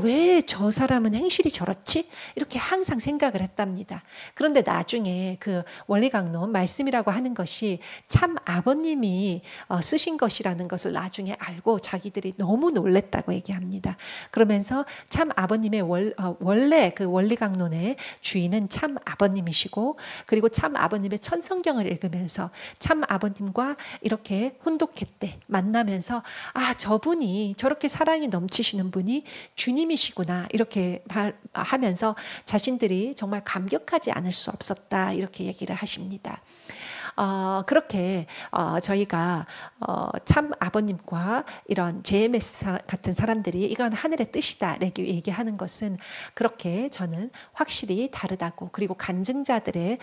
왜 저 사람은 행실이 저렇지? 이렇게 항상 생각을 했답니다. 그런데 나중에 그 원리 강론 말씀이라고 하는 것이 참 아버님이 쓰신 것이라는 것을 나중에 알고 자기들이 너무 놀랬다고 얘기합니다. 그러면서 참 아버님의 원래 그 원리 강론의 주인은 참 아버님이시고, 그리고 참 아버님의 천성경을 읽으면서 참 아버님과 이렇게 혼독했대 만나면서 저분이 저렇게 사랑이 넘치시는 분이 주님이시구나 이렇게 하면서 자신들이 정말 감격하지 않을 수 없었다 이렇게 얘기를 하십니다. 그렇게 저희가 참 아버님과 이런 JMS 같은 사람들이 이건 하늘의 뜻이다 이렇게 얘기하는 것은 그렇게 저는 확실히 다르다고, 그리고 간증자들의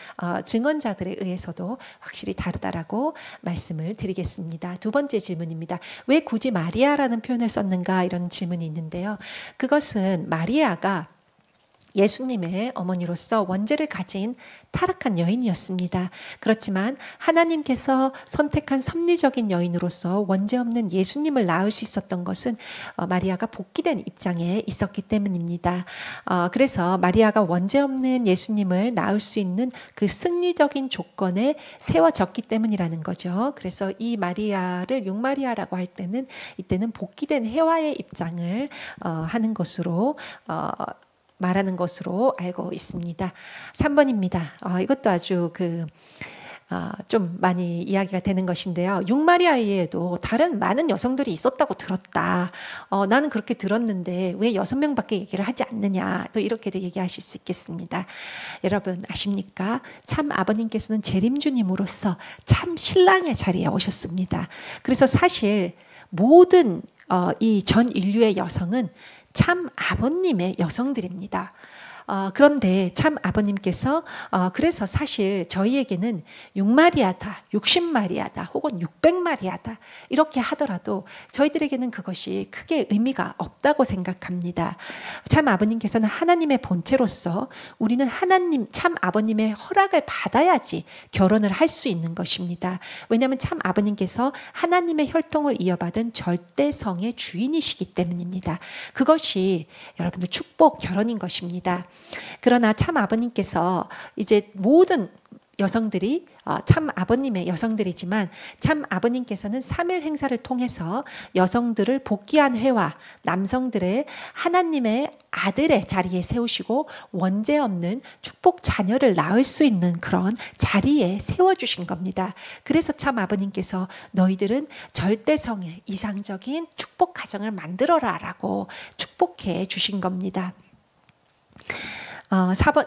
증언자들에 의해서도 확실히 다르다라고 말씀을 드리겠습니다. 두 번째 질문입니다. 왜 굳이 마리아라는 표현을 썼는가, 이런 질문이 있는데요. 그것은 마리아가 예수님의 어머니로서 원죄를 가진 타락한 여인이었습니다. 그렇지만 하나님께서 선택한 섭리적인 여인으로서 원죄 없는 예수님을 낳을 수 있었던 것은 마리아가 복귀된 입장에 있었기 때문입니다. 그래서 마리아가 원죄 없는 예수님을 낳을 수 있는 그 승리적인 조건에 세워졌기 때문이라는 거죠. 그래서 이 마리아를 육마리아라고 할 때는 이때는 복귀된 해와의 입장을 하는 것으로 말하는 것으로 알고 있습니다. 3번입니다. 이것도 아주 좀 많이 이야기가 되는 것인데요. 육마리아에도 다른 많은 여성들이 있었다고 들었다. 나는 그렇게 들었는데 왜 6명밖에 얘기를 하지 않느냐. 또 이렇게도 얘기하실 수 있겠습니다. 여러분 아십니까? 참 아버님께서는 재림주님으로서 참 신랑의 자리에 오셨습니다. 그래서 사실 모든 이 전 인류의 여성은 참 아버님의 여성들입니다. 그런데 참 아버님께서 그래서 사실 저희에게는 6마리아다, 60마리아다, 혹은 600마리아다 이렇게 하더라도 저희들에게는 그것이 크게 의미가 없다고 생각합니다. 참 아버님께서는 하나님의 본체로서 우리는 하나님 참 아버님의 허락을 받아야지 결혼을 할 수 있는 것입니다. 왜냐하면 참 아버님께서 하나님의 혈통을 이어받은 절대성의 주인이시기 때문입니다. 그것이 여러분들 축복 결혼인 것입니다. 그러나 참 아버님께서 이제 모든 여성들이 참 아버님의 여성들이지만 참 아버님께서는 3일 행사를 통해서 여성들을 복귀한 회와 남성들의 하나님의 아들의 자리에 세우시고 원죄 없는 축복 자녀를 낳을 수 있는 그런 자리에 세워주신 겁니다. 그래서 참 아버님께서 너희들은 절대성의 이상적인 축복 가정을 만들어라 라고 축복해 주신 겁니다.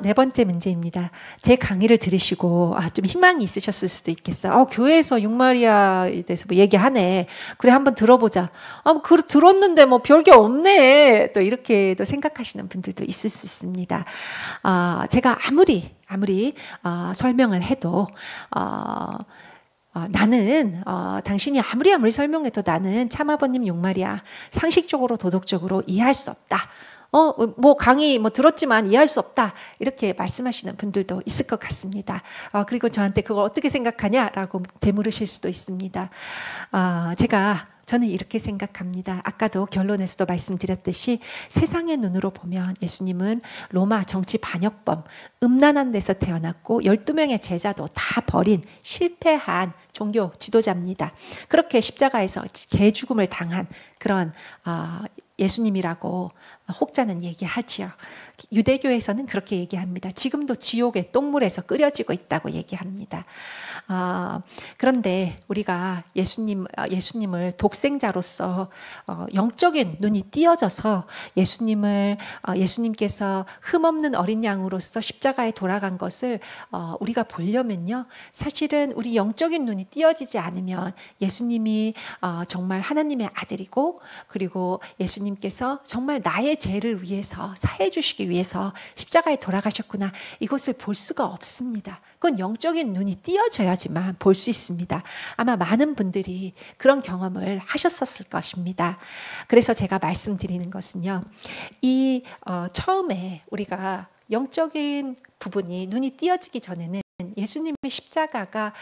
네 번째 문제입니다. 제 강의를 들으시고 좀 희망이 있으셨을 수도 있겠어요. 교회에서 육마리아에 대해서 뭐 얘기하네. 그래 한번 들어보자. 들었는데 뭐 별게 없네. 또 이렇게도 생각하시는 분들도 있을 수 있습니다. 제가 아무리 설명을 해도 나는 당신이 아무리 설명해도 나는 참아버님 육마리아 상식적으로 도덕적으로 이해할 수 없다. 뭐 강의 들었지만 이해할 수 없다. 이렇게 말씀하시는 분들도 있을 것 같습니다. 그리고 저한테 그걸 어떻게 생각하냐라고 되물으실 수도 있습니다. 저는 이렇게 생각합니다. 아까도 결론에서도 말씀드렸듯이 세상의 눈으로 보면 예수님은 로마 정치 반역범, 음란한 데서 태어났고 12명의 제자도 다 버린 실패한 종교 지도자입니다. 그렇게 십자가에서 개죽음을 당한 그런 예수님이라고 혹자는 얘기하지요. 유대교에서는 그렇게 얘기합니다. 지금도 지옥의 똥물에서 끓여지고 있다고 얘기합니다. 그런데 우리가 예수님을 독생자로서 영적인 눈이 띄어져서 예수님께서 흠없는 어린 양으로서 십자가에 돌아간 것을 우리가 보려면요, 사실은 우리 영적인 눈이 띄어지지 않으면 예수님이 정말 하나님의 아들이고, 그리고 예수님께서 정말 나의 죄를 위해서 사해 주시기 위해서 십자가에 돌아가셨구나, 이것을 볼 수가 없습니다. 그건 영적인 눈이 띄어져야지만 볼 수 있습니다. 아마 많은 분들이 그런 경험을 하셨었을 것입니다. 그래서 제가 말씀드리는 것은요, 처음에 우리가 영적인 부분이 눈이 띄어지기 전에는 예수님의 십자가가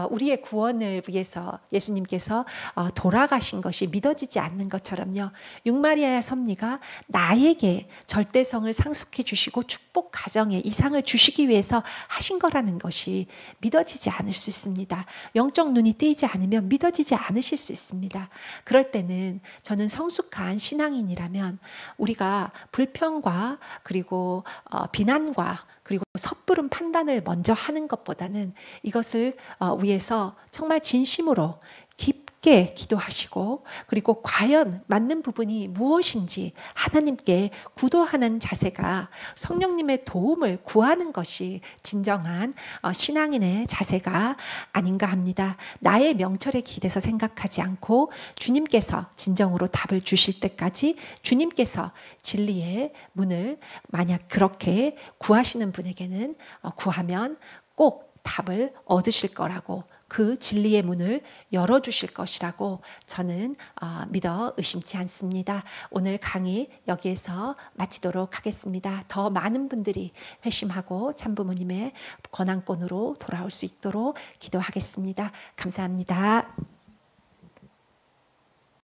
우리의 구원을 위해서 예수님께서 돌아가신 것이 믿어지지 않는 것처럼요, 육마리아의 섭리가 나에게 절대성을 상속해 주시고 축복 가정에 이상을 주시기 위해서 하신 거라는 것이 믿어지지 않을 수 있습니다. 영적 눈이 뜨이지 않으면 믿어지지 않으실 수 있습니다. 그럴 때는 저는 성숙한 신앙인이라면 우리가 불평과 그리고 비난과 그리고 섣부른 판단을 먼저 하는 것보다는 이것을 위해서 정말 진심으로 깊게 기도하시고, 그리고 과연 맞는 부분이 무엇인지 하나님께 구도하는 자세가, 성령님의 도움을 구하는 것이 진정한 신앙인의 자세가 아닌가 합니다. 나의 명철에 기대서 생각하지 않고 주님께서 진정으로 답을 주실 때까지 주님께서 진리의 문을 만약 그렇게 구하시는 분에게는 구하면 꼭 답을 얻으실 거라고, 그 진리의 문을 열어주실 것이라고 저는 믿어 의심치 않습니다. 오늘 강의 여기에서 마치도록 하겠습니다. 더 많은 분들이 회심하고 참부모님의 권한권으로 돌아올 수 있도록 기도하겠습니다. 감사합니다.